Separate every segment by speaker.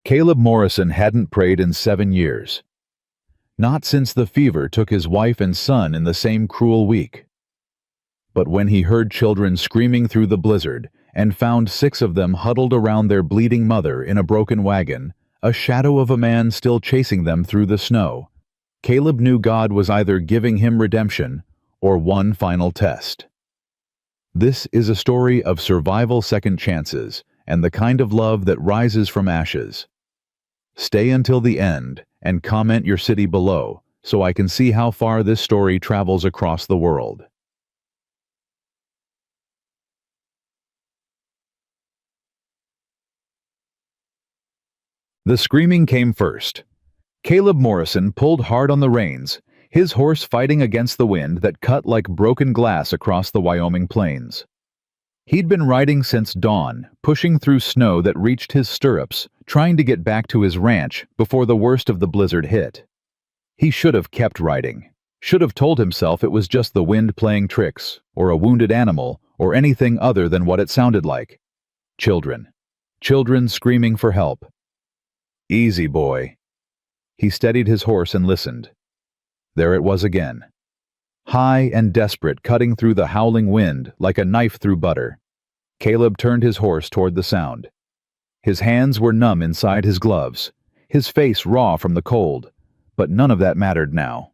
Speaker 1: Caleb Morrison hadn't prayed in 7 years. Not since the fever took his wife and son in the same cruel week. But when he heard children screaming through the blizzard and found 6 of them huddled around their bleeding mother in a broken wagon, a shadow of a man still chasing them through the snow, Caleb knew God was either giving him redemption or one final test. This is a story of survival second chances and the kind of love that rises from ashes. Stay until the end and comment your city below so I can see how far this story travels across the world. The screaming came first. Caleb Morrison pulled hard on the reins, his horse fighting against the wind that cut like broken glass across the Wyoming plains. He'd been riding since dawn, pushing through snow that reached his stirrups, trying to get back to his ranch before the worst of the blizzard hit. He should have kept riding, should have told himself it was just the wind playing tricks, or a wounded animal, or anything other than what it sounded like. Children. Children screaming for help. Easy, boy. He steadied his horse and listened. There it was again. High and desperate, cutting through the howling wind like a knife through butter. Caleb turned his horse toward the sound. His hands were numb inside his gloves, his face raw from the cold, but none of that mattered now.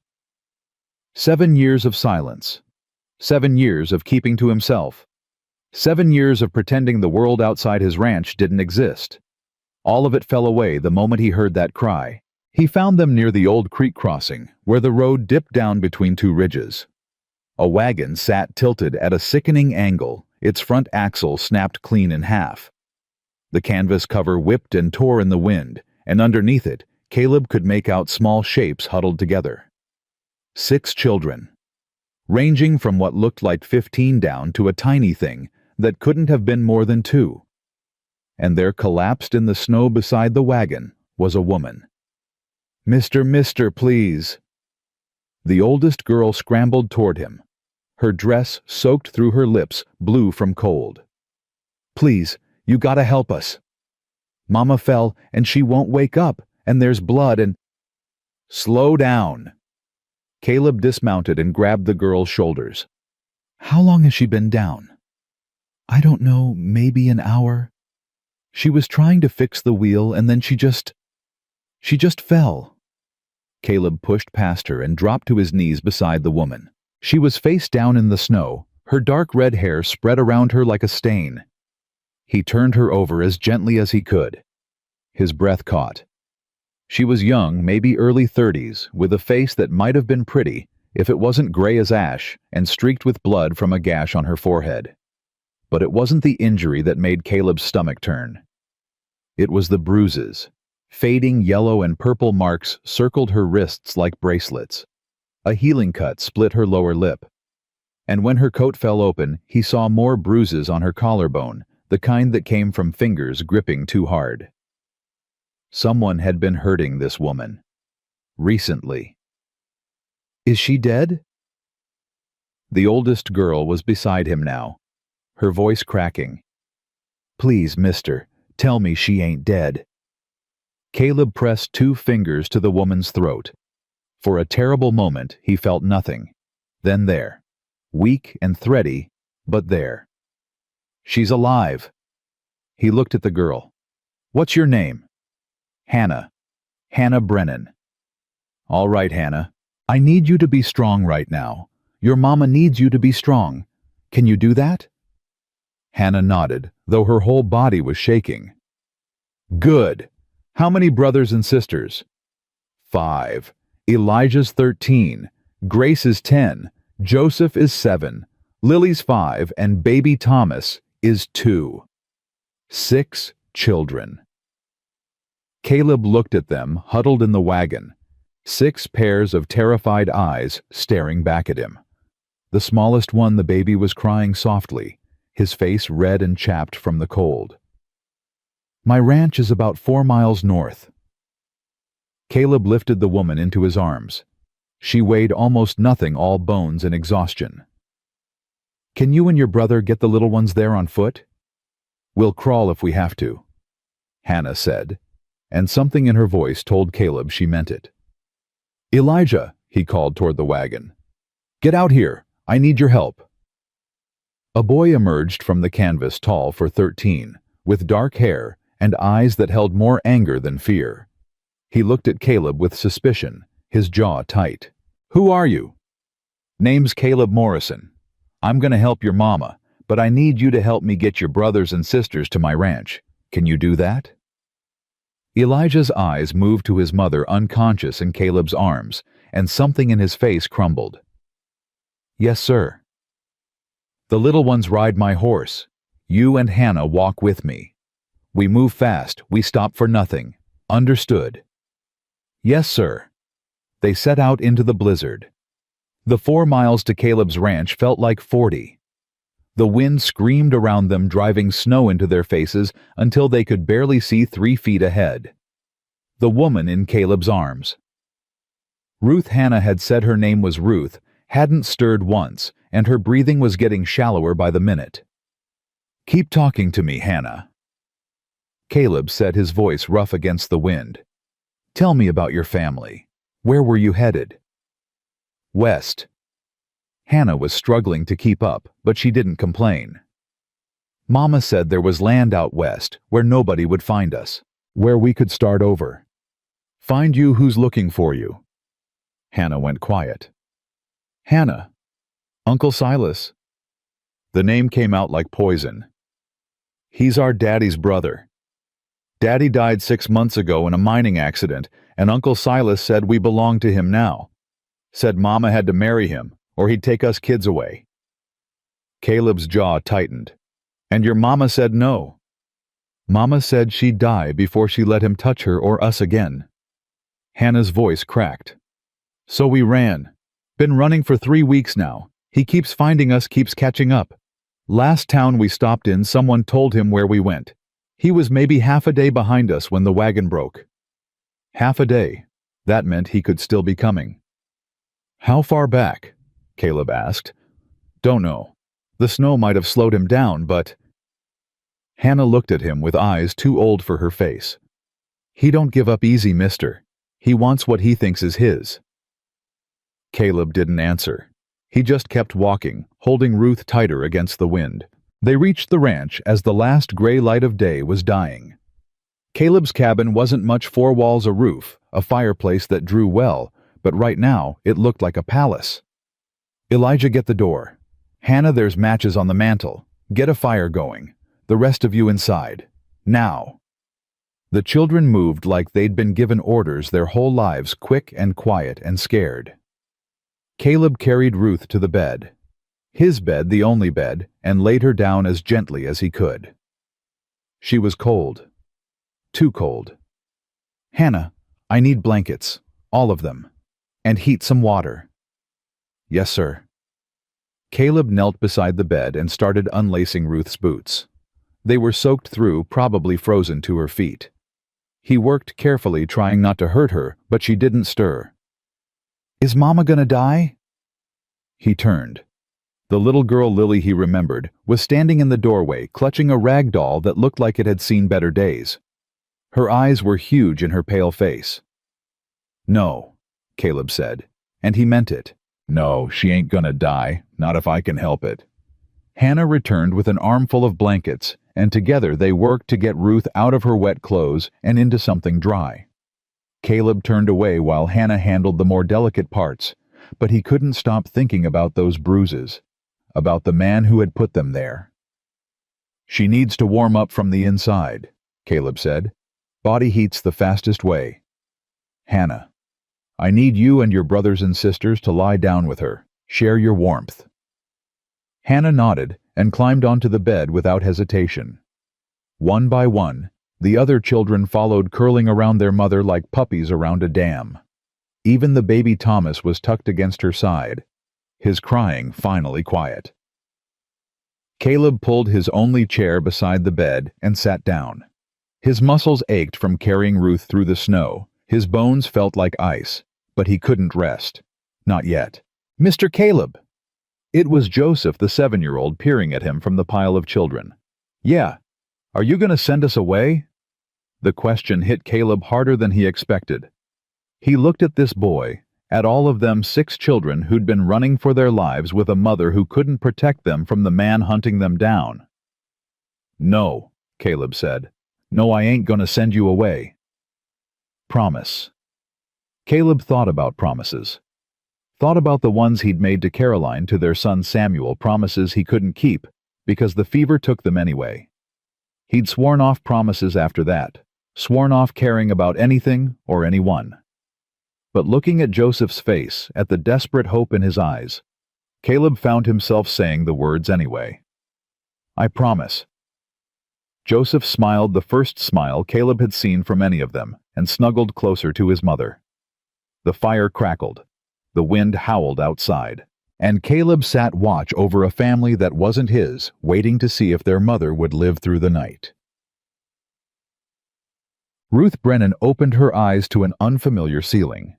Speaker 1: 7 years of silence. 7 years of keeping to himself. 7 years of pretending the world outside his ranch didn't exist. All of it fell away the moment he heard that cry. He found them near the old creek crossing, where the road dipped down between 2 ridges. A wagon sat tilted at a sickening angle, its front axle snapped clean in half. The canvas cover whipped and tore in the wind, and underneath it, Caleb could make out small shapes huddled together. 6 children, ranging from what looked like 15 down to a tiny thing that couldn't have been more than 2. And there, collapsed in the snow beside the wagon, was a woman. Mister, please." The oldest girl scrambled toward him. Her dress, soaked through her lips, blue from cold. "Please, you gotta help us. Mama fell, and she won't wake up, and there's blood and—" "Slow down." Caleb dismounted and grabbed the girl's shoulders. "How long has she been down?" "I don't know, maybe an hour. She was trying to fix the wheel, and then she just fell." Caleb pushed past her and dropped to his knees beside the woman. She was face down in the snow, her dark red hair spread around her like a stain. He turned her over as gently as he could. His breath caught. She was young, maybe early 30s, with a face that might have been pretty if it wasn't gray as ash and streaked with blood from a gash on her forehead. But it wasn't the injury that made Caleb's stomach turn. It was the bruises. Fading yellow and purple marks circled her wrists like bracelets. A healing cut split her lower lip. And when her coat fell open, he saw more bruises on her collarbone, the kind that came from fingers gripping too hard. Someone had been hurting this woman. Recently. "Is she dead?" The oldest girl was beside him now, her voice cracking. "Please, mister, tell me she ain't dead." Caleb pressed 2 fingers to the woman's throat. For a terrible moment, he felt nothing. Then there. Weak and thready, but there. "She's alive." He looked at the girl. "What's your name?" "Hannah. Hannah Brennan." "All right, Hannah. I need you to be strong right now. Your mama needs you to be strong. Can you do that?" Hannah nodded, though her whole body was shaking. "Good. How many brothers and sisters?" 5. Elijah's 13. Grace is 10. Joseph is 7. Lily's 5. And baby Thomas is 2. 6 children. Caleb looked at them, huddled in the wagon. 6 pairs of terrified eyes staring back at him. The smallest one, the baby, was crying softly, his face red and chapped from the cold. "My ranch is about 4 miles north." Caleb lifted the woman into his arms. She weighed almost nothing, all bones and exhaustion. "Can you and your brother get the little ones there on foot?" "We'll crawl if we have to," Hannah said, and something in her voice told Caleb she meant it. "Elijah," he called toward the wagon. "Get out here. I need your help." A boy emerged from the canvas tall for 13, with dark hair and eyes that held more anger than fear. He looked at Caleb with suspicion, his jaw tight. "Who are you?" "Name's Caleb Morrison. I'm gonna help your mama, but I need you to help me get your brothers and sisters to my ranch. Can you do that?" Elijah's eyes moved to his mother unconscious in Caleb's arms, and something in his face crumbled. "Yes, sir." "The little ones ride my horse. You and Hannah walk with me. We move fast, we stop for nothing. Understood?" "Yes, sir." They set out into the blizzard. The 4 miles to Caleb's ranch felt like 40. The wind screamed around them, driving snow into their faces until they could barely see 3 feet ahead. The woman in Caleb's arms. Ruth Hannah had said her name was Ruth, hadn't stirred once, and her breathing was getting shallower by the minute. "Keep talking to me, Hannah." Caleb said, his voice rough against the wind. "Tell me about your family. Where were you headed?" "West." Hannah was struggling to keep up, but she didn't complain. "Mama said there was land out west, where nobody would find us, where we could start over. Find you who's looking for you." Hannah went quiet. "Hannah. Uncle Silas." The name came out like poison. "He's our daddy's brother. Daddy died 6 months ago in a mining accident, and Uncle Silas said we belong to him now. Said Mama had to marry him, or he'd take us kids away." Caleb's jaw tightened. "And your mama said no." "Mama said she'd die before she let him touch her or us again." Hannah's voice cracked. "So we ran. Been running for 3 weeks now. He keeps finding us, keeps catching up. Last town we stopped in, someone told him where we went. He was maybe half a day behind us when the wagon broke." Half a day. That meant he could still be coming. "How far back?" Caleb asked. "Don't know. The snow might have slowed him down, but—" Hannah looked at him with eyes too old for her face. "He don't give up easy, mister. He wants what he thinks is his." Caleb didn't answer. He just kept walking, holding Ruth tighter against the wind. They reached the ranch as the last gray light of day was dying. Caleb's cabin wasn't much, 4 walls, a roof, a fireplace that drew well, but right now it looked like a palace. "Elijah, get the door. Hannah, there's matches on the mantel. Get a fire going. The rest of you inside. Now." The children moved like they'd been given orders their whole lives, quick and quiet and scared. Caleb carried Ruth to the bed. His bed, the only bed, and laid her down as gently as he could. She was cold. Too cold. "Hannah, I need blankets. All of them. And heat some water." "Yes, sir." Caleb knelt beside the bed and started unlacing Ruth's boots. They were soaked through, probably frozen to her feet. He worked carefully, trying not to hurt her, but she didn't stir. "Is Mama gonna die?" He turned. The little girl Lily he remembered was standing in the doorway, clutching a rag doll that looked like it had seen better days. Her eyes were huge in her pale face. "No," Caleb said, and he meant it. "No, she ain't gonna die, not if I can help it." Hannah returned with an armful of blankets, and together they worked to get Ruth out of her wet clothes and into something dry. Caleb turned away while Hannah handled the more delicate parts, but he couldn't stop thinking about those bruises, about the man who had put them there. "She needs to warm up from the inside," Caleb said. "Body heat's the fastest way. Hannah, I need you and your brothers and sisters to lie down with her. Share your warmth." Hannah nodded and climbed onto the bed without hesitation. One by one, the other children followed, curling around their mother like puppies around a dam. Even the baby Thomas was tucked against her side, his crying finally quiet. Caleb pulled his only chair beside the bed and sat down. His muscles ached from carrying Ruth through the snow. His bones felt like ice, but he couldn't rest. Not yet. "Mr. Caleb!" It was Joseph, the 7-year-old, peering at him from the pile of children. "Yeah. Are you going to send us away?" The question hit Caleb harder than he expected. He looked at this boy, at all of them 6 children who'd been running for their lives with a mother who couldn't protect them from the man hunting them down. "No," Caleb said. "No, I ain't gonna send you away." Promise. Caleb thought about promises. Thought about the ones he'd made to Caroline to their son Samuel, promises he couldn't keep, because the fever took them anyway. He'd sworn off promises after that, sworn off caring about anything or anyone. But looking at Joseph's face, at the desperate hope in his eyes, Caleb found himself saying the words anyway. "I promise." Joseph smiled, the first smile Caleb had seen from any of them, and snuggled closer to his mother. The fire crackled. The wind howled outside, and Caleb sat watch over a family that wasn't his, waiting to see if their mother would live through the night. Ruth Brennan opened her eyes to an unfamiliar ceiling.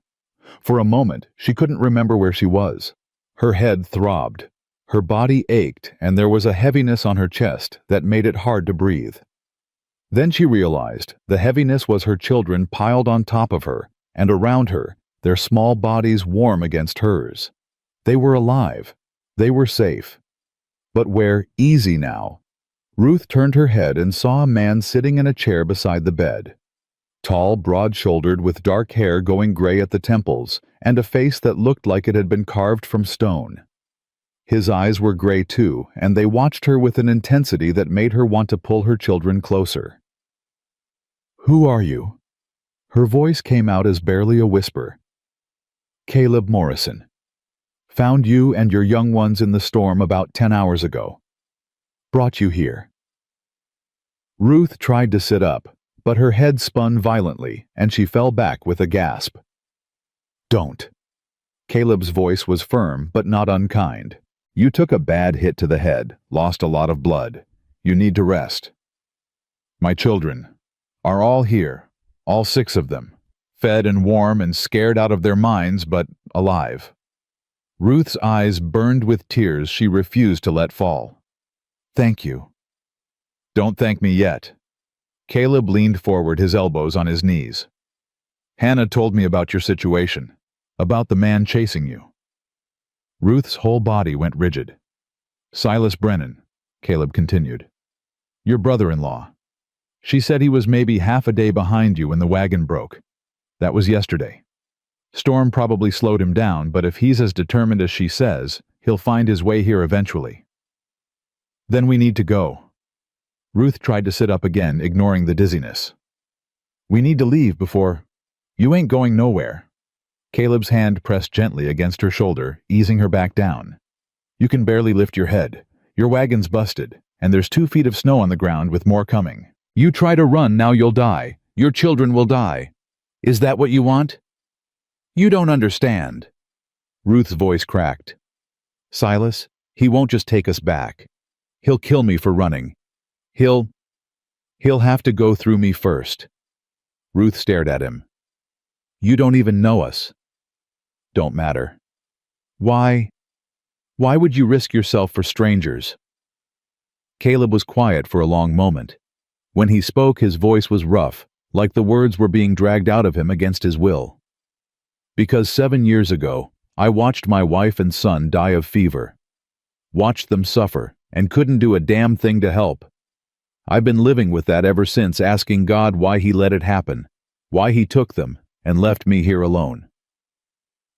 Speaker 1: For a moment, she couldn't remember where she was. Her head throbbed, her body ached, and there was a heaviness on her chest that made it hard to breathe. Then she realized the heaviness was her children piled on top of her, and around her, their small bodies warm against hers. They were alive. They were safe. But where? Easy now. Ruth turned her head and saw a man sitting in a chair beside the bed. Tall, broad-shouldered, with dark hair going gray at the temples, and a face that looked like it had been carved from stone. His eyes were gray too, and they watched her with an intensity that made her want to pull her children closer. "Who are you?" Her voice came out as barely a whisper. "Caleb Morrison. Found you and your young ones in the storm about 10 hours ago. Brought you here." Ruth tried to sit up, but her head spun violently, and she fell back with a gasp. "Don't." Caleb's voice was firm but not unkind. "You took a bad hit to the head, lost a lot of blood. You need to rest. My children are all here, all 6 of them, fed and warm and scared out of their minds, but alive." Ruth's eyes burned with tears she refused to let fall. "Thank you." "Don't thank me yet." Caleb leaned forward, his elbows on his knees. "Hannah told me about your situation, about the man chasing you." Ruth's whole body went rigid. "Silas Brennan," Caleb continued. "Your brother-in-law. She said he was maybe half a day behind you when the wagon broke. That was yesterday. Storm probably slowed him down, but if he's as determined as she says, he'll find his way here eventually. Then we need to go." Ruth tried to sit up again, ignoring the dizziness. "We need to leave before—" "You ain't going nowhere." Caleb's hand pressed gently against her shoulder, easing her back down. "You can barely lift your head. Your wagon's busted, and there's 2 feet of snow on the ground with more coming. You try to run, now you'll die. Your children will die. Is that what you want?" "You don't understand." Ruth's voice cracked. "Silas, he won't just take us back. He'll kill me for running. He'll have to go through me first." Ruth stared at him. "You don't even know us." "Don't matter." Why would you risk yourself for strangers?" Caleb was quiet for a long moment. When he spoke, his voice was rough, like the words were being dragged out of him against his will. "Because 7 years ago, I watched my wife and son die of fever. Watched them suffer, and couldn't do a damn thing to help. I've been living with that ever since, asking God why He let it happen, why He took them, and left me here alone."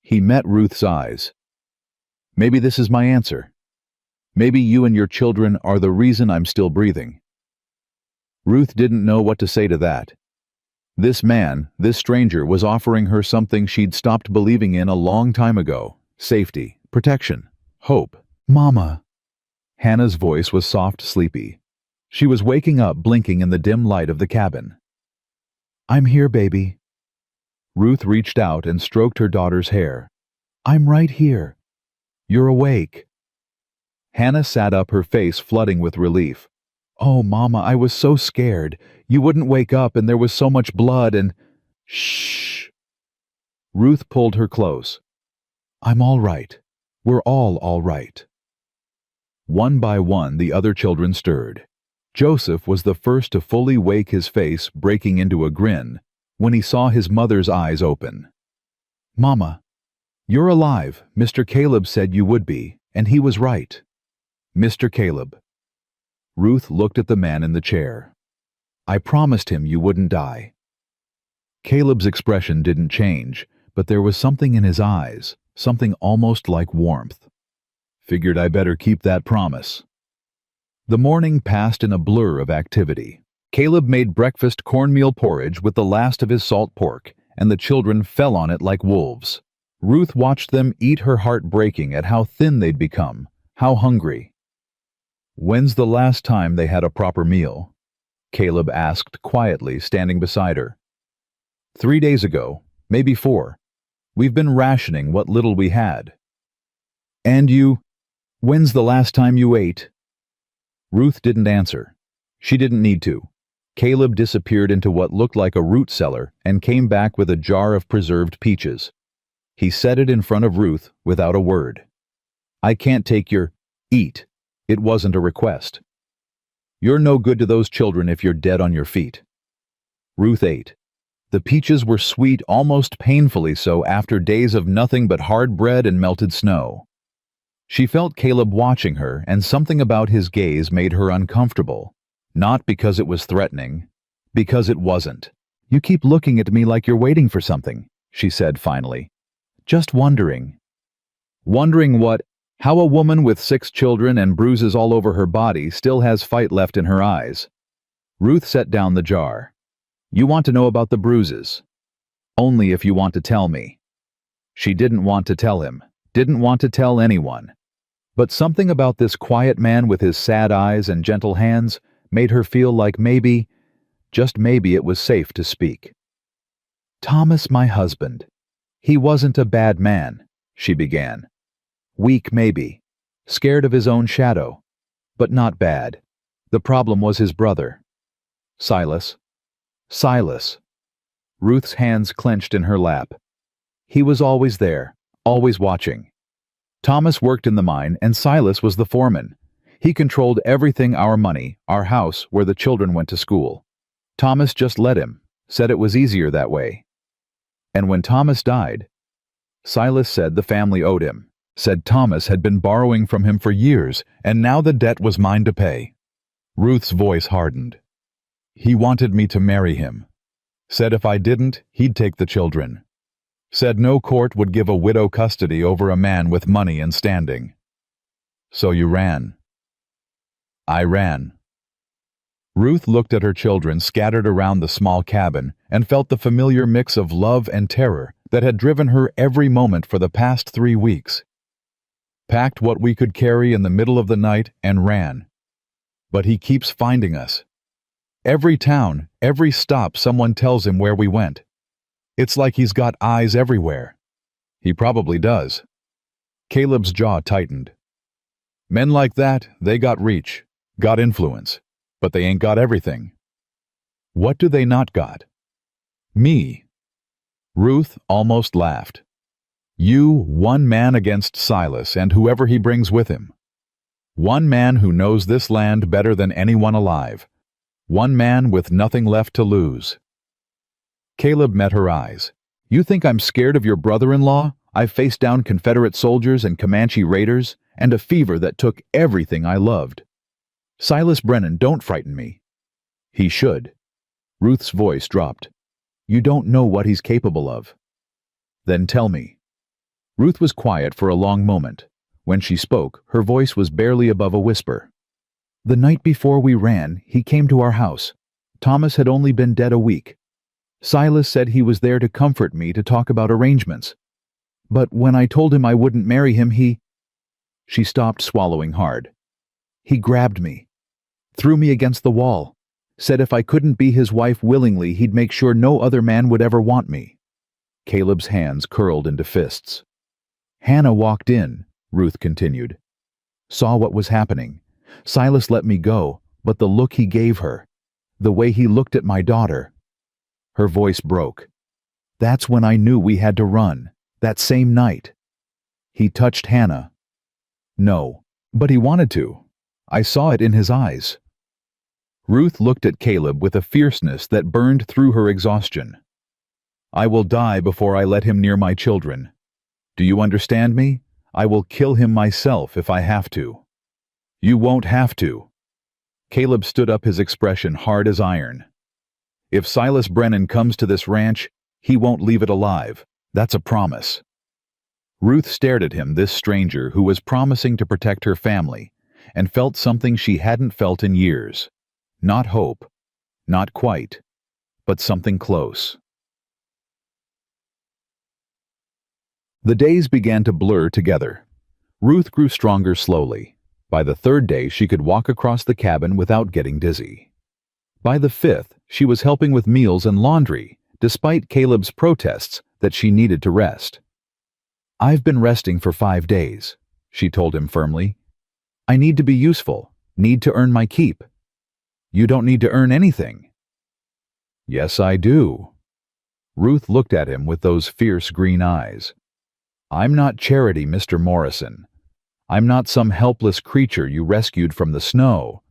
Speaker 1: He met Ruth's eyes. "Maybe this is my answer. Maybe you and your children are the reason I'm still breathing." Ruth didn't know what to say to that. This man, this stranger, was offering her something she'd stopped believing in a long time ago. Safety, protection, hope. "Mama." Hannah's voice was soft, sleepy. She was waking up, blinking in the dim light of the cabin. "I'm here, baby." Ruth reached out and stroked her daughter's hair. "I'm right here. You're awake." Hannah sat up, her face flooding with relief. "Oh, Mama, I was so scared. You wouldn't wake up and there was so much blood and—" "Shh." Ruth pulled her close. "I'm all right. We're all right." One by one, the other children stirred. Joseph was the first to fully wake, his face breaking into a grin when he saw his mother's eyes open. "Mama, you're alive. Mr. Caleb said you would be, and he was right." "Mr. Caleb." Ruth looked at the man in the chair. "I promised him you wouldn't die." Caleb's expression didn't change, but there was something in his eyes, something almost like warmth. "Figured I better keep that promise." The morning passed in a blur of activity. Caleb made breakfast cornmeal porridge with the last of his salt pork, and the children fell on it like wolves. Ruth watched them eat, her heart breaking at how thin they'd become, how hungry. "When's the last time they had a proper meal?" Caleb asked quietly, standing beside her. 3 days ago, maybe 4. We've been rationing what little we had." "And when's the last time you ate?" Ruth didn't answer. She didn't need to. Caleb disappeared into what looked like a root cellar and came back with a jar of preserved peaches. He set it in front of Ruth without a word. "I can't take your eat. It wasn't a request. You're no good to those children if you're dead on your feet." Ruth ate. The peaches were sweet, almost painfully so, after days of nothing but hard bread and melted snow. She felt Caleb watching her, and something about his gaze made her uncomfortable. Not because it was threatening, because it wasn't. "You keep looking at me like you're waiting for something," she said finally. "Just wondering." "Wondering what?" "How a woman with 6 children and bruises all over her body still has fight left in her eyes." Ruth set down the jar. "You want to know about the bruises? Only if you want to tell me." She didn't want to tell him, didn't want to tell anyone. But something about this quiet man with his sad eyes and gentle hands made her feel like maybe, just maybe, it was safe to speak. "Thomas, my husband. He wasn't a bad man," she began. "Weak, maybe. Scared of his own shadow. But not bad. The problem was his brother. Silas." "Silas." Ruth's hands clenched in her lap. "He was always there, always watching. Thomas worked in the mine, and Silas was the foreman. He controlled everything, our money, our house, where the children went to school. Thomas just let him, said it was easier that way. And when Thomas died, Silas said the family owed him, said Thomas had been borrowing from him for years, and now the debt was mine to pay." Ruth's voice hardened. "He wanted me to marry him. Said if I didn't, he'd take the children. Said no court would give a widow custody over a man with money and standing. So you ran." "I ran." Ruth looked at her children scattered around the small cabin and felt the familiar mix of love and terror that had driven her every moment for the past 3 weeks. "Packed what we could carry in the middle of the night and ran. But he keeps finding us. Every town, every stop, someone tells him where we went. It's like he's got eyes everywhere." "He probably does." Caleb's jaw tightened. "Men like that, they got reach, got influence, but they ain't got everything." "What do they not got?" "Me." Ruth almost laughed. "You, one man against Silas and whoever he brings with him. One man who knows this land better than anyone alive. One man with nothing left to lose." Caleb met her eyes. "You think I'm scared of your brother-in-law? I've faced down Confederate soldiers and Comanche raiders, and a fever that took everything I loved. Silas Brennan don't frighten me." "He should." Ruth's voice dropped. "You don't know what he's capable of." "Then tell me." Ruth was quiet for a long moment. When she spoke, her voice was barely above a whisper. "The night before we ran, he came to our house. Thomas had only been dead a week. Silas said he was there to comfort me, to talk about arrangements. But when I told him I wouldn't marry him, he—" She stopped, swallowing hard. "He grabbed me, threw me against the wall, said if I couldn't be his wife willingly, he'd make sure no other man would ever want me." Caleb's hands curled into fists. "Hannah walked in," Ruth continued. "Saw what was happening. Silas let me go, but the look he gave her, the way he looked at my daughter." Her voice broke. "That's when I knew we had to run, that same night." "He touched Hannah." "No, but he wanted to. I saw it in his eyes." Ruth looked at Caleb with a fierceness that burned through her exhaustion. "I will die before I let him near my children. Do you understand me? I will kill him myself if I have to." "You won't have to." Caleb stood up, his expression hard as iron. "If Silas Brennan comes to this ranch, he won't leave it alive. That's a promise." Ruth stared at him, this stranger who was promising to protect her family, and felt something she hadn't felt in years. Not hope, not quite, but something close. The days began to blur together. Ruth grew stronger slowly. By the third day, she could walk across the cabin without getting dizzy. By the fifth, she was helping with meals and laundry, despite Caleb's protests that she needed to rest. "I've been resting for 5 days," she told him firmly. "I need to be useful, need to earn my keep." "You don't need to earn anything." "Yes, I do." Ruth looked at him with those fierce green eyes. "I'm not charity, Mr. Morrison. I'm not some helpless creature you rescued from the snow.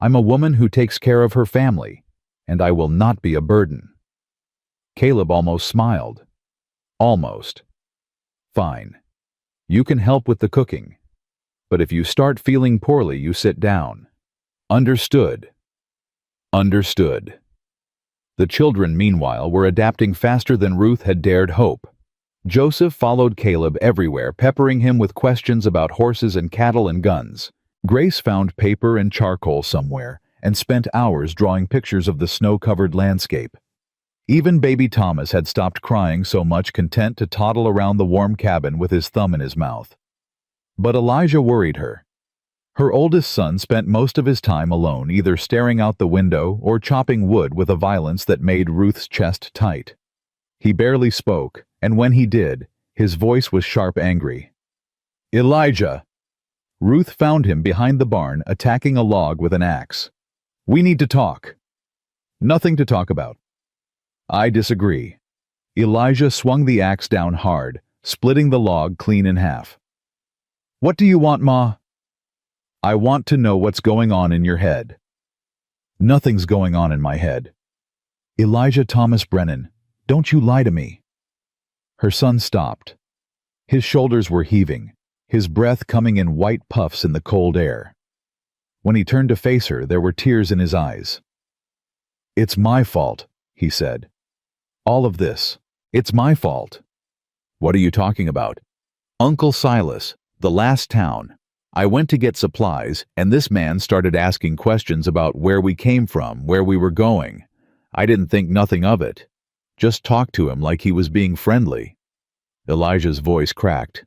Speaker 1: I'm a woman who takes care of her family, and I will not be a burden." Caleb almost smiled. Almost. "Fine. You can help with the cooking. But if you start feeling poorly, you sit down. Understood?" Understood. The children, meanwhile, were adapting faster than Ruth had dared hope. Joseph followed Caleb everywhere, peppering him with questions about horses and cattle and guns. Grace found paper and charcoal somewhere and spent hours drawing pictures of the snow-covered landscape. Even baby Thomas had stopped crying, so much content to toddle around the warm cabin with his thumb in his mouth. But Elijah worried her. Her oldest son spent most of his time alone, either staring out the window or chopping wood with a violence that made Ruth's chest tight. He barely spoke, and when he did, his voice was sharp, angry. "Elijah!" Ruth found him behind the barn, attacking a log with an axe. "We need to talk." "Nothing to talk about." "I disagree." Elijah swung the axe down hard, splitting the log clean in half. "What do you want, Ma?" "I want to know what's going on in your head." "Nothing's going on in my head." "Elijah Thomas Brennan, don't you lie to me." Her son stopped. His shoulders were heaving, his breath coming in white puffs in the cold air. When he turned to face her, there were tears in his eyes. "It's my fault," he said. "All of this. It's my fault." "What are you talking about?" "Uncle Silas, the last town. I went to get supplies, and this man started asking questions about where we came from, where we were going. I didn't think nothing of it. Just talked to him like he was being friendly." Elijah's voice cracked.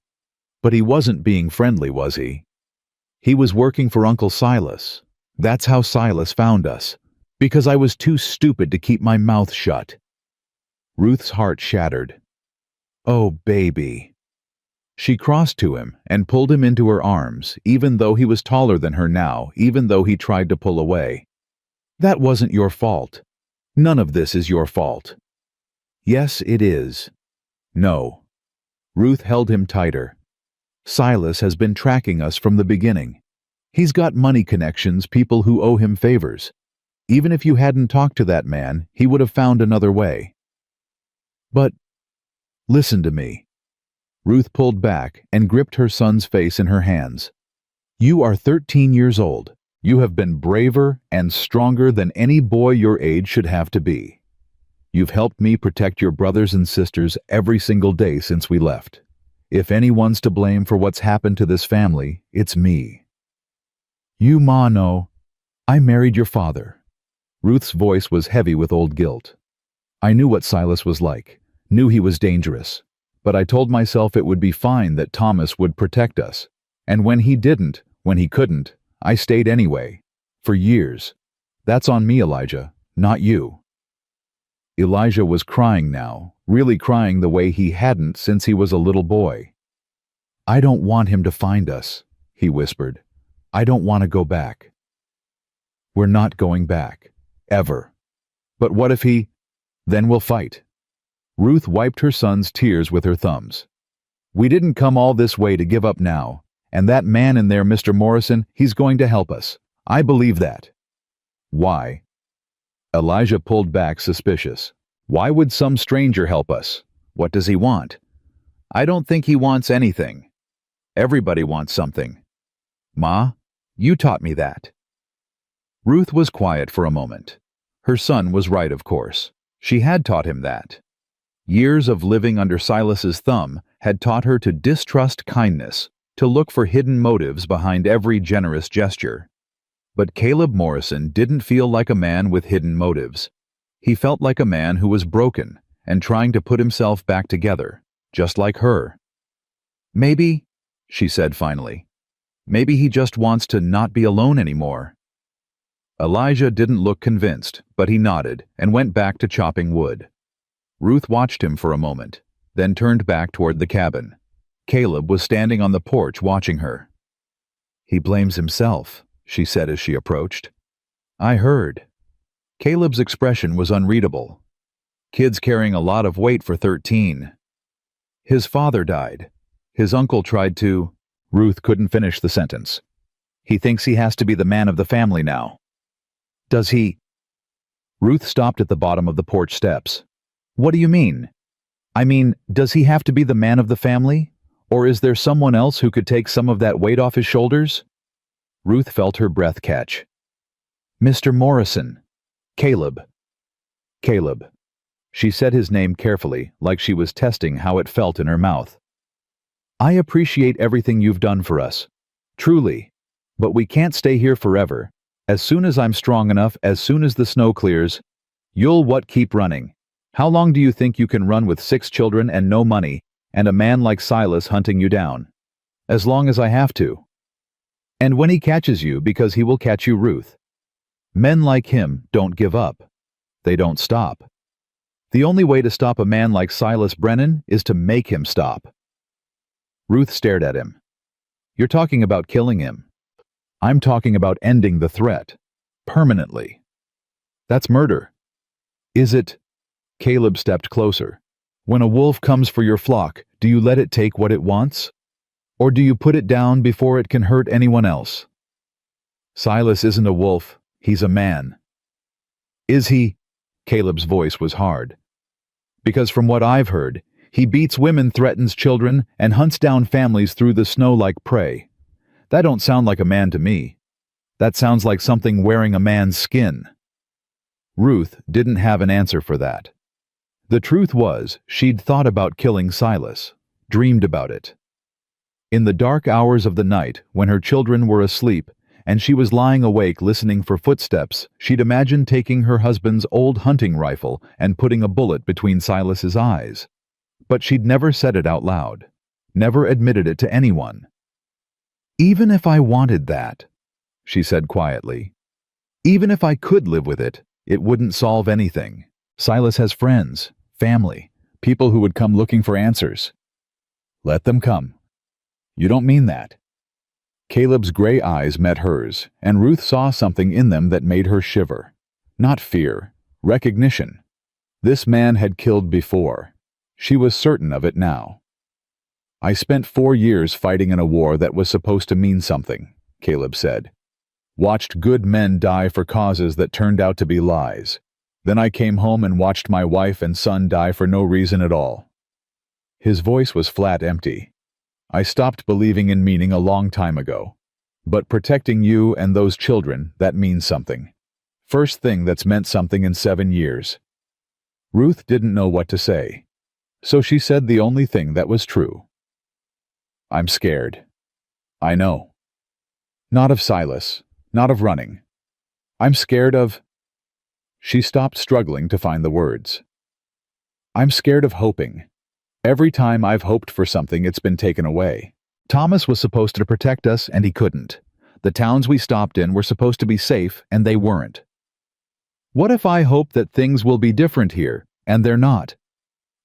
Speaker 1: "But he wasn't being friendly, was he? He was working for Uncle Silas. That's how Silas found us. Because I was too stupid to keep my mouth shut." Ruth's heart shattered. "Oh, baby." She crossed to him and pulled him into her arms, even though he was taller than her now, even though he tried to pull away. "That wasn't your fault. None of this is your fault." "Yes, it is." "No." Ruth held him tighter. "Silas has been tracking us from the beginning. He's got money connections, people who owe him favors. Even if you hadn't talked to that man, he would have found another way." "But listen to me." Ruth pulled back and gripped her son's face in her hands. "You are 13 years old. You have been braver and stronger than any boy your age should have to be. You've helped me protect your brothers and sisters every single day since we left. If anyone's to blame for what's happened to this family, it's me." "You ma know. I married your father." Ruth's voice was heavy with old guilt. "I knew what Silas was like, knew he was dangerous. But I told myself it would be fine, that Thomas would protect us. And when he didn't, when he couldn't, I stayed anyway. For years. That's on me, Elijah, not you." Elijah was crying now, really crying the way he hadn't since he was a little boy. "I don't want him to find us," he whispered. "I don't want to go back." "We're not going back. Ever. But what if he... Then we'll fight." Ruth wiped her son's tears with her thumbs. "We didn't come all this way to give up now, and that man in there, Mr. Morrison, he's going to help us. I believe that." Why? Elijah pulled back, suspicious. Why would some stranger help us? What does he want? I don't think he wants anything. Everybody wants something. Ma, you taught me that. Ruth was quiet for a moment. Her son was right, of course. She had taught him that. Years of living under Silas's thumb had taught her to distrust kindness, to look for hidden motives behind every generous gesture. But Caleb Morrison didn't feel like a man with hidden motives. He felt like a man who was broken and trying to put himself back together, just like her. Maybe, she said finally, maybe he just wants to not be alone anymore. Elijah didn't look convinced, but he nodded and went back to chopping wood. Ruth watched him for a moment, then turned back toward the cabin. Caleb was standing on the porch watching her. He blames himself, she said as she approached. I heard. Caleb's expression was unreadable. Kid's carrying a lot of weight for 13. His father died. His uncle tried to... Ruth couldn't finish the sentence. He thinks he has to be the man of the family now. Does he? Ruth stopped at the bottom of the porch steps. What do you mean? I mean, does he have to be the man of the family? Or is there someone else who could take some of that weight off his shoulders? Ruth felt her breath catch. Mr. Morrison. Caleb. Caleb. She said his name carefully, like she was testing how it felt in her mouth. I appreciate everything you've done for us. Truly. But we can't stay here forever. As soon as I'm strong enough, as soon as the snow clears, you'll keep running. How long do you think you can run with 6 children and no money, and a man like Silas hunting you down? As long as I have to. And when he catches you, because he will catch you, Ruth. Men like him don't give up. They don't stop. The only way to stop a man like Silas Brennan is to make him stop. Ruth stared at him. You're talking about killing him. I'm talking about ending the threat. Permanently. That's murder. Is it? Caleb stepped closer. When a wolf comes for your flock, do you let it take what it wants? Or do you put it down before it can hurt anyone else? Silas isn't a wolf, he's a man. Is he? Caleb's voice was hard. Because from what I've heard, he beats women, threatens children, and hunts down families through the snow like prey. That don't sound like a man to me. That sounds like something wearing a man's skin. Ruth didn't have an answer for that. The truth was, she'd thought about killing Silas, dreamed about it. In the dark hours of the night, when her children were asleep, and she was lying awake listening for footsteps, she'd imagined taking her husband's old hunting rifle and putting a bullet between Silas's eyes. But she'd never said it out loud, never admitted it to anyone. Even if I wanted that, she said quietly, even if I could live with it, it wouldn't solve anything. Silas has friends, family, people who would come looking for answers. Let them come. You don't mean that. Caleb's gray eyes met hers, and Ruth saw something in them that made her shiver. Not fear, recognition. This man had killed before. She was certain of it now. I spent 4 years fighting in a war that was supposed to mean something, Caleb said. Watched good men die for causes that turned out to be lies. Then I came home and watched my wife and son die for no reason at all. His voice was flat empty. I stopped believing in meaning a long time ago. But protecting you and those children, that means something. First thing that's meant something in 7 years. Ruth didn't know what to say. So she said the only thing that was true. I'm scared. I know. Not of Silas, not of running. I'm scared of... She stopped, struggling to find the words. I'm scared of hoping. Every time I've hoped for something, it's been taken away. Thomas was supposed to protect us, and he couldn't. The towns we stopped in were supposed to be safe, and they weren't. What if I hope that things will be different here, and they're not?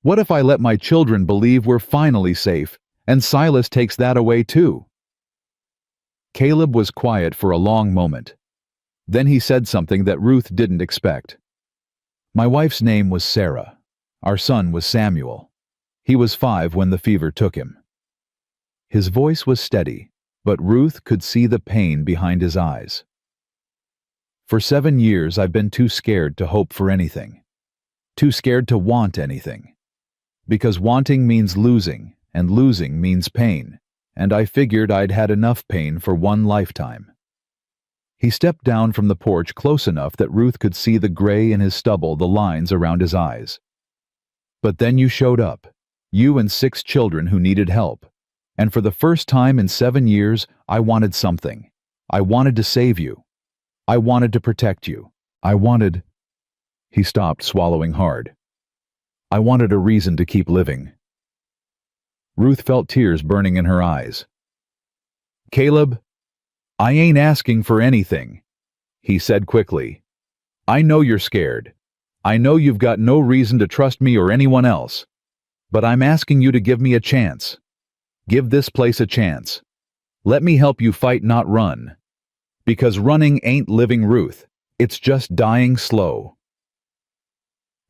Speaker 1: What if I let my children believe we're finally safe, and Silas takes that away too? Caleb was quiet for a long moment. Then he said something that Ruth didn't expect. My wife's name was Sarah. Our son was Samuel. He was 5 when the fever took him. His voice was steady, but Ruth could see the pain behind his eyes. For 7 years I've been too scared to hope for anything. Too scared to want anything. Because wanting means losing, and losing means pain, and I figured I'd had enough pain for one lifetime. He stepped down from the porch close enough that Ruth could see the gray in his stubble, the lines around his eyes. But then you showed up, you and 6 children who needed help. And for the first time in 7 years, I wanted something. I wanted to save you. I wanted to protect you. I wanted... He stopped, swallowing hard. I wanted a reason to keep living. Ruth felt tears burning in her eyes. Caleb, I ain't asking for anything, he said quickly. I know you're scared. I know you've got no reason to trust me or anyone else. But I'm asking you to give me a chance. Give this place a chance. Let me help you fight, not run. Because running ain't living, Ruth. It's just dying slow.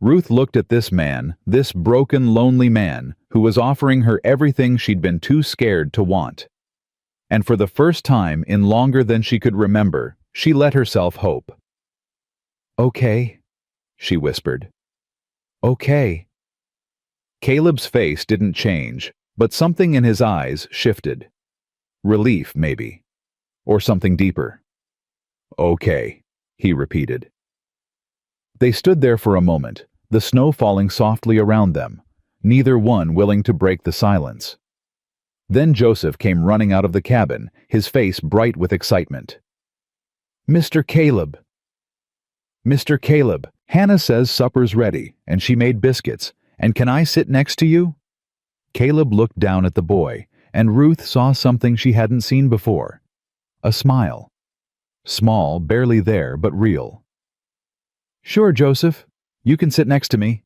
Speaker 1: Ruth looked at this man, this broken, lonely man, who was offering her everything she'd been too scared to want. And for the first time in longer than she could remember, she let herself hope. Okay, she whispered. Okay. Caleb's face didn't change, but something in his eyes shifted. Relief, maybe. Or something deeper. Okay, he repeated. They stood there for a moment, the snow falling softly around them, neither one willing to break the silence. Then Joseph came running out of the cabin, his face bright with excitement. Mr. Caleb! Mr. Caleb, Hannah says supper's ready, and she made biscuits, and can I sit next to you? Caleb looked down at the boy, and Ruth saw something she hadn't seen before. A smile. Small, barely there, but real. Sure, Joseph. You can sit next to me.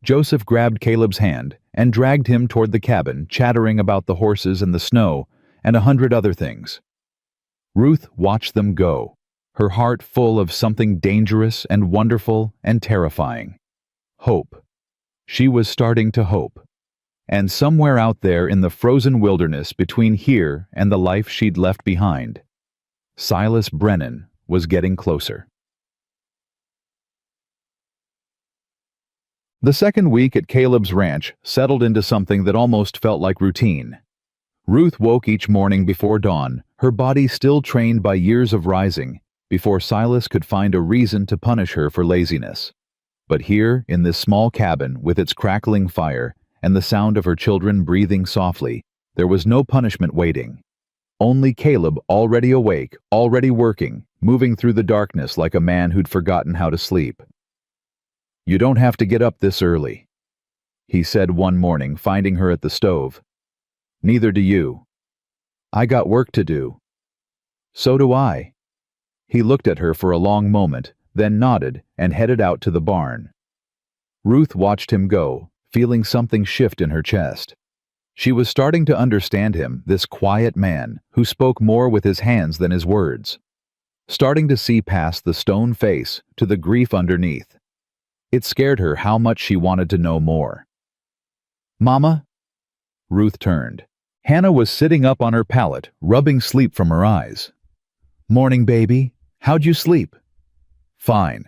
Speaker 1: Joseph grabbed Caleb's hand and dragged him toward the cabin, chattering about the horses and the snow and 100 other things. Ruth watched them go, her heart full of something dangerous and wonderful and terrifying. Hope. She was starting to hope. And somewhere out there in the frozen wilderness between here and the life she'd left behind, Silas Brennan was getting closer. The second week at Caleb's ranch settled into something that almost felt like routine. Ruth woke each morning before dawn, her body still trained by years of rising, before Silas could find a reason to punish her for laziness. But here, in this small cabin with its crackling fire and the sound of her children breathing softly, there was no punishment waiting. Only Caleb, already awake, already working, moving through the darkness like a man who'd forgotten how to sleep. You don't have to get up this early, he said one morning, finding her at the stove. Neither do you. I got work to do. So do I. He looked at her for a long moment, then nodded and headed out to the barn. Ruth watched him go, feeling something shift in her chest. She was starting to understand him, this quiet man, who spoke more with his hands than his words. Starting to see past the stone face to the grief underneath. It scared her how much she wanted to know more. Mama? Ruth turned. Hannah was sitting up on her pallet, rubbing sleep from her eyes. Morning, baby. How'd you sleep? Fine.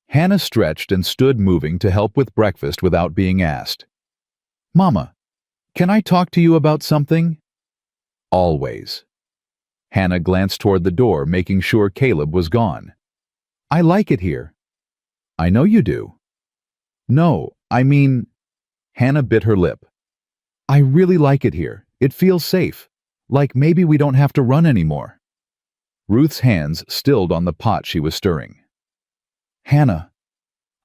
Speaker 1: Hannah stretched and stood moving to help with breakfast without being asked. Mama, can I talk to you about something? Always. Hannah glanced toward the door, making sure Caleb was gone. I like it here. I know you do. No, I mean... Hannah bit her lip. I really like it here. It feels safe. Like maybe we don't have to run anymore. Ruth's hands stilled on the pot she was stirring. Hannah,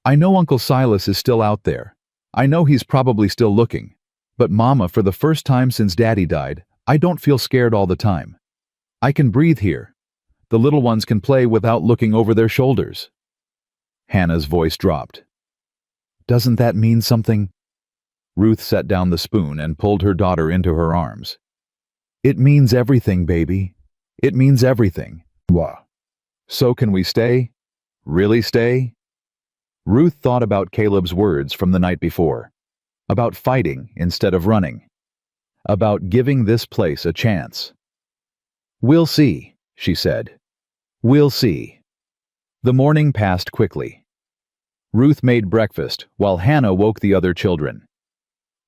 Speaker 1: I know Uncle Silas is still out there. I know he's probably still looking. But Mama, for the first time since Daddy died, I don't feel scared all the time. I can breathe here. The little ones can play without looking over their shoulders. Hannah's voice dropped. Doesn't that mean something? Ruth set down the spoon and pulled her daughter into her arms. It means everything, baby. It means everything. Wah. So can we stay? Really stay? Ruth thought about Caleb's words from the night before. About fighting instead of running. About giving this place a chance. We'll see, she said. We'll see. The morning passed quickly. Ruth made breakfast while Hannah woke the other children.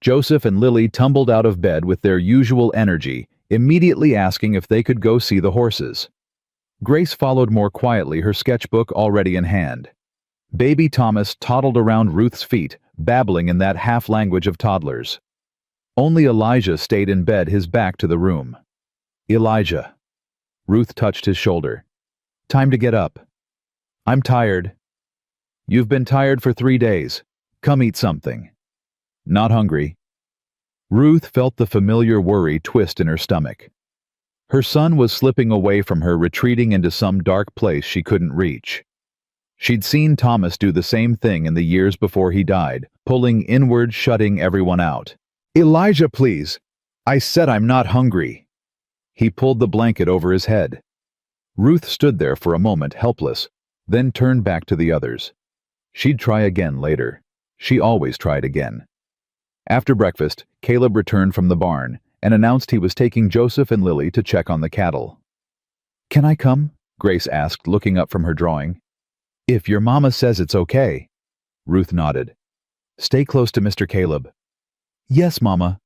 Speaker 1: Joseph and Lily tumbled out of bed with their usual energy, immediately asking if they could go see the horses. Grace followed more quietly, her sketchbook already in hand. Baby Thomas toddled around Ruth's feet, babbling in that half-language of toddlers. Only Elijah stayed in bed, his back to the room. Elijah. Ruth touched his shoulder. Time to get up. I'm tired. You've been tired for 3 days. Come eat something. Not hungry. Ruth felt the familiar worry twist in her stomach. Her son was slipping away from her, retreating into some dark place she couldn't reach. She'd seen Thomas do the same thing in the years before he died, pulling inward, shutting everyone out. Elijah, please. I said I'm not hungry. He pulled the blanket over his head. Ruth stood there for a moment, helpless, then turned back to the others. She'd try again later. She always tried again. After breakfast, Caleb returned from the barn and announced he was taking Joseph and Lily to check on the cattle. Can I come? Grace asked, looking up from her drawing. If your mama says it's okay. Ruth nodded. Stay close to Mr. Caleb. Yes, Mama.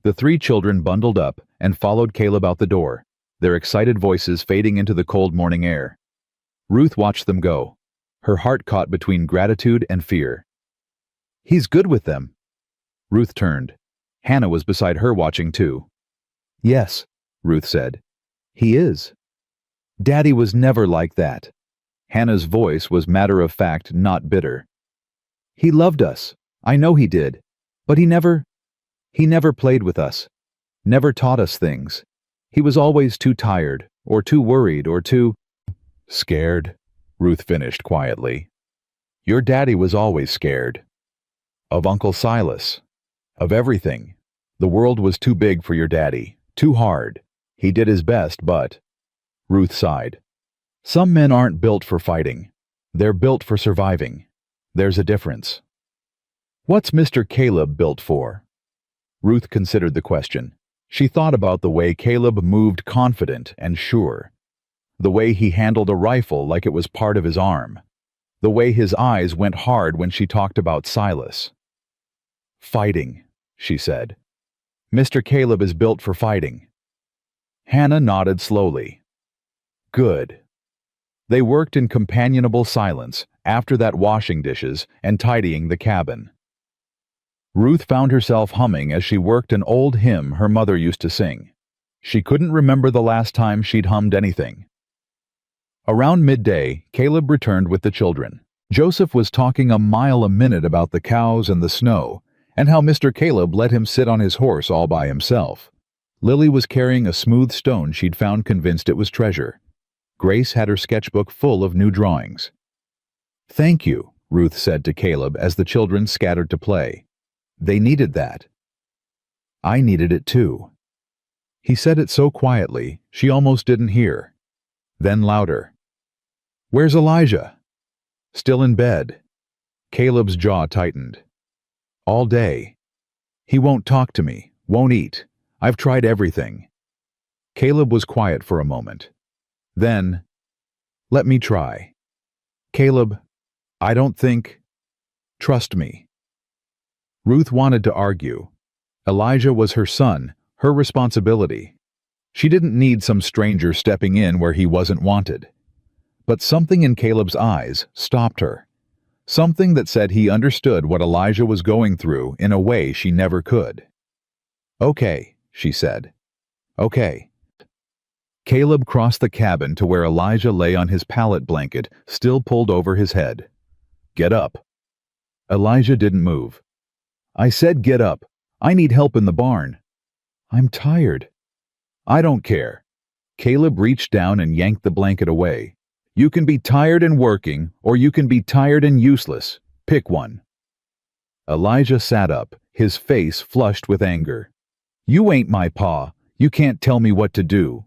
Speaker 1: The 3 children bundled up and followed Caleb out the door, their excited voices fading into the cold morning air. Ruth watched them go, her heart caught between gratitude and fear. He's good with them. Ruth turned. Hannah was beside her watching too. Yes, Ruth said. He is. Daddy was never like that. Hannah's voice was matter-of-fact, not bitter. He loved us. I know he did. But he never played with us. Never taught us things. He was always too tired, or too worried, or too scared, Ruth finished quietly. Your daddy was always scared. Of Uncle Silas. Of everything. The world was too big for your daddy, too hard. He did his best, but... Ruth sighed. Some men aren't built for fighting. They're built for surviving. There's a difference. What's Mr. Caleb built for? Ruth considered the question. She thought about the way Caleb moved confident and sure. The way he handled a rifle like it was part of his arm. The way his eyes went hard when she talked about Silas. Fighting, she said. Mr. Caleb is built for fighting. Hannah nodded slowly. Good. They worked in companionable silence after that, washing dishes and tidying the cabin. Ruth found herself humming as she worked an old hymn her mother used to sing. She couldn't remember the last time she'd hummed anything. Around midday, Caleb returned with the children. Joseph was talking a mile a minute about the cows and the snow, and how Mr. Caleb let him sit on his horse all by himself. Lily was carrying a smooth stone she'd found, convinced it was treasure. Grace had her sketchbook full of new drawings. Thank you, Ruth said to Caleb as the children scattered to play. They needed that. I needed it too. He said it so quietly, she almost didn't hear. Then louder. Where's Elijah? Still in bed. Caleb's jaw tightened. All day. He won't talk to me, won't eat. I've tried everything. Caleb was quiet for a moment. Then, let me try. Caleb, I don't think... Trust me. Ruth wanted to argue. Elijah was her son, her responsibility. She didn't need some stranger stepping in where he wasn't wanted. But something in Caleb's eyes stopped her. Something that said he understood what Elijah was going through in a way she never could. Okay, she said. Okay. Caleb crossed the cabin to where Elijah lay on his pallet blanket, still pulled over his head. Get up. Elijah didn't move. I said get up. I need help in the barn. I'm tired. I don't care. Caleb reached down and yanked the blanket away. You can be tired and working, or you can be tired and useless. Pick one. Elijah sat up, his face flushed with anger. You ain't my pa. You can't tell me what to do.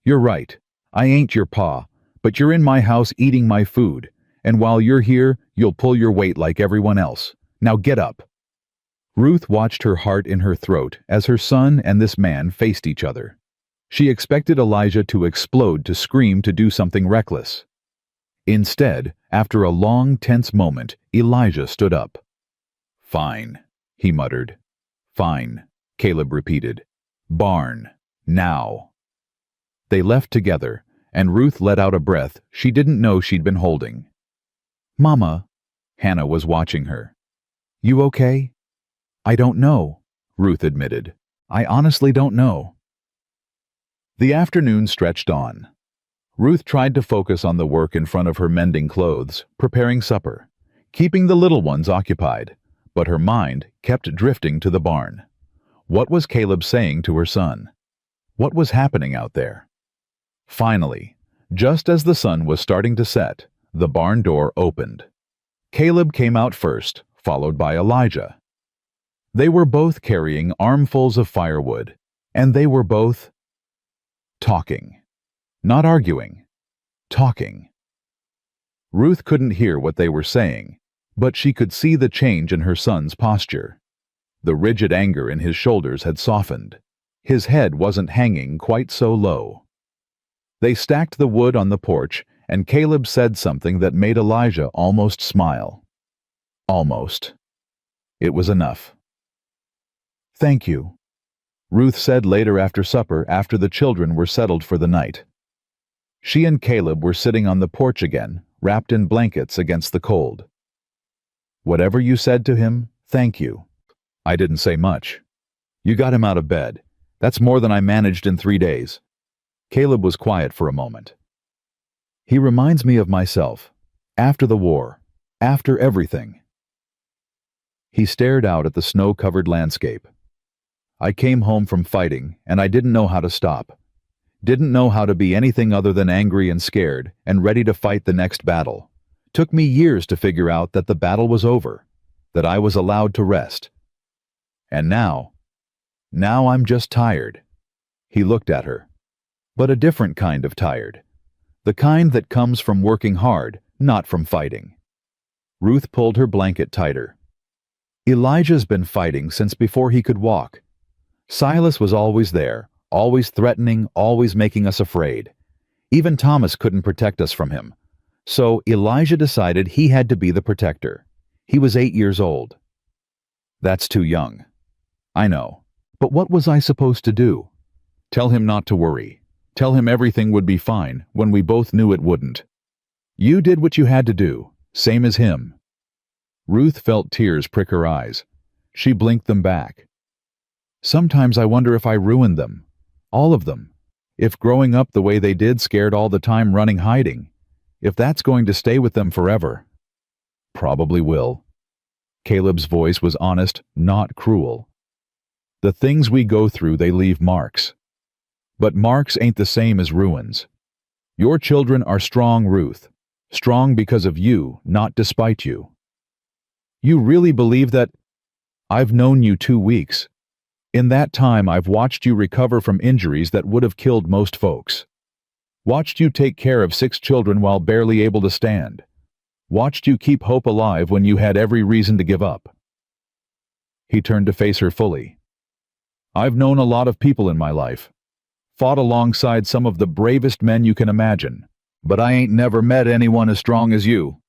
Speaker 1: You're right. I ain't your pa, but you're in my house eating my food, and while you're here, you'll pull your weight like everyone else. Now get up. Ruth watched her heart in her throat as her son and this man faced each other. She expected Elijah to explode, to scream, to do something reckless. Instead, after a long, tense moment, Elijah stood up. "Fine," he muttered. "Fine," Caleb repeated. "Barn. Now." They left together, and Ruth let out a breath she didn't know she'd been holding. "Mama," Hannah was watching her. "You okay?" "I don't know," Ruth admitted. "I honestly don't know." The afternoon stretched on. Ruth tried to focus on the work in front of her, mending clothes, preparing supper, keeping the little ones occupied, but her mind kept drifting to the barn. What was Caleb saying to her son? What was happening out there? Finally, just as the sun was starting to set, the barn door opened. Caleb came out first, followed by Elijah. They were both carrying armfuls of firewood, and they were both talking. Not arguing. Talking. Ruth couldn't hear what they were saying, but she could see the change in her son's posture. The rigid anger in his shoulders had softened. His head wasn't hanging quite so low. They stacked the wood on the porch, and Caleb said something that made Elijah almost smile. Almost. It was enough. "Thank you," Ruth said later after supper, after the children were settled for the night. She and Caleb were sitting on the porch again, wrapped in blankets against the cold. "Whatever you said to him, thank you." "I didn't say much. You got him out of bed. That's more than I managed in 3 days." Caleb was quiet for a moment. "He reminds me of myself. After the war. After everything." He stared out at the snow-covered landscape. "I came home from fighting, and I didn't know how to stop. Didn't know how to be anything other than angry and scared, and ready to fight the next battle. Took me years to figure out that the battle was over, that I was allowed to rest. And now I'm just tired." He looked at her. But a different kind of tired. The kind that comes from working hard, not from fighting. Ruth pulled her blanket tighter. "Elijah's been fighting since before he could walk. Silas was always there, always threatening, always making us afraid. Even Thomas couldn't protect us from him. So Elijah decided he had to be the protector. He was 8 years old." "That's too young." "I know. But what was I supposed to do? Tell him not to worry. Tell him everything would be fine when we both knew it wouldn't. You did what you had to do, same as him." Ruth felt tears prick her eyes. She blinked them back. "Sometimes I wonder if I ruined them. All of them. If growing up the way they did, scared all the time, running, hiding. If that's going to stay with them forever." "Probably will." Caleb's voice was honest, not cruel. "The things we go through, they leave marks. But marks ain't the same as ruins. Your children are strong, Ruth. Strong because of you, not despite you." "You really believe that?" "I've known you 2 weeks. In that time, I've watched you recover from injuries that would have killed most folks. Watched you take care of 6 children while barely able to stand. Watched you keep hope alive when you had every reason to give up." He turned to face her fully. "I've known a lot of people in my life. Fought alongside some of the bravest men you can imagine. But I ain't never met anyone as strong as you."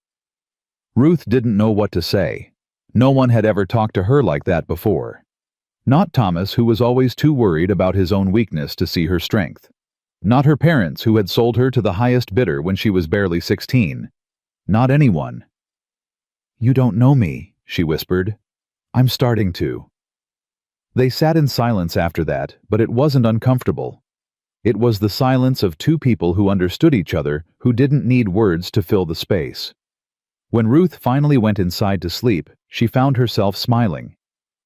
Speaker 1: Ruth didn't know what to say. No one had ever talked to her like that before. Not Thomas, who was always too worried about his own weakness to see her strength. Not her parents, who had sold her to the highest bidder when she was barely 16. Not anyone. "You don't know me," she whispered. "I'm starting to." They sat in silence after that, but it wasn't uncomfortable. It was the silence of 2 people who understood each other, who didn't need words to fill the space. When Ruth finally went inside to sleep, she found herself smiling.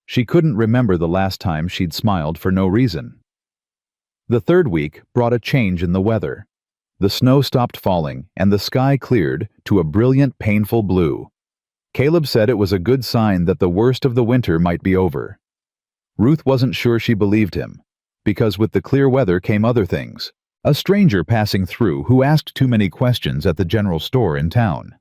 Speaker 1: She couldn't remember the last time she'd smiled for no reason. The 3rd week brought a change in the weather. The snow stopped falling, and the sky cleared to a brilliant, painful blue. Caleb said it was a good sign that the worst of the winter might be over. Ruth wasn't sure she believed him, because with the clear weather came other things. A stranger passing through who asked too many questions at the general store in town.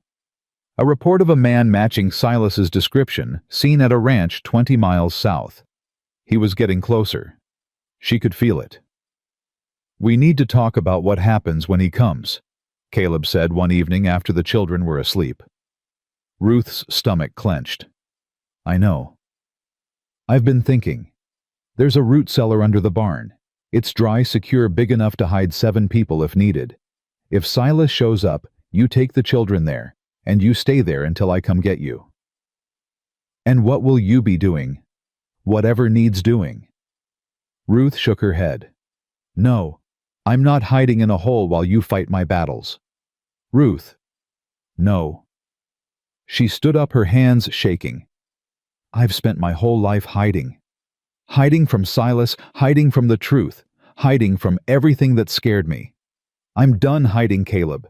Speaker 1: A report of a man matching Silas's description, seen at a ranch 20 miles south. He was getting closer. She could feel it. We need to talk about what happens when he comes, Caleb said one evening after the children were asleep. Ruth's stomach clenched. I know. I've been thinking. There's a root cellar under the barn. It's dry, secure, big enough to hide 7 people if needed. If Silas shows up, you take the children there, and you stay there until I come get you. And what will you be doing? Whatever needs doing. Ruth shook her head. No, I'm not hiding in a hole while you fight my battles. Ruth. No. She stood up, her hands shaking. I've spent my whole life hiding. Hiding from Silas, hiding from the truth, hiding from everything that scared me. I'm done hiding, Caleb.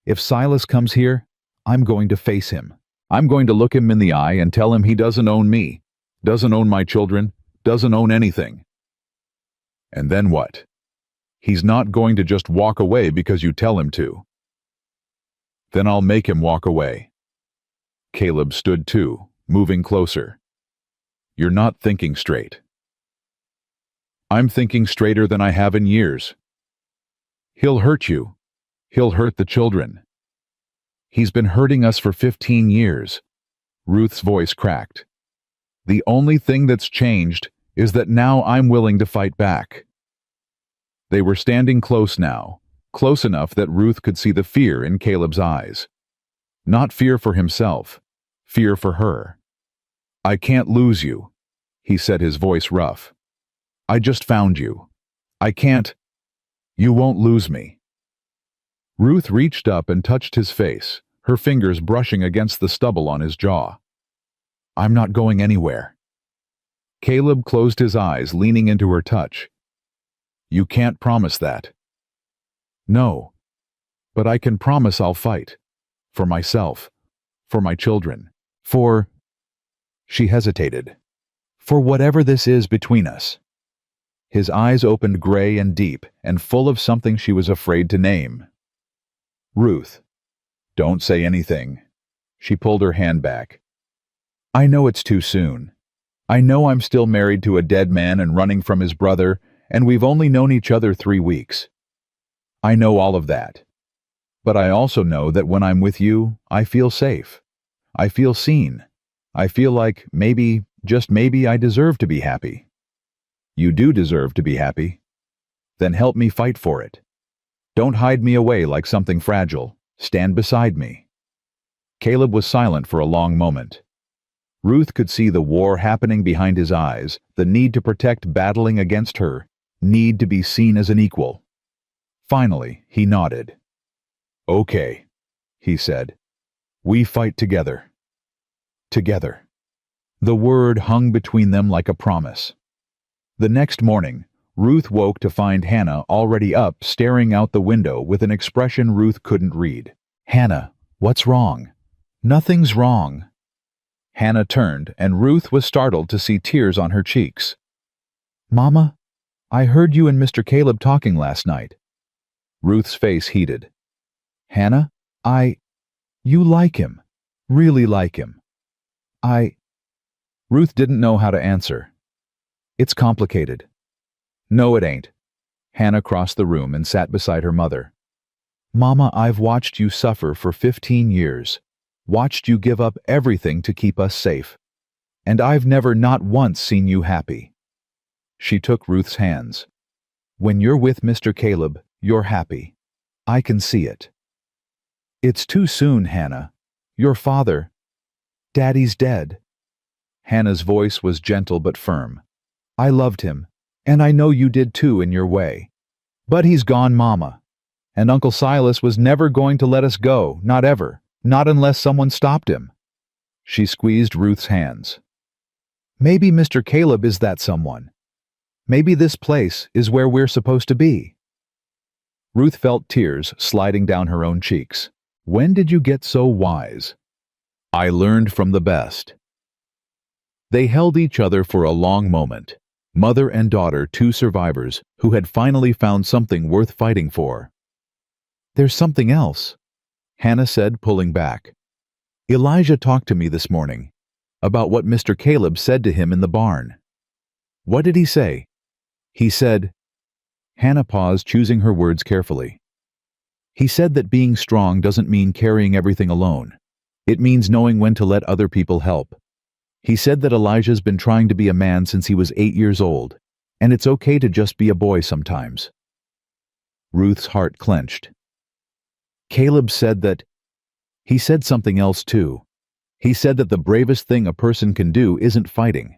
Speaker 1: If Silas comes here, I'm going to face him. I'm going to look him in the eye and tell him he doesn't own me, doesn't own my children, doesn't own anything. And then what? He's not going to just walk away because you tell him to. Then I'll make him walk away. Caleb stood too, moving closer. You're not thinking straight. I'm thinking straighter than I have in years. He'll hurt you. He'll hurt the children. He's been hurting us for 15 years. Ruth's voice cracked. The only thing that's changed is that now I'm willing to fight back. They were standing close now, close enough that Ruth could see the fear in Caleb's eyes. Not fear for himself, fear for her. I can't lose you, he said, his voice rough. I just found you. I can't. You won't lose me. Ruth reached up and touched his face, her fingers brushing against the stubble on his jaw. I'm not going anywhere. Caleb closed his eyes, leaning into her touch. You can't promise that. No, but I can promise I'll fight. For myself, for my children, for... She hesitated. For whatever this is between us. His eyes opened gray and deep and full of something she was afraid to name. Ruth, don't say anything. She pulled her hand back. I know it's too soon. I know I'm still married to a dead man and running from his brother, and we've only known each other 3 weeks. I know all of that. But I also know that when I'm with you, I feel safe. I feel seen. I feel like maybe, just maybe, I deserve to be happy. You do deserve to be happy. Then help me fight for it. Don't hide me away like something fragile. Stand beside me. Caleb was silent for a long moment. Ruth could see the war happening behind his eyes, the need to protect battling against her, need to be seen as an equal. Finally, he nodded. Okay, he said. We fight together. Together. The word hung between them like a promise. The next morning, Ruth woke to find Hannah already up, staring out the window with an expression Ruth couldn't read. Hannah, what's wrong? Nothing's wrong. Hannah turned, and Ruth was startled to see tears on her cheeks. Mama, I heard you and Mr. Caleb talking last night. Ruth's face heated. Hannah, you like him. Really like him. Ruth didn't know how to answer. It's complicated. No, it ain't. Hannah crossed the room and sat beside her mother. Mama, I've watched you suffer for 15 years. Watched you give up everything to keep us safe. And I've never not once seen you happy. She took Ruth's hands. When you're with Mr. Caleb, you're happy. I can see it. It's too soon, Hannah. Your father... Daddy's dead. Hannah's voice was gentle but firm. I loved him, and I know you did too in your way. But he's gone, Mama. And Uncle Silas was never going to let us go, not ever, not unless someone stopped him. She squeezed Ruth's hands. Maybe Mr. Caleb is that someone. Maybe this place is where we're supposed to be. Ruth felt tears sliding down her own cheeks. When did you get so wise? I learned from the best. They held each other for a long moment, mother and daughter, 2 survivors who had finally found something worth fighting for. There's something else, Hannah said, pulling back. Elijah talked to me this morning about what Mr. Caleb said to him in the barn. What did he say? He said, Hannah paused, choosing her words carefully. He said that being strong doesn't mean carrying everything alone. It means knowing when to let other people help. He said that Elijah's been trying to be a man since he was 8 years old, and it's okay to just be a boy sometimes. Ruth's heart clenched. Caleb said that... He said something else too. He said that the bravest thing a person can do isn't fighting.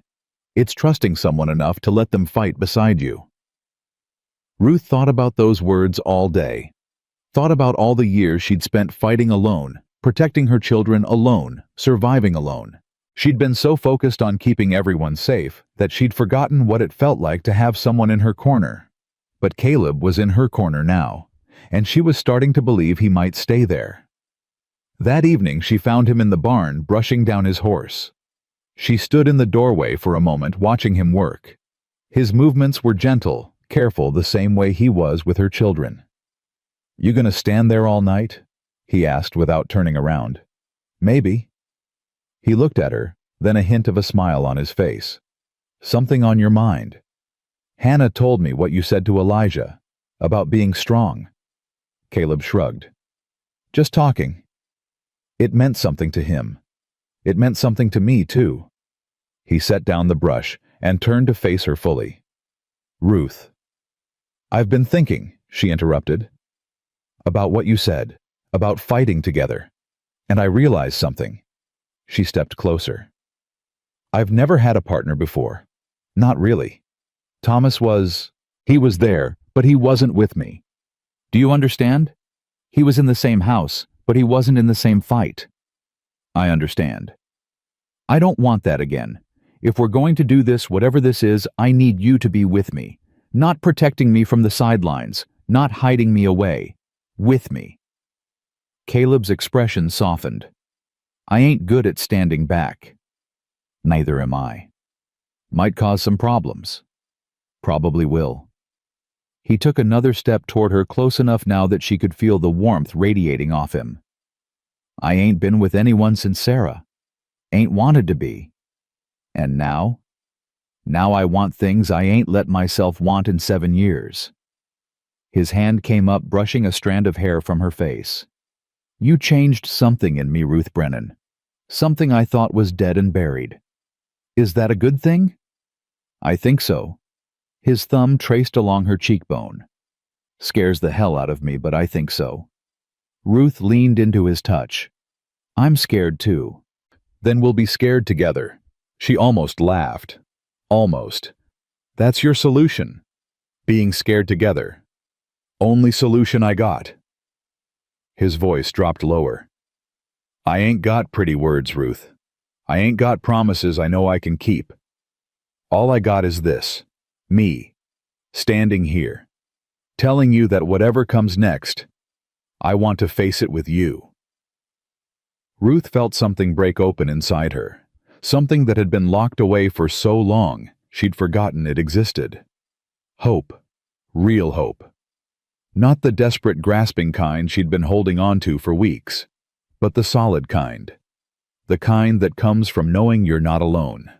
Speaker 1: It's trusting someone enough to let them fight beside you. Ruth thought about those words all day. Thought about all the years she'd spent fighting alone, protecting her children alone, surviving alone. She'd been so focused on keeping everyone safe that she'd forgotten what it felt like to have someone in her corner. But Caleb was in her corner now, and she was starting to believe he might stay there. That evening she found him in the barn brushing down his horse. She stood in the doorway for a moment watching him work. His movements were gentle, careful, the same way he was with her children. "You gonna stand there all night?" he asked without turning around. "Maybe." He looked at her, then a hint of a smile on his face. "Something on your mind?" "Hannah told me what you said to Elijah, about being strong." Caleb shrugged. "Just talking." It meant something to him. It meant something to me, too. He set down the brush and turned to face her fully. "Ruth." "I've been thinking," she interrupted, "about what you said, about fighting together. And I realized something." She stepped closer. "I've never had a partner before. Not really. Thomas he was there, but he wasn't with me. Do you understand? He was in the same house, but he wasn't in the same fight." "I understand. I don't want that again. If we're going to do this, whatever this is, I need you to be with me. Not protecting me from the sidelines, not hiding me away. With me." Caleb's expression softened. "I ain't good at standing back." "Neither am I. Might cause some problems." "Probably will." He took another step toward her, close enough now that she could feel the warmth radiating off him. "I ain't been with anyone since Sarah. Ain't wanted to be. And now? Now I want things I ain't let myself want in 7 years. His hand came up, brushing a strand of hair from her face. "You changed something in me, Ruth Brennan. Something I thought was dead and buried. Is that a good thing?" "I think so." His thumb traced along her cheekbone. "Scares the hell out of me, but I think so." Ruth leaned into his touch. "I'm scared too." "Then we'll be scared together." She almost laughed. Almost. "That's your solution. Being scared together. Only solution I got." His voice dropped lower. "I ain't got pretty words, Ruth. I ain't got promises I know I can keep. All I got is this. Me. Standing here. Telling you that whatever comes next, I want to face it with you." Ruth felt something break open inside her. Something that had been locked away for so long, she'd forgotten it existed. Hope. Real hope. Not the desperate, grasping kind she'd been holding on to for weeks, but the solid kind. The kind that comes from knowing you're not alone.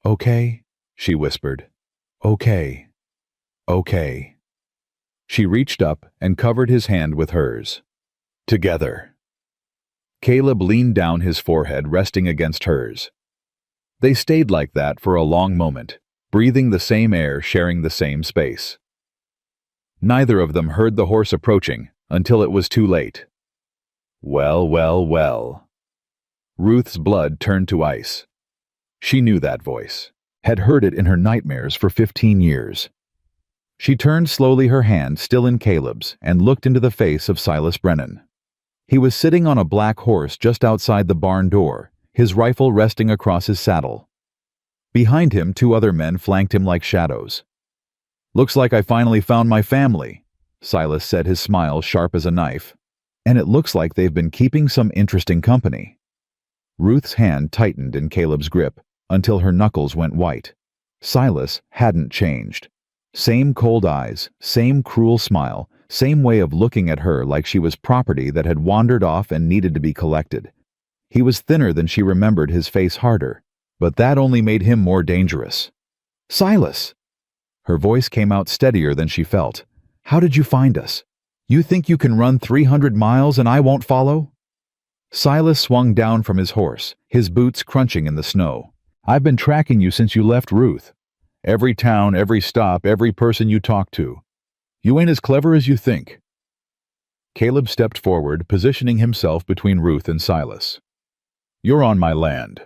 Speaker 1: "Okay," she whispered. "Okay. Okay." She reached up and covered his hand with hers. Together. Caleb leaned down, his forehead resting against hers. They stayed like that for a long moment, breathing the same air, sharing the same space. Neither of them heard the horse approaching until it was too late. Well, well, well. Ruth's blood turned to ice. She knew that voice, had heard it in her nightmares for 15 years. She turned slowly, her hand still in Caleb's, and looked into the face of Silas Brennan. He was sitting on a black horse just outside the barn door, his rifle resting across his saddle. Behind him, 2 other men flanked him like shadows. "Looks like I finally found my family," Silas said, his smile sharp as a knife. "And it looks like they've been keeping some interesting company." Ruth's hand tightened in Caleb's grip until her knuckles went white. Silas hadn't changed. Same cold eyes, same cruel smile, same way of looking at her like she was property that had wandered off and needed to be collected. He was thinner than she remembered, his face harder, but that only made him more dangerous. "Silas!" Her voice came out steadier than she felt. "How did you find us? You think you can run 300 miles and I won't follow?" Silas swung down from his horse, his boots crunching in the snow. "I've been tracking you since you left Ruth. Every town, every stop, every person you talk to. You ain't as clever as you think." Caleb stepped forward, positioning himself between Ruth and Silas. "You're on my land."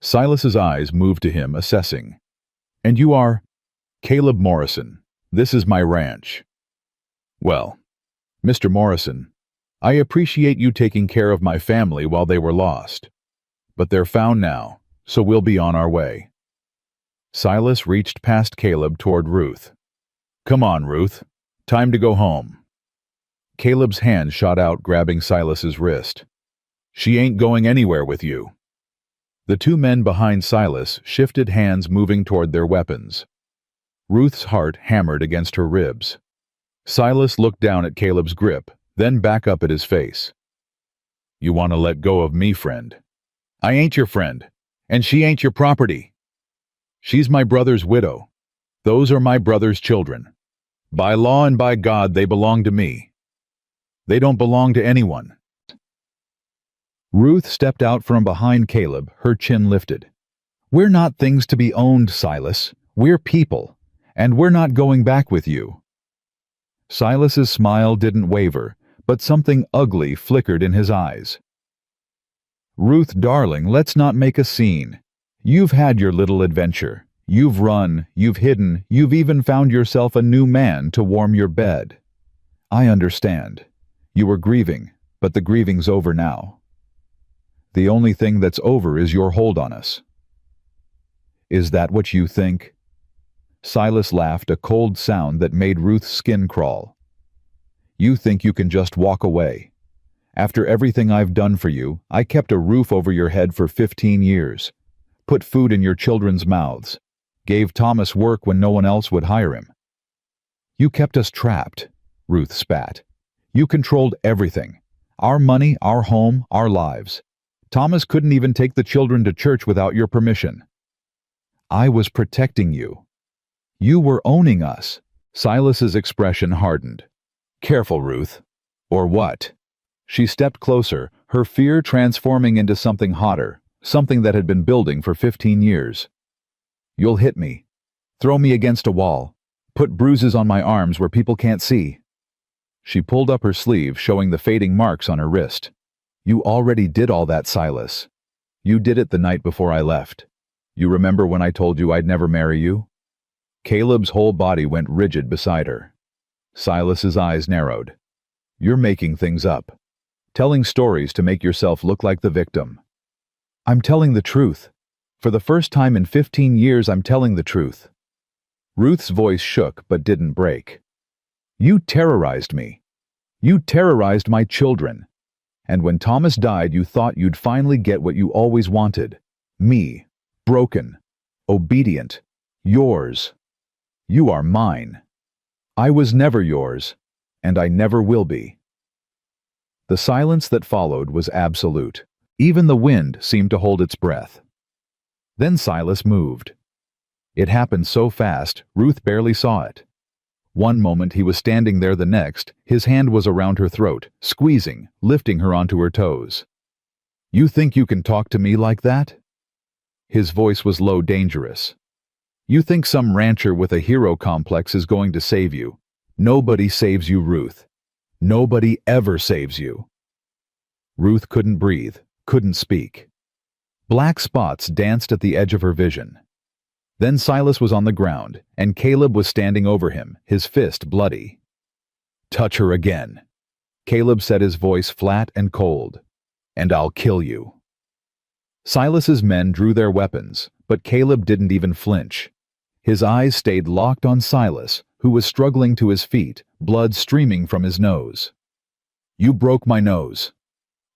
Speaker 1: Silas's eyes moved to him, assessing. "And you are?" "Caleb Morrison. This is my ranch." "Well, Mr. Morrison, I appreciate you taking care of my family while they were lost. But they're found now, so we'll be on our way." Silas reached past Caleb toward Ruth. "Come on, Ruth. Time to go home." Caleb's hand shot out, grabbing Silas's wrist. "She ain't going anywhere with you." The two men behind Silas shifted hands, moving toward their weapons. Ruth's heart hammered against her ribs. Silas looked down at Caleb's grip, then back up at his face. "You want to let go of me, friend? I ain't your friend, and she ain't your property. She's my brother's widow. Those are my brother's children. By law and by God, they belong to me. They don't belong to anyone." Ruth stepped out from behind Caleb, her chin lifted. "We're not things to be owned, Silas. We're people. And we're not going back with you." Silas's smile didn't waver, but something ugly flickered in his eyes. "Ruth, darling, let's not make a scene. You've had your little adventure. You've run, you've hidden, you've even found yourself a new man to warm your bed. I understand. You were grieving, but the grieving's over now. The only thing that's over is your hold on us." "Is that what you think?" Silas laughed, a cold sound that made Ruth's skin crawl. "You think you can just walk away. After everything I've done for you, I kept a roof over your head for 15 years, put food in your children's mouths, gave Thomas work when no one else would hire him. You kept us trapped," Ruth spat. "You controlled everything. Our money, our home, our lives. Thomas couldn't even take the children to church without your permission. I was protecting you. You were owning us." Silas's expression hardened. "Careful, Ruth." "Or what?" She stepped closer, her fear transforming into something hotter, something that had been building for 15 years. "You'll hit me. Throw me against a wall. Put bruises on my arms where people can't see." She pulled up her sleeve, showing the fading marks on her wrist. "You already did all that, Silas. You did it the night before I left. You remember when I told you I'd never marry you?" Caleb's whole body went rigid beside her. Silas's eyes narrowed. "You're making things up. Telling stories to make yourself look like the victim." "I'm telling the truth. For the first time in 15 years, I'm telling the truth." Ruth's voice shook but didn't break. "You terrorized me. You terrorized my children. And when Thomas died, you thought you'd finally get what you always wanted. Me. Broken. Obedient. Yours. You are mine. I was never yours, and I never will be." The silence that followed was absolute. Even the wind seemed to hold its breath. Then Silas moved. It happened so fast, Ruth barely saw it. One moment he was standing there, the next, his hand was around her throat, squeezing, lifting her onto her toes. "You think you can talk to me like that?" His voice was low, dangerous. "You think some rancher with a hero complex is going to save you? Nobody saves you, Ruth. Nobody ever saves you." Ruth couldn't breathe, couldn't speak. Black spots danced at the edge of her vision. Then Silas was on the ground, and Caleb was standing over him, his fist bloody. "Touch her again." Caleb said, his voice flat and cold. "And I'll kill you." Silas's men drew their weapons, but Caleb didn't even flinch. His eyes stayed locked on Silas, who was struggling to his feet, blood streaming from his nose. "You broke my nose."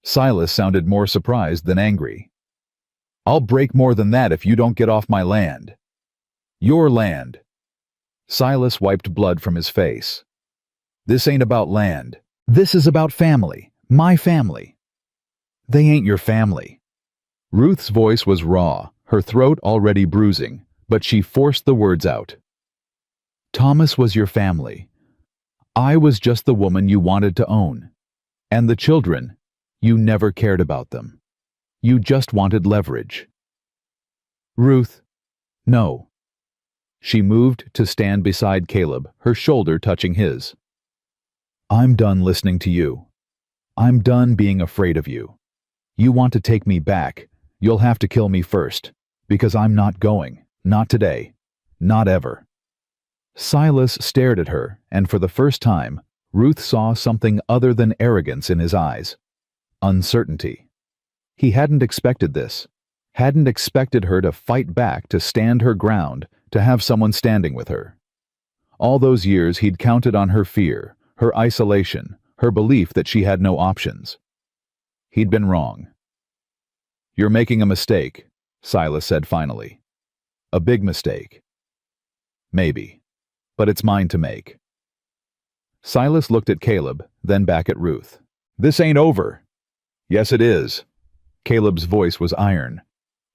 Speaker 1: Silas sounded more surprised than angry. "I'll break more than that if you don't get off my land." "Your land." Silas wiped blood from his face. "This ain't about land. This is about family. My family." "They ain't your family." Ruth's voice was raw, her throat already bruising, but she forced the words out. Thomas was your family. I was just the woman you wanted to own. And the children, you never cared about them. You just wanted leverage. Ruth, no. She moved to stand beside Caleb, her shoulder touching his. I'm done listening to you. I'm done being afraid of you. You want to take me back, you'll have to kill me first, because I'm not going, not today, not ever. Silas stared at her, and for the first time, Ruth saw something other than arrogance in his eyes. Uncertainty. He hadn't expected this. Hadn't expected her to fight back, to stand her ground, to have someone standing with her. All those years he'd counted on her fear, her isolation, her belief that she had no options. He'd been wrong. You're making a mistake, Silas said finally. A big mistake. Maybe. But it's mine to make. Silas looked at Caleb, then back at Ruth. This ain't over. Yes, it is. Caleb's voice was iron.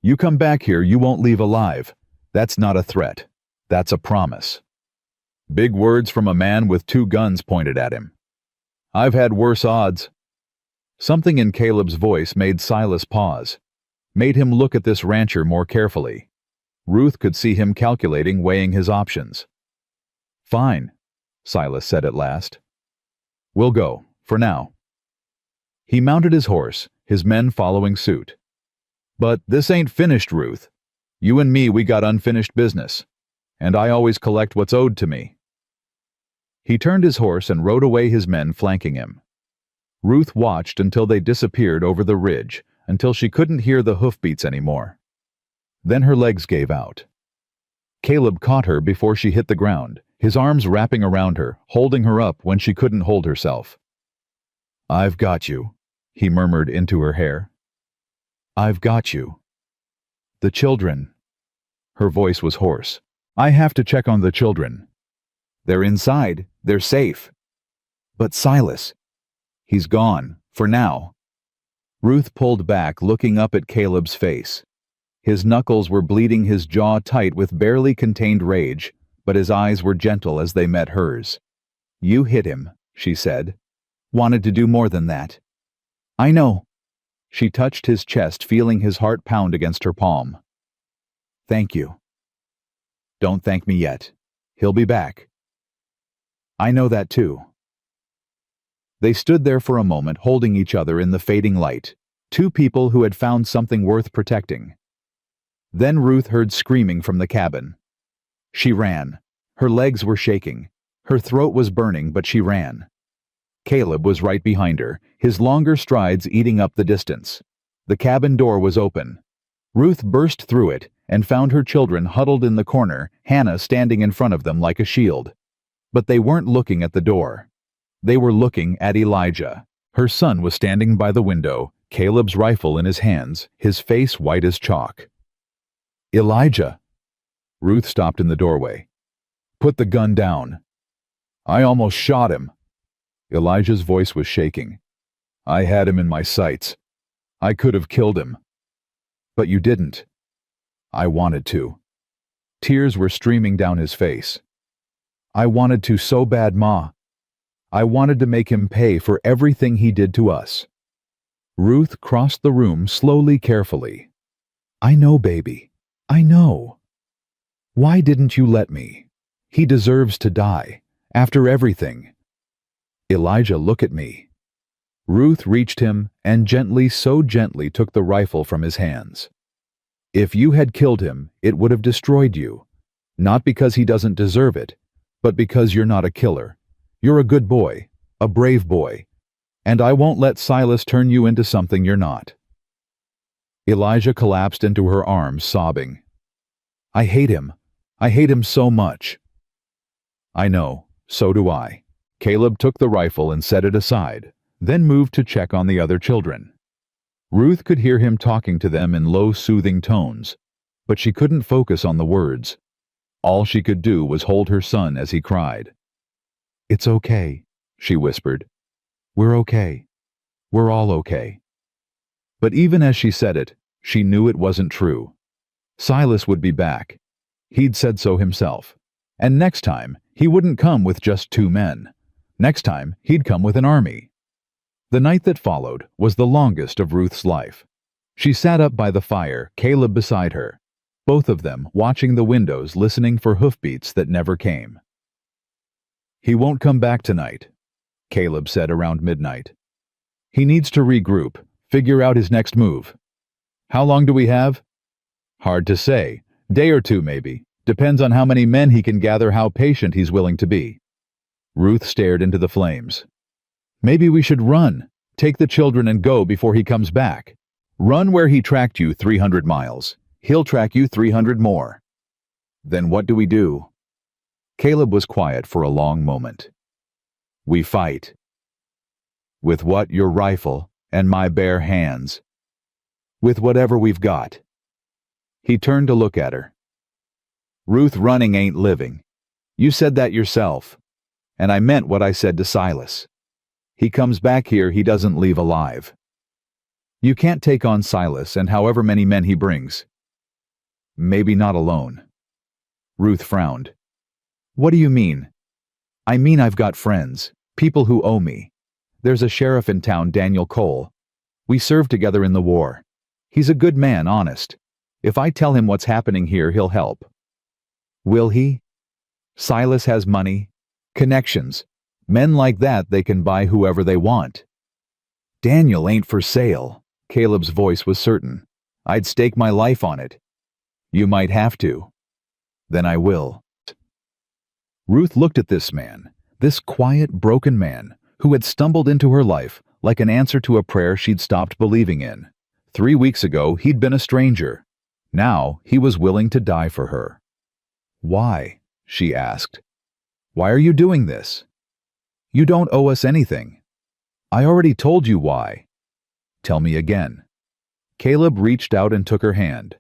Speaker 1: You come back here, you won't leave alive. That's not a threat. That's a promise. Big words from a man with 2 guns pointed at him. I've had worse odds. Something in Caleb's voice made Silas pause, made him look at this rancher more carefully. Ruth could see him calculating, weighing his options. Fine, Silas said at last. We'll go, for now. He mounted his horse, his men following suit. But this ain't finished, Ruth. You and me, we got unfinished business, and I always collect what's owed to me. He turned his horse and rode away, his men flanking him. Ruth watched until they disappeared over the ridge, until she couldn't hear the hoofbeats anymore. Then her legs gave out. Caleb caught her before she hit the ground, his arms wrapping around her, holding her up when she couldn't hold herself. I've got you, he murmured into her hair. I've got you. The children. Her voice was hoarse. I have to check on the children. They're inside. They're safe. But Silas, he's gone, for now. Ruth pulled back, looking up at Caleb's face. His knuckles were bleeding, his jaw tight with barely contained rage, but his eyes were gentle as they met hers. You hit him, she said. Wanted to do more than that. I know. She touched his chest, feeling his heart pound against her palm. Thank you. Don't thank me yet. He'll be back. I know that too. They stood there for a moment, holding each other in the fading light, 2 people who had found something worth protecting. Then Ruth heard screaming from the cabin. She ran. Her legs were shaking. Her throat was burning, but she ran. Caleb was right behind her, his longer strides eating up the distance. The cabin door was open. Ruth burst through it and found her children huddled in the corner, Hannah standing in front of them like a shield. But they weren't looking at the door. They were looking at Elijah. Her son was standing by the window, Caleb's rifle in his hands, his face white as chalk. Elijah! Ruth stopped in the doorway. Put the gun down. I almost shot him. Elijah's voice was shaking. I had him in my sights. I could have killed him. But you didn't. I wanted to. Tears were streaming down his face. I wanted to so bad, Ma. I wanted to make him pay for everything he did to us. Ruth crossed the room slowly, carefully. I know, baby. I know. Why didn't you let me? He deserves to die. After everything. Elijah, look at me. Ruth reached him and gently, so gently, took the rifle from his hands. If you had killed him, it would have destroyed you. Not because he doesn't deserve it, but because you're not a killer. You're a good boy, a brave boy, and I won't let Silas turn you into something you're not. Elijah collapsed into her arms, sobbing. I hate him. I hate him so much. I know, so do I. Caleb took the rifle and set it aside, then moved to check on the other children. Ruth could hear him talking to them in low, soothing tones, but she couldn't focus on the words. All she could do was hold her son as he cried. It's okay, she whispered. We're okay. We're all okay. But even as she said it, she knew it wasn't true. Silas would be back. He'd said so himself. And next time, He wouldn't come with just 2 men. Next time, he'd come with an army. The night that followed was the longest of Ruth's life. She sat up by the fire, Caleb beside her, both of them watching the windows, listening for hoofbeats that never came. "He won't come back tonight," Caleb said around midnight. "He needs to regroup, figure out his next move." "How long do we have?" "Hard to say. Day or two, maybe. Depends on how many men he can gather, how patient he's willing to be." Ruth stared into the flames. "Maybe we should run. Take the children and go before he comes back. Run where he tracked you 300 miles. He'll track you 300 more. Then what do we do?" Caleb was quiet for a long moment. "We fight." "With what? Your rifle and my bare hands?" "With whatever we've got." He turned to look at her. "Ruth, running ain't living. You said that yourself. And I meant what I said to Silas. He comes back here, he doesn't leave alive. You can't take on Silas and however many men he brings. Maybe not alone." Ruth frowned. "What do you mean?" "I mean I've got friends, people who owe me. There's a sheriff in town, Daniel Cole. We served together in the war. He's a good man, honest. If I tell him what's happening here, he'll help." "Will he?" "Silas has money, connections. Men like that, they can buy whoever they want." "Daniel ain't for sale." Caleb's voice was certain. "I'd stake my life on it." "You might have to." "Then I will." Ruth looked at this man, this quiet, broken man, who had stumbled into her life like an answer to a prayer she'd stopped believing in. 3 weeks ago, he'd been a stranger. Now, he was willing to die for her. "Why?" she asked. "Why are you doing this?" "You don't owe us anything." "I already told you why." "Tell me again." Caleb reached out and took her hand.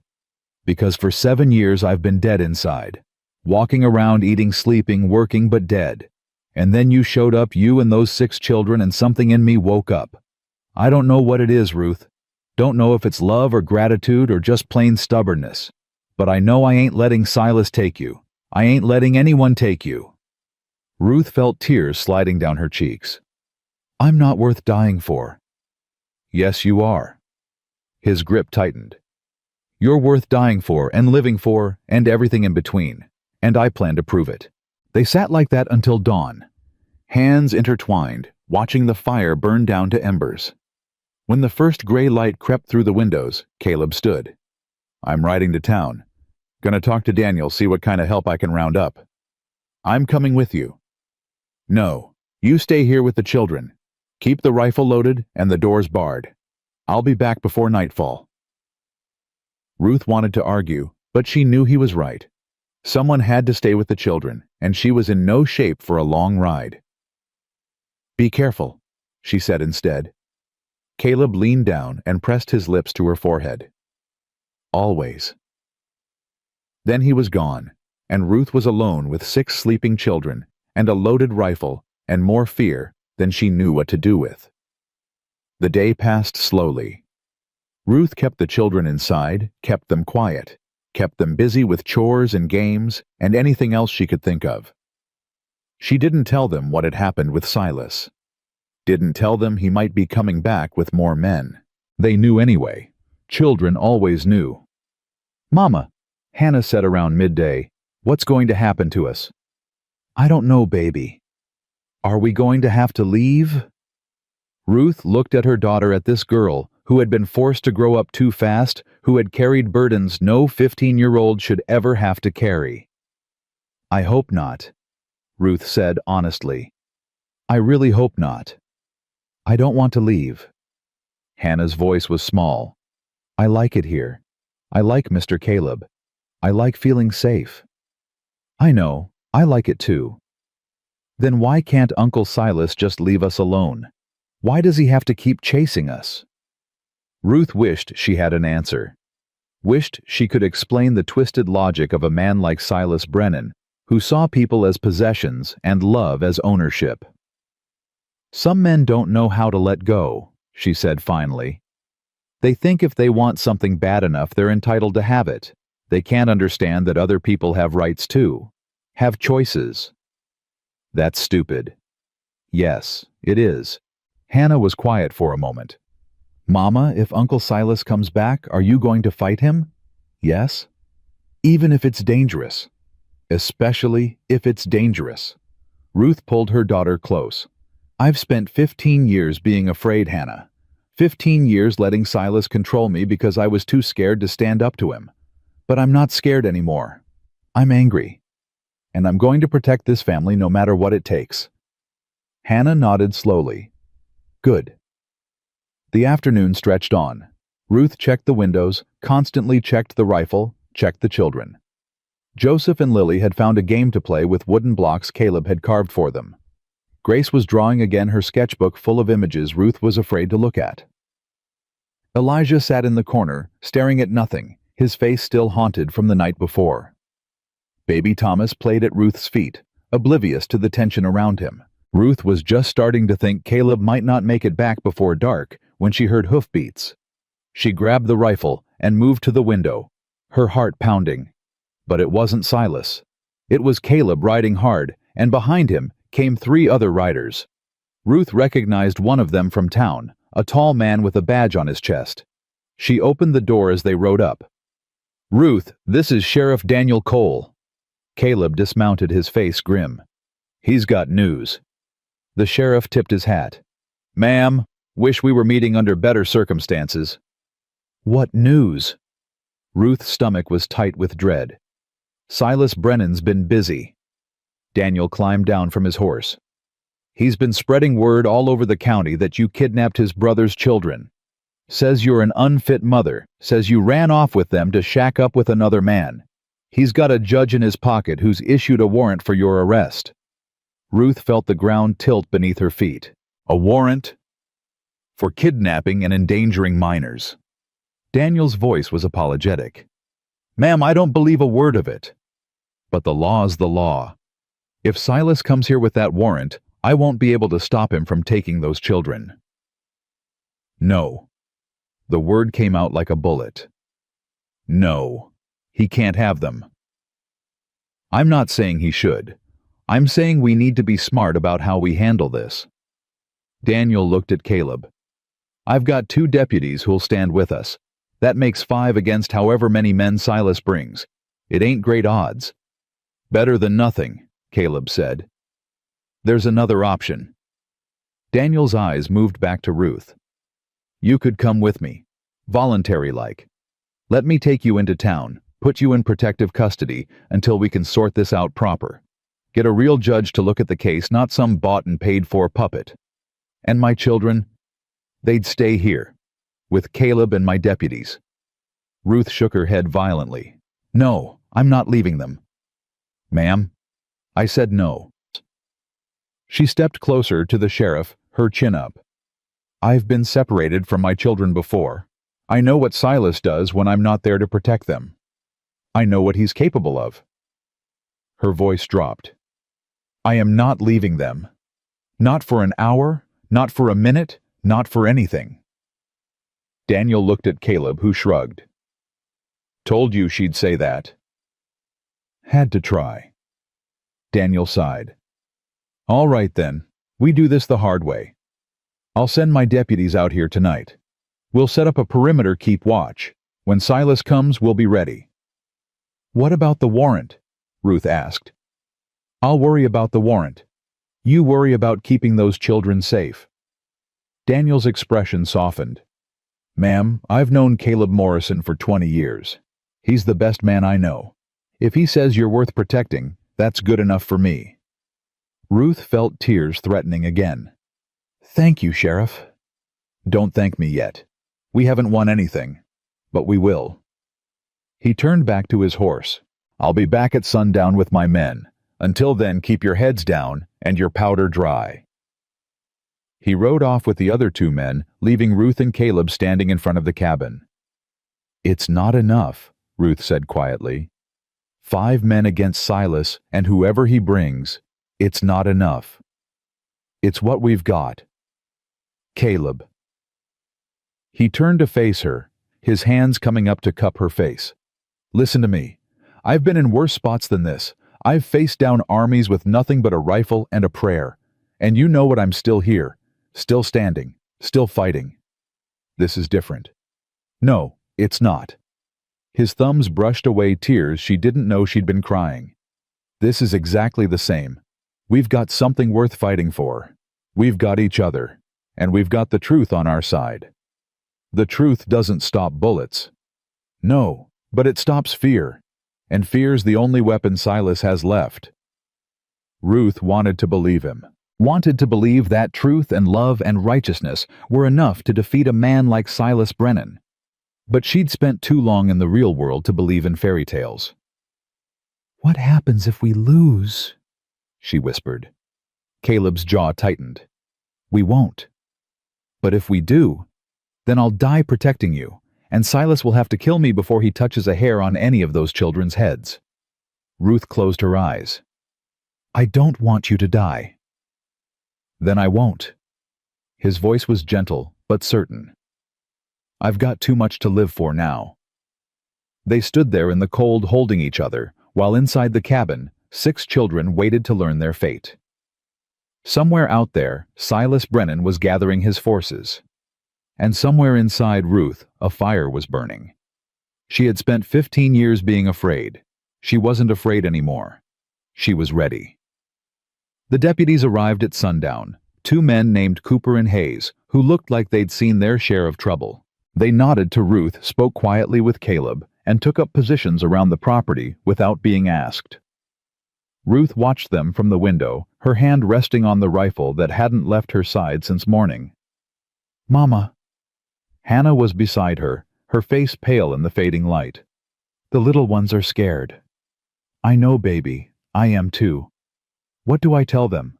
Speaker 1: "Because for 7 years I've been dead inside. Walking around, eating, sleeping, working, but dead. And then you showed up, you and those 6 children, and something in me woke up. I don't know what it is, Ruth. Don't know if it's love or gratitude or just plain stubbornness. But I know I ain't letting Silas take you. I ain't letting anyone take you." Ruth felt tears sliding down her cheeks. "I'm not worth dying for." "Yes, you are." His grip tightened. "You're worth dying for and living for and everything in between. And I plan to prove it." They sat like that until dawn, hands intertwined, watching the fire burn down to embers. When the first gray light crept through the windows, Caleb stood. "I'm riding to town. Gonna talk to Daniel, see what kind of help I can round up." "I'm coming with you." "No, you stay here with the children. Keep the rifle loaded and the doors barred. I'll be back before nightfall." Ruth wanted to argue, but she knew he was right. Someone had to stay with the children, and she was in no shape for a long ride. "Be careful," she said instead. Caleb leaned down and pressed his lips to her forehead. "Always." Then he was gone, and Ruth was alone with 6 sleeping children and a loaded rifle and more fear than she knew what to do with. The day passed slowly. Ruth kept the children inside, kept them quiet, kept them busy with chores and games and anything else she could think of. She didn't tell them what had happened with Silas. Didn't tell them he might be coming back with more men. They knew anyway. Children always knew. "Mama," Hannah said around midday, "what's going to happen to us?" "I don't know, baby." "Are we going to have to leave?" Ruth looked at her daughter, at this girl who had been forced to grow up too fast, who had carried burdens no 15-year-old should ever have to carry. "I hope not," Ruth said honestly. "I really hope not. I don't want to leave." Hannah's voice was small. "I like it here. I like Mr. Caleb. I like feeling safe." "I know. I like it too." "Then why can't Uncle Silas just leave us alone? Why does he have to keep chasing us?" Ruth wished she had an answer. Wished she could explain the twisted logic of a man like Silas Brennan, who saw people as possessions and love as ownership. "Some men don't know how to let go," she said finally. "They think if they want something bad enough, they're entitled to have it. They can't understand that other people have rights too, have choices. That's stupid. Yes, it is. Hannah was quiet for a moment. Mama, if Uncle Silas comes back, are you going to fight him? Yes. Even if it's dangerous. Especially if it's dangerous. Ruth pulled her daughter close. I've spent 15 years being afraid, Hannah. 15 years letting Silas control me because I was too scared to stand up to him. But I'm not scared anymore. I'm angry. And I'm going to protect this family no matter what it takes. Hannah nodded slowly. Good. The afternoon stretched on. Ruth checked the windows, constantly checked the rifle, checked the children. Joseph and Lily had found a game to play with wooden blocks Caleb had carved for them. Grace was drawing again her sketchbook full of images Ruth was afraid to look at. Elijah sat in the corner, staring at nothing, his face still haunted from the night before. Baby Thomas played at Ruth's feet, oblivious to the tension around him. Ruth was just starting to think Caleb might not make it back before dark when she heard hoofbeats. She grabbed the rifle and moved to the window, her heart pounding. But it wasn't Silas. It was Caleb riding hard, and behind him came 3 other riders. Ruth recognized one of them from town, a tall man with a badge on his chest. She opened the door as they rode up. Ruth, this is Sheriff Daniel Cole. Caleb dismounted, his face grim. He's got news. The sheriff tipped his hat. Ma'am, wish we were meeting under better circumstances. What news? Ruth's stomach was tight with dread. Silas Brennan's been busy. Daniel climbed down from his horse. He's been spreading word all over the county that you kidnapped his brother's children. Says you're an unfit mother, says you ran off with them to shack up with another man. He's got a judge in his pocket who's issued a warrant for your arrest. Ruth felt the ground tilt beneath her feet. A warrant? For kidnapping and endangering minors. Daniel's voice was apologetic. Ma'am, I don't believe a word of it. But the law's the law. If Silas comes here with that warrant, I won't be able to stop him from taking those children. No. The word came out like a bullet. No. He can't have them. I'm not saying he should. I'm saying we need to be smart about how we handle this. Daniel looked at Caleb. I've got 2 deputies who'll stand with us. That makes 5 against however many men Silas brings. It ain't great odds. Better than nothing, Caleb said. There's another option. Daniel's eyes moved back to Ruth. You could come with me. Voluntary-like. Let me take you into town, put you in protective custody until we can sort this out proper. Get a real judge to look at the case, not some bought and paid for puppet. And my children? They'd stay here, with Caleb and my deputies. Ruth shook her head violently. No, I'm not leaving them. Ma'am? I said no. She stepped closer to the sheriff, her chin up. I've been separated from my children before. I know what Silas does when I'm not there to protect them. I know what he's capable of. Her voice dropped. I am not leaving them. Not for an hour, not for a minute, not for anything. Daniel looked at Caleb, who shrugged. Told you she'd say that. Had to try. Daniel sighed. All right then, we do this the hard way. I'll send my deputies out here tonight. We'll set up a perimeter, keep watch. When Silas comes, we'll be ready. What about the warrant? Ruth asked. I'll worry about the warrant. You worry about keeping those children safe. Daniel's expression softened. Ma'am, I've known Caleb Morrison for 20 years. He's the best man I know. If he says you're worth protecting, that's good enough for me. Ruth felt tears threatening again. Thank you, Sheriff. Don't thank me yet. We haven't won anything, but we will. He turned back to his horse. I'll be back at sundown with my men. Until then, keep your heads down and your powder dry. He rode off with the other 2 men, leaving Ruth and Caleb standing in front of the cabin. It's not enough, Ruth said quietly. 5 men against Silas and whoever he brings. It's not enough. It's what we've got. Caleb. He turned to face her, his hands coming up to cup her face. Listen to me. I've been in worse spots than this. I've faced down armies with nothing but a rifle and a prayer. And you know what, I'm still here. Still standing. Still fighting. This is different. No, it's not. His thumbs brushed away tears she didn't know she'd been crying. This is exactly the same. We've got something worth fighting for. We've got each other. And we've got the truth on our side. The truth doesn't stop bullets. No, but it stops fear. And fear's the only weapon Silas has left. Ruth wanted to believe him. Wanted to believe that truth and love and righteousness were enough to defeat a man like Silas Brennan. But she'd spent too long in the real world to believe in fairy tales. "What happens if we lose?" she whispered. Caleb's jaw tightened. "We won't. But if we do, then I'll die protecting you, and Silas will have to kill me before he touches a hair on any of those children's heads." Ruth closed her eyes. "I don't want you to die." "Then I won't." His voice was gentle, but certain. "I've got too much to live for now." They stood there in the cold holding each other, while inside the cabin, 6 children waited to learn their fate. Somewhere out there, Silas Brennan was gathering his forces. And somewhere inside Ruth, a fire was burning. She had spent 15 years being afraid. She wasn't afraid anymore. She was ready. The deputies arrived at sundown, 2 men named Cooper and Hayes, who looked like they'd seen their share of trouble. They nodded to Ruth, spoke quietly with Caleb, and took up positions around the property without being asked. Ruth watched them from the window, her hand resting on the rifle that hadn't left her side since morning. "Mama." Hannah was beside her, her face pale in the fading light. "The little ones are scared." "I know, baby. I am too. What do I tell them?"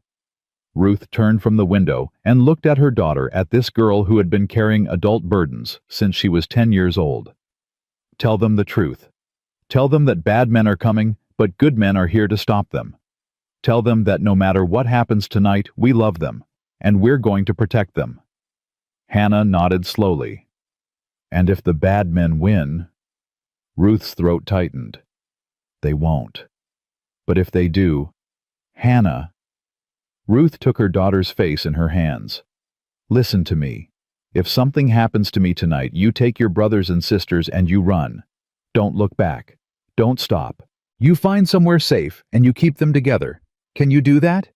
Speaker 1: Ruth turned from the window and looked at her daughter, at this girl who had been carrying adult burdens since she was 10 years old. "Tell them the truth. Tell them that bad men are coming, but good men are here to stop them. Tell them that no matter what happens tonight, we love them, and we're going to protect them." Hannah nodded slowly. "And if the bad men win..." Ruth's throat tightened. "They won't. But if they do..." "Hannah..." Ruth took her daughter's face in her hands. "Listen to me. If something happens to me tonight, you take your brothers and sisters and you run. Don't look back. Don't stop. You find somewhere safe and you keep them together. Can you do that?"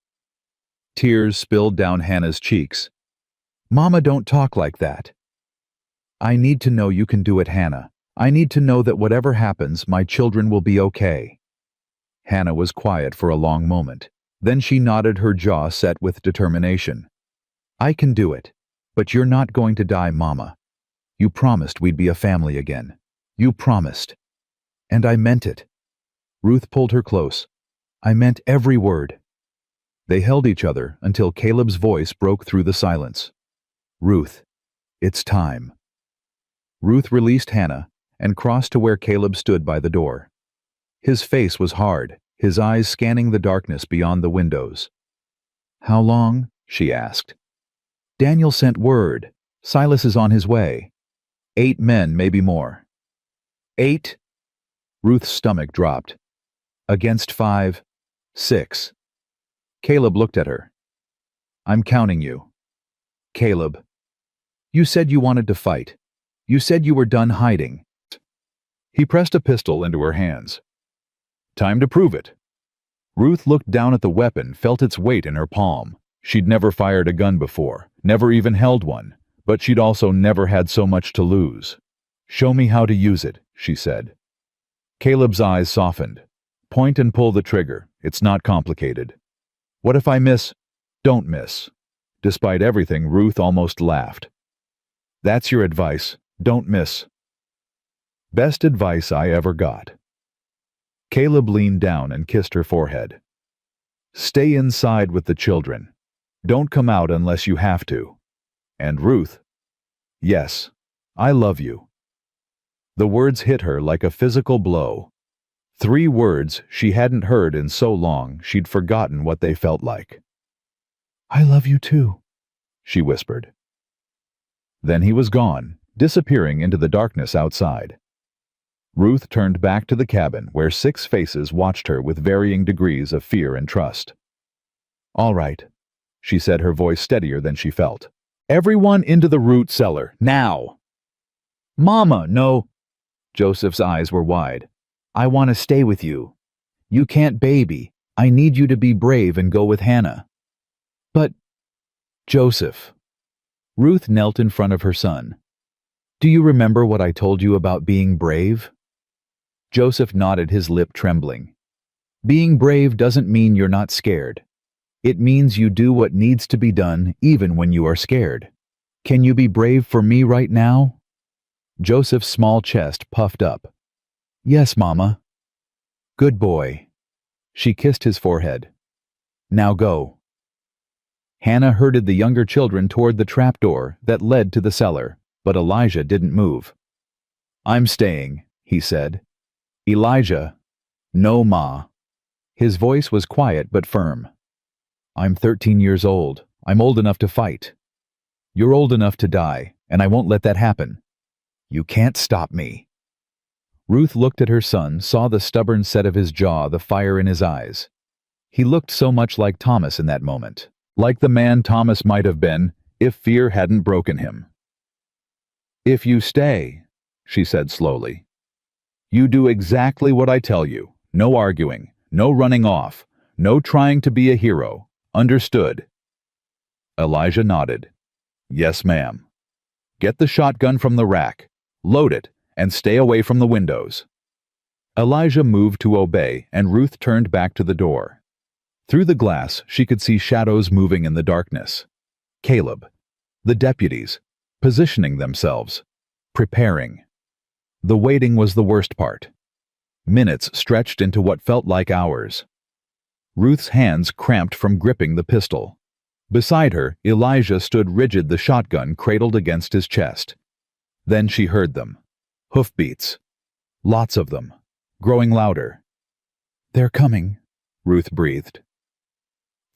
Speaker 1: Tears spilled down Hannah's cheeks. "Mama, don't talk like that." "I need to know you can do it, Hannah. I need to know that whatever happens, my children will be okay." Hannah was quiet for a long moment. Then she nodded, her jaw set with determination. "I can do it. But you're not going to die, Mama. You promised we'd be a family again. You promised. And I meant it." Ruth pulled her close. "I meant every word." They held each other until Caleb's voice broke through the silence. "Ruth, it's time." Ruth released Hannah and crossed to where Caleb stood by the door. His face was hard, his eyes scanning the darkness beyond the windows. "How long?" she asked. "Daniel sent word. Silas is on his way. 8 men, maybe more." 8? Ruth's stomach dropped. "Against 5, 6. Caleb looked at her. "I'm counting you." "Caleb, you said you wanted to fight. You said you were done hiding." He pressed a pistol into her hands. "Time to prove it." Ruth looked down at the weapon, felt its weight in her palm. She'd never fired a gun before, never even held one, but she'd also never had so much to lose. "Show me how to use it," she said. Caleb's eyes softened. "Point and pull the trigger. It's not complicated." "What if I miss?" "Don't miss." Despite everything, Ruth almost laughed. "That's your advice. Don't miss." "Best advice I ever got." Caleb leaned down and kissed her forehead. "Stay inside with the children. Don't come out unless you have to. And Ruth, yes, I love you." The words hit her like a physical blow. 3 words she hadn't heard in so long she'd forgotten what they felt like. "I love you too," she whispered. Then he was gone, disappearing into the darkness outside. Ruth turned back to the cabin where 6 faces watched her with varying degrees of fear and trust. "All right," she said, her voice steadier than she felt. "Everyone into the root cellar, now!" "Mama, no!" Joseph's eyes were wide. "I want to stay with you. You can't baby. I need you to be brave and go with Hannah." "But, Joseph." Ruth knelt in front of her son. "Do you remember what I told you about being brave?" Joseph nodded, his lip trembling. "Being brave doesn't mean you're not scared. It means you do what needs to be done even when you are scared. Can you be brave for me right now?" Joseph's small chest puffed up. "Yes, Mama." "Good boy." She kissed his forehead. "Now go." Hannah herded the younger children toward the trapdoor that led to the cellar, but Elijah didn't move. "I'm staying," he said. "Elijah." "No, Ma." His voice was quiet but firm. "I'm 13 years old. I'm old enough to fight. You're old enough to die, and I won't let that happen. You can't stop me." Ruth looked at her son, saw the stubborn set of his jaw, the fire in his eyes. He looked so much like Thomas in that moment, like the man Thomas might have been if fear hadn't broken him. "If you stay," she said slowly, "you do exactly what I tell you. No arguing, no running off, no trying to be a hero. Understood?" Elijah nodded. "Yes, ma'am." "Get the shotgun from the rack, load it, and stay away from the windows." Elijah moved to obey, and Ruth turned back to the door. Through the glass, she could see shadows moving in the darkness. Caleb, the deputies, positioning themselves, preparing. The waiting was the worst part. Minutes stretched into what felt like hours. Ruth's hands cramped from gripping the pistol. Beside her, Elijah stood rigid, the shotgun cradled against his chest. Then she heard them. Hoofbeats. Lots of them. Growing louder. "They're coming," Ruth breathed.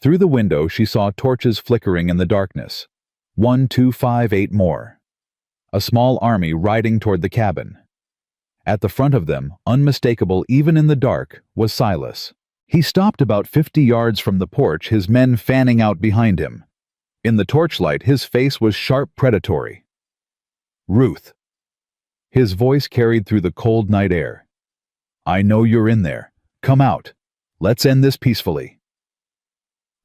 Speaker 1: Through the window she saw torches flickering in the darkness. 1, 2, 5, 8 more. A small army riding toward the cabin. At the front of them, unmistakable even in the dark, was Silas. He stopped about 50 yards from the porch, his men fanning out behind him. In the torchlight, his face was sharp, predatory. "Ruth." His voice carried through the cold night air. "I know you're in there. Come out. Let's end this peacefully."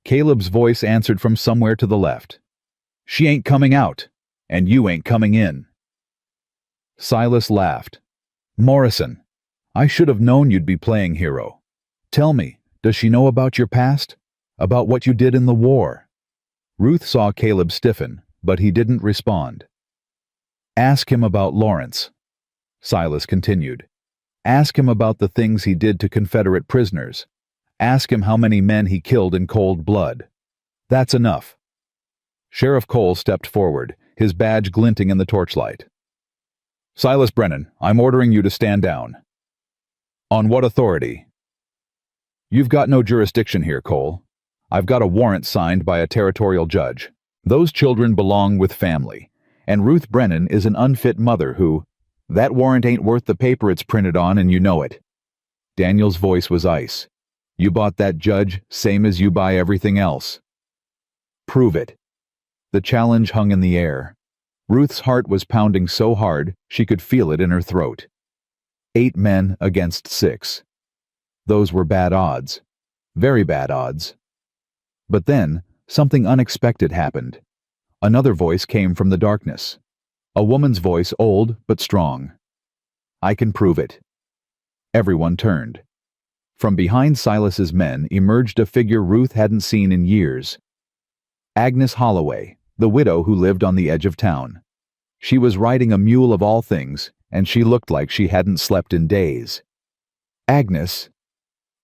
Speaker 1: Caleb's voice answered from somewhere to the left. "She ain't coming out, and you ain't coming in." Silas laughed. "Morrison, I should have known you'd be playing hero. Tell me, does she know about your past? About what you did in the war?" Ruth saw Caleb stiffen, but he didn't respond. "Ask him about Lawrence," Silas continued. "Ask him about the things he did to Confederate prisoners. Ask him how many men he killed in cold blood. That's enough." Sheriff Cole stepped forward, his badge glinting in the torchlight. "Silas Brennan, I'm ordering you to stand down." "On what authority?" "You've got no jurisdiction here, Cole. I've got a warrant signed by a territorial judge. Those children belong with family, and Ruth Brennan is an unfit mother who— That warrant ain't worth the paper it's printed on, and you know it." Daniel's voice was ice. "You bought that judge, same as you buy everything else." "Prove it." The challenge hung in the air. Ruth's heart was pounding so hard she could feel it in her throat. 8 men against 6. Those were bad odds. Very bad odds. But then, something unexpected happened. Another voice came from the darkness. A woman's voice, old but strong. "I can prove it." Everyone turned. From behind Silas's men emerged a figure Ruth hadn't seen in years. Agnes Holloway, the widow who lived on the edge of town. She was riding a mule of all things, and she looked like she hadn't slept in days. "Agnes,"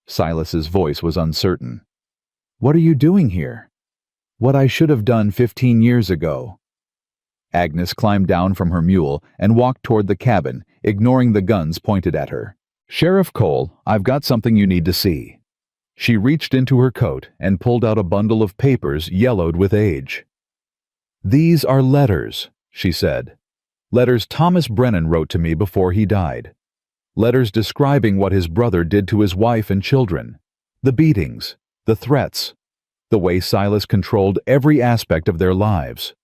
Speaker 1: Silas's voice was uncertain. "What are you doing here?" "What I should have done 15 years ago." Agnes climbed down from her mule and walked toward the cabin, ignoring the guns pointed at her. "Sheriff Cole, I've got something you need to see." She reached into her coat and pulled out a bundle of papers yellowed with age. "These are letters," she said. "Letters Thomas Brennan wrote to me before he died. Letters describing what his brother did to his wife and children. The beatings, the threats, the way Silas controlled every aspect of their lives.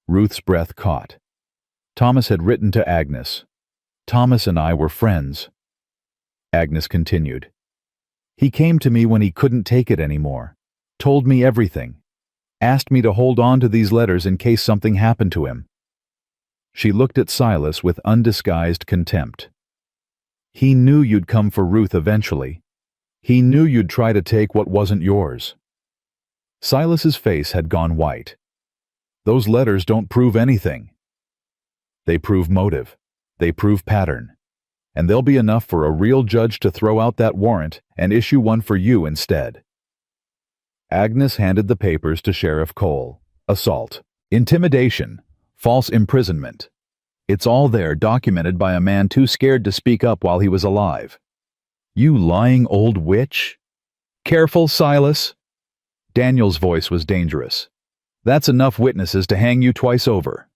Speaker 1: Ruth's breath caught. Thomas had written to Agnes. Thomas and I were friends. Agnes continued. He came to me when he couldn't take it anymore, told me everything, asked me to hold on to these letters in case something happened to him. She looked at Silas with undisguised contempt. He knew you'd come for Ruth eventually. He knew you'd try to take what wasn't yours. Silas's face had gone white. Those letters don't prove anything. They prove motive. They prove pattern. And they'll be enough for a real judge to throw out that warrant and issue one for you instead. Agnes handed the papers to Sheriff Cole. Assault, intimidation, false imprisonment. It's all there, documented by a man too scared to speak up while he was alive. You lying old witch? Careful, Silas. Daniel's voice was dangerous. That's enough witnesses to hang you twice over.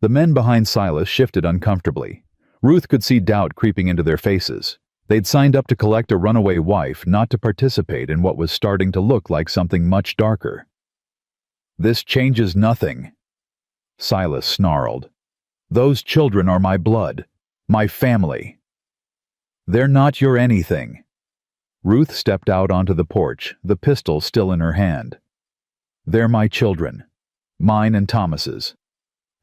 Speaker 1: The men behind Silas shifted uncomfortably. Ruth could see doubt creeping into their faces. They'd signed up to collect a runaway wife, not to participate in what was starting to look like something much darker. This changes nothing. Silas snarled. Those children are my blood, my family. They're not your anything. Ruth stepped out onto the porch, the pistol still in her hand. They're my children, mine and Thomas's.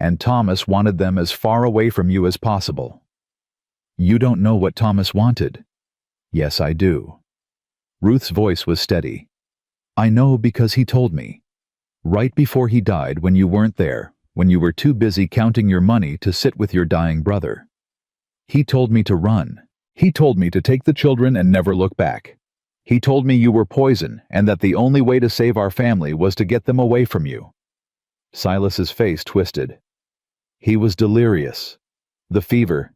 Speaker 1: And Thomas wanted them as far away from you as possible. You don't know what Thomas wanted. Yes, I do. Ruth's voice was steady. I know because he told me. Right before he died, when you weren't there, when you were too busy counting your money to sit with your dying brother. He told me to run. He told me to take the children and never look back. He told me you were poison and that the only way to save our family was to get them away from you. Silas's face twisted. He was delirious. The fever.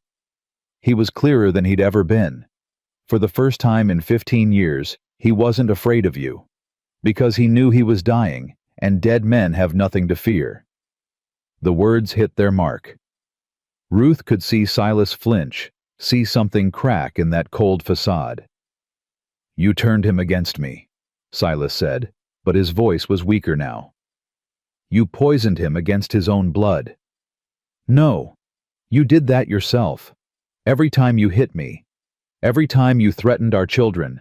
Speaker 1: He was clearer than he'd ever been. For the first time in 15 years, he wasn't afraid of you. Because he knew he was dying, and dead men have nothing to fear. The words hit their mark. Ruth could see Silas flinch, see something crack in that cold facade. You turned him against me, Silas said, but his voice was weaker now. You poisoned him against his own blood. No, you did that yourself. Every time you hit me, every time you threatened our children,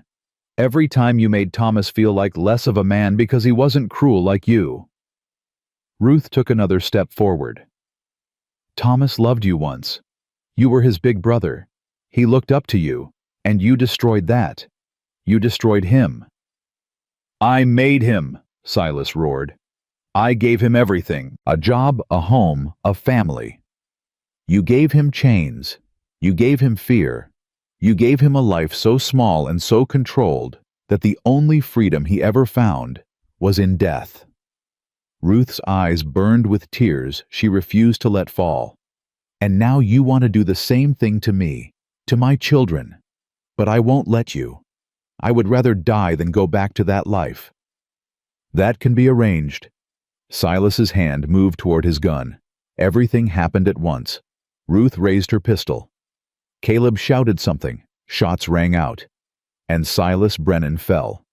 Speaker 1: every time you made Thomas feel like less of a man because he wasn't cruel like you. Ruth took another step forward. Thomas loved you once. You were his big brother. He looked up to you, and you destroyed that. You destroyed him. I made him, Silas roared. I gave him everything, a job, a home, a family. You gave him chains. You gave him fear. You gave him a life so small and so controlled that the only freedom he ever found was in death. Ruth's eyes burned with tears she refused to let fall. And now you want to do the same thing to me, to my children. But I won't let you. I would rather die than go back to that life. That can be arranged. Silas's hand moved toward his gun. Everything happened at once. Ruth raised her pistol. Caleb shouted something. Shots rang out. And Silas Brennan fell.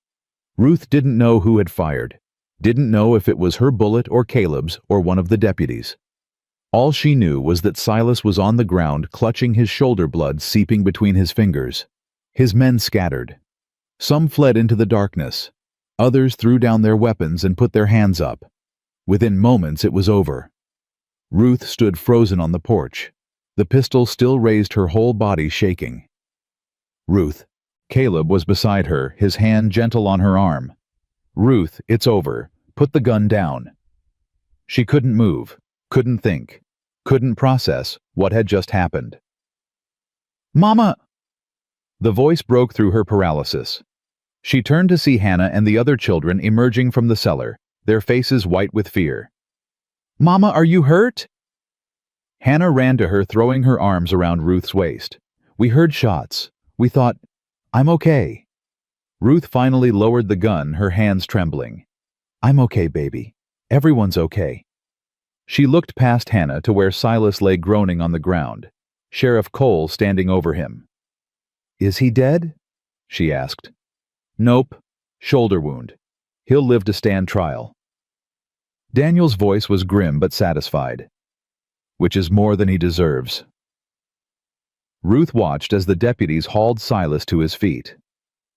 Speaker 1: Ruth didn't know who had fired. Didn't know if it was her bullet or Caleb's or one of the deputies. All she knew was that Silas was on the ground, clutching his shoulder blood seeping between his fingers. His men scattered. Some fled into the darkness. Others threw down their weapons and put their hands up. Within moments it was over. Ruth stood frozen on the porch. The pistol still raised, her whole body shaking. Ruth. Caleb was beside her, his hand gentle on her arm. Ruth, it's over. Put the gun down. She couldn't move, couldn't think, couldn't process what had just happened. Mama! The voice broke through her paralysis. She turned to see Hannah and the other children emerging from the cellar, their faces white with fear. Mama, are you hurt? Hannah ran to her, throwing her arms around Ruth's waist. We heard shots. We thought, I'm okay. Ruth finally lowered the gun, her hands trembling. I'm okay, baby. Everyone's okay. She looked past Hannah to where Silas lay groaning on the ground, Sheriff Cole standing over him, Is he dead? She asked. Nope. Shoulder wound. He'll live to stand trial. Daniel's voice was grim but satisfied. Which is more than he deserves. Ruth watched as the deputies hauled Silas to his feet.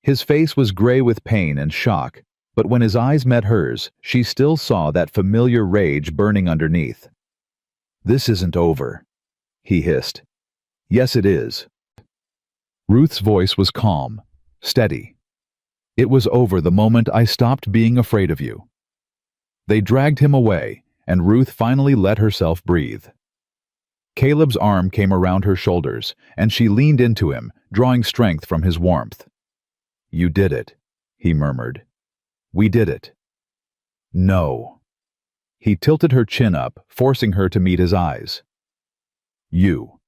Speaker 1: His face was gray with pain and shock, but when his eyes met hers, she still saw that familiar rage burning underneath. This isn't over, he hissed. Yes, it is. Ruth's voice was calm, steady. It was over the moment I stopped being afraid of you. They dragged him away, and Ruth finally let herself breathe. Caleb's arm came around her shoulders, and she leaned into him, drawing strength from his warmth. You did it, he murmured. We did it. No. He tilted her chin up, forcing her to meet his eyes. You.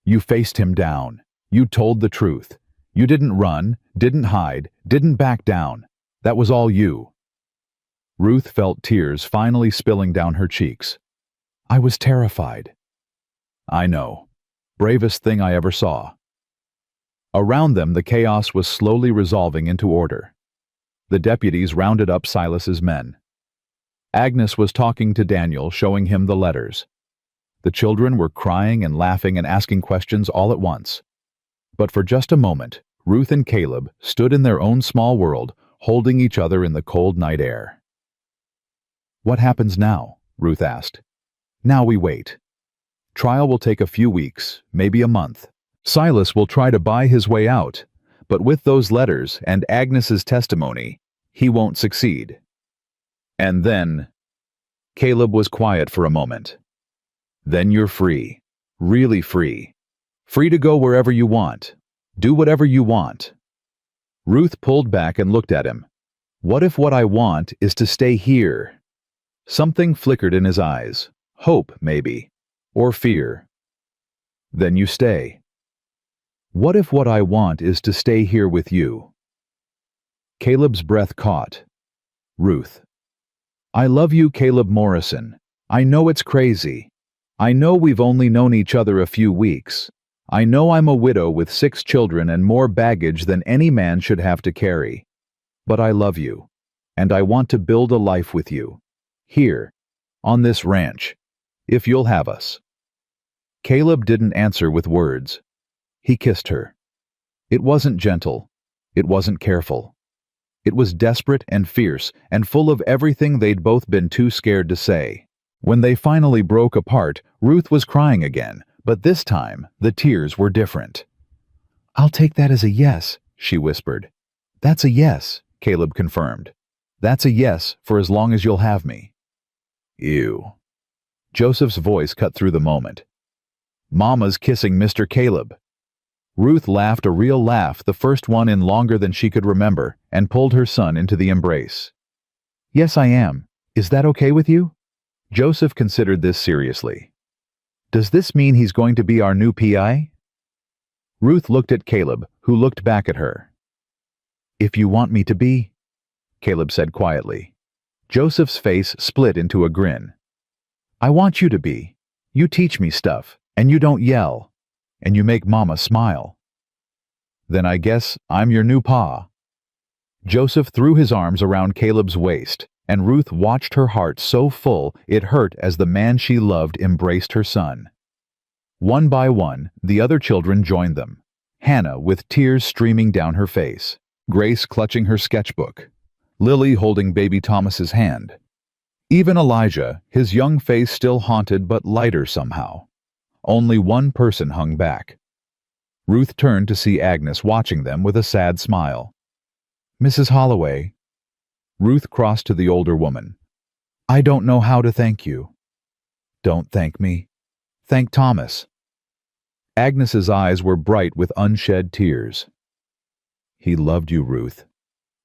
Speaker 1: You faced him down. You told the truth. You didn't run, didn't hide, didn't back down. That was all you. Ruth felt tears finally spilling down her cheeks. I was terrified. I know. Bravest thing I ever saw. Around them, the chaos was slowly resolving into order. The deputies rounded up Silas's men. Agnes was talking to Daniel, showing him the letters. The children were crying and laughing and asking questions all at once. But for just a moment, Ruth and Caleb stood in their own small world, holding each other in the cold night air. What happens now? Ruth asked. Now we wait. Trial will take a few weeks, maybe a month. Silas will try to buy his way out, but with those letters and Agnes's testimony, he won't succeed. And then, Caleb was quiet for a moment. Then you're free, really free. Free to go wherever you want, do whatever you want. Ruth pulled back and looked at him. What if what I want is to stay here? Something flickered in his eyes, hope maybe, or fear. Then you stay. What if what I want is to stay here with you? Caleb's breath caught. Ruth. I love you, Caleb Morrison. I know it's crazy. I know we've only known each other a few weeks. I know I'm a widow with 6 children and more baggage than any man should have to carry. But I love you, and I want to build a life with you. Here, on this ranch, if you'll have us. Caleb didn't answer with words. He kissed her. It wasn't gentle. It wasn't careful. It was desperate and fierce and full of everything they'd both been too scared to say. When they finally broke apart, Ruth was crying again, but this time the tears were different. I'll take that as a yes, she whispered. That's a yes, Caleb confirmed. That's a yes for as long as you'll have me. Ew. Joseph's voice cut through the moment. Mama's kissing Mr. Caleb. Ruth laughed a real laugh, the first one in longer than she could remember, and pulled her son into the embrace. Yes, I am. Is that okay with you? Joseph considered this seriously. Does this mean he's going to be our new PI? Ruth looked at Caleb, who looked back at her. If you want me to be, Caleb said quietly. Joseph's face split into a grin. I want you to be. You teach me stuff, and you don't yell, and you make Mama smile. Then I guess I'm your new pa. Joseph threw his arms around Caleb's waist, and Ruth watched her heart so full it hurt as the man she loved embraced her son. One by one, the other children joined them. Hannah with tears streaming down her face, Grace clutching her sketchbook, Lily holding baby Thomas's hand. Even Elijah, his young face still haunted but lighter somehow. Only one person hung back. Ruth turned to see Agnes watching them with a sad smile. Mrs. Holloway. Ruth crossed to the older woman. I don't know how to thank you. Don't thank me. Thank Thomas. Agnes's eyes were bright with unshed tears. He loved you, Ruth.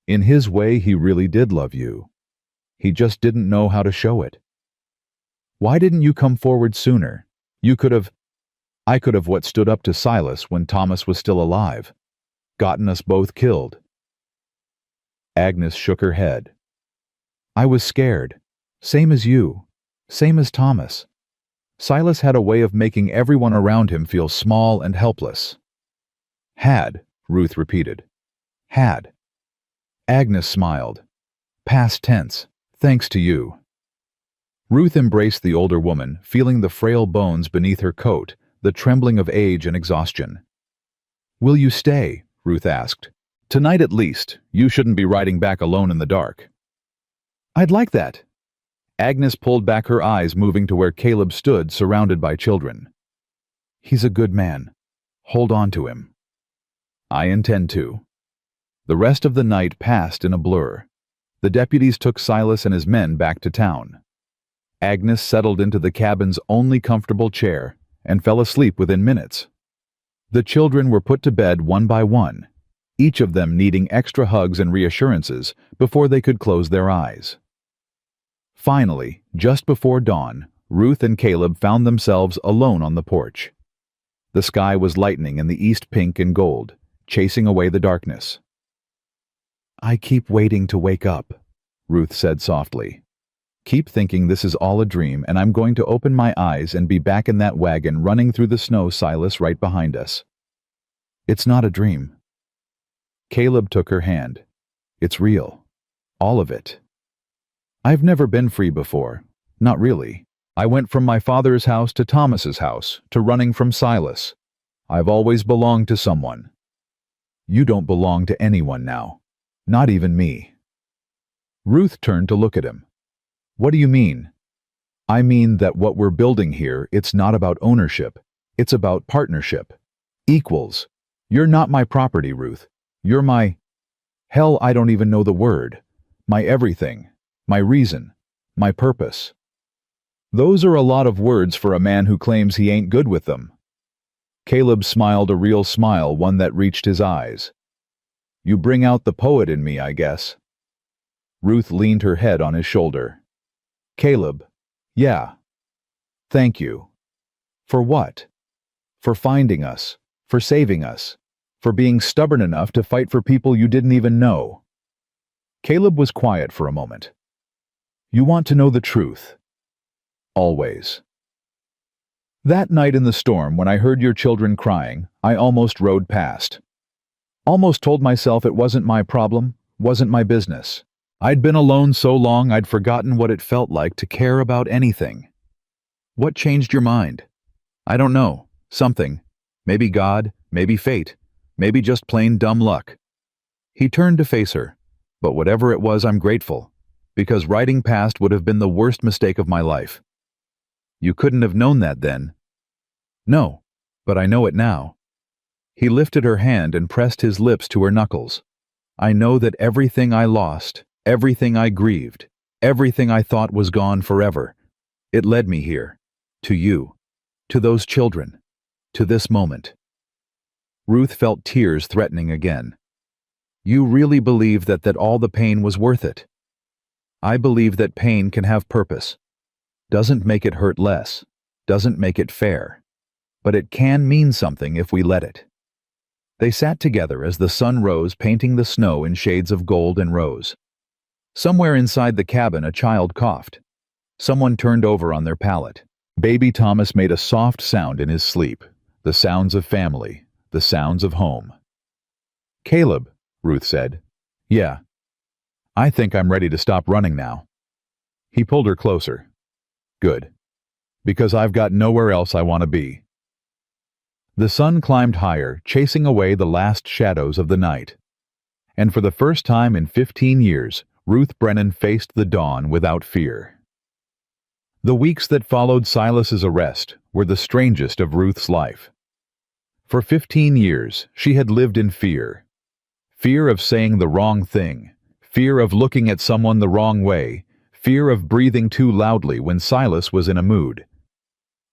Speaker 1: In his way, he really did love you. He just didn't know how to show it. Why didn't you come forward sooner? I could have what stood up to Silas when Thomas was still alive. Gotten us both killed. Agnes shook her head. I was scared. Same as you. Same as Thomas. Silas had a way of making everyone around him feel small and helpless. Had, Ruth repeated. Had. Agnes smiled. Past tense. Thanks to you. Ruth embraced the older woman, feeling the frail bones beneath her coat, the trembling of age and exhaustion. Will you stay? Ruth asked. Tonight at least. You shouldn't be riding back alone in the dark. I'd like that. Agnes pulled back her eyes, moving to where Caleb stood, surrounded by children. He's a good man. Hold on to him. I intend to. The rest of the night passed in a blur. The deputies took Silas and his men back to town. Agnes settled into the cabin's only comfortable chair and fell asleep within minutes. The children were put to bed one by one, each of them needing extra hugs and reassurances before they could close their eyes. Finally, just before dawn, Ruth and Caleb found themselves alone on the porch. The sky was lightening in the east pink and gold, chasing away the darkness. I keep waiting to wake up, Ruth said softly. Keep thinking this is all a dream and I'm going to open my eyes and be back in that wagon running through the snow, Silas right behind us. It's not a dream. Caleb took her hand. It's real. All of it. I've never been free before. Not really. I went from my father's house to Thomas's house, to running from Silas. I've always belonged to someone. You don't belong to anyone now. Not even me. Ruth turned to look at him. What do you mean? I mean that what we're building here, it's not about ownership. It's about partnership. Equals. You're not my property, Ruth. You're my... Hell, I don't even know the word. My everything. My reason. My purpose. Those are a lot of words for a man who claims he ain't good with them. Caleb smiled a real smile, one that reached his eyes. You bring out the poet in me, I guess. Ruth leaned her head on his shoulder. Caleb, yeah. Thank you. For what? For finding us, for saving us, for being stubborn enough to fight for people you didn't even know. Caleb was quiet for a moment. You want to know the truth. Always. That night in the storm, when I heard your children crying, I almost rode past. Almost told myself it wasn't my problem, wasn't my business. I'd been alone so long I'd forgotten what it felt like to care about anything. What changed your mind? I don't know. Something. Maybe God, maybe fate, maybe just plain dumb luck. He turned to face her. But whatever it was, I'm grateful, because riding past would have been the worst mistake of my life. You couldn't have known that then. No, but I know it now. He lifted her hand and pressed his lips to her knuckles. I know that everything I lost, everything I grieved, everything I thought was gone forever, it led me here, to you, to those children, to this moment. Ruth felt tears threatening again. You really believe that all the pain was worth it? I believe that pain can have purpose. Doesn't make it hurt less, doesn't make it fair, but it can mean something if we let it. They sat together as the sun rose, painting the snow in shades of gold and rose. Somewhere inside the cabin, a child coughed. Someone turned over on their pallet. Baby Thomas made a soft sound in his sleep, the sounds of family, the sounds of home. Caleb, Ruth said. Yeah. I think I'm ready to stop running now. He pulled her closer. Good. Because I've got nowhere else I want to be. The sun climbed higher, chasing away the last shadows of the night. And for the first time in 15 years, Ruth Brennan faced the dawn without fear. The weeks that followed Silas's arrest were the strangest of Ruth's life. For 15 years, she had lived in fear. Fear of saying the wrong thing, fear of looking at someone the wrong way, fear of breathing too loudly when Silas was in a mood.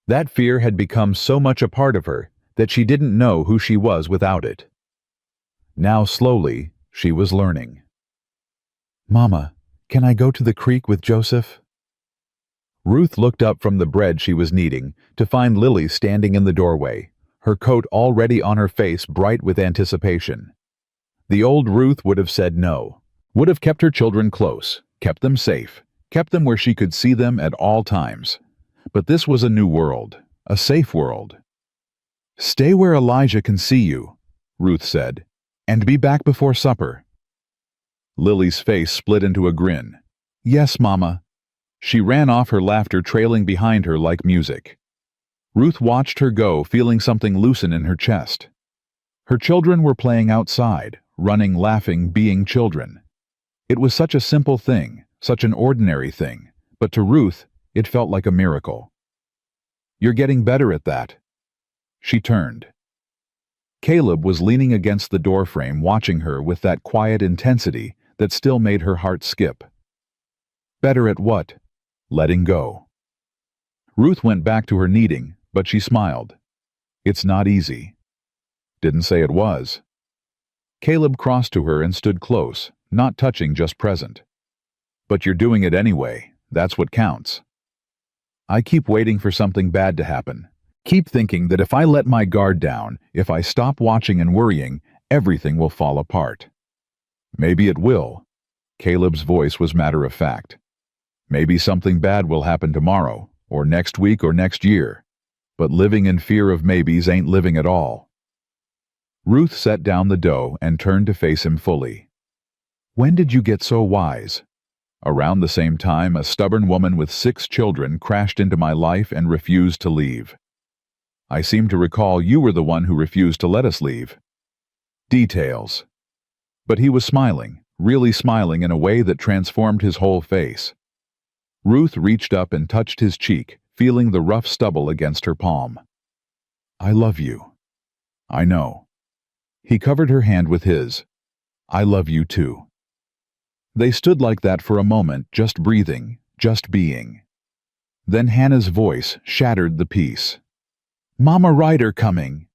Speaker 1: That fear had become so much a part of her that she didn't know who she was without it. Now slowly, she was learning. Mama, can I go to the creek with Joseph? Ruth looked up from the bread she was kneading to find Lily standing in the doorway, her coat already on her face, bright with anticipation. The old Ruth would have said no, would have kept her children close, kept them safe, kept them where she could see them at all times. But this was a new world, a safe world. Stay where Elijah can see you, Ruth said. And be back before supper." Lily's face split into a grin. "Yes, Mama." She ran off, her laughter trailing behind her like music. Ruth watched her go, feeling something loosen in her chest. Her children were playing outside, running, laughing, being children. It was such a simple thing, such an ordinary thing, but to Ruth, it felt like a miracle. "You're getting better at that." She turned. Caleb was leaning against the doorframe, watching her with that quiet intensity that still made her heart skip. "Better at what?" "Letting go." Ruth went back to her kneading, but she smiled. "It's not easy." "Didn't say it was." Caleb crossed to her and stood close, not touching, just present. "But you're doing it anyway. That's what counts." "I keep waiting for something bad to happen. Keep thinking that if I let my guard down, if I stop watching and worrying, everything will fall apart." "Maybe it will." Caleb's voice was matter of fact. "Maybe something bad will happen tomorrow, or next week, or next year. But living in fear of maybes ain't living at all." Ruth set down the dough and turned to face him fully. "When did you get so wise?" "Around the same time a stubborn woman with 6 children crashed into my life and refused to leave." "I seem to recall you were the one who refused to let us leave." "Details." But he was smiling, really smiling in a way that transformed his whole face. Ruth reached up and touched his cheek, feeling the rough stubble against her palm. "I love you." "I know." He covered her hand with his. "I love you too." They stood like that for a moment, just breathing, just being. Then Hannah's voice shattered the peace. "Mama Ryder coming."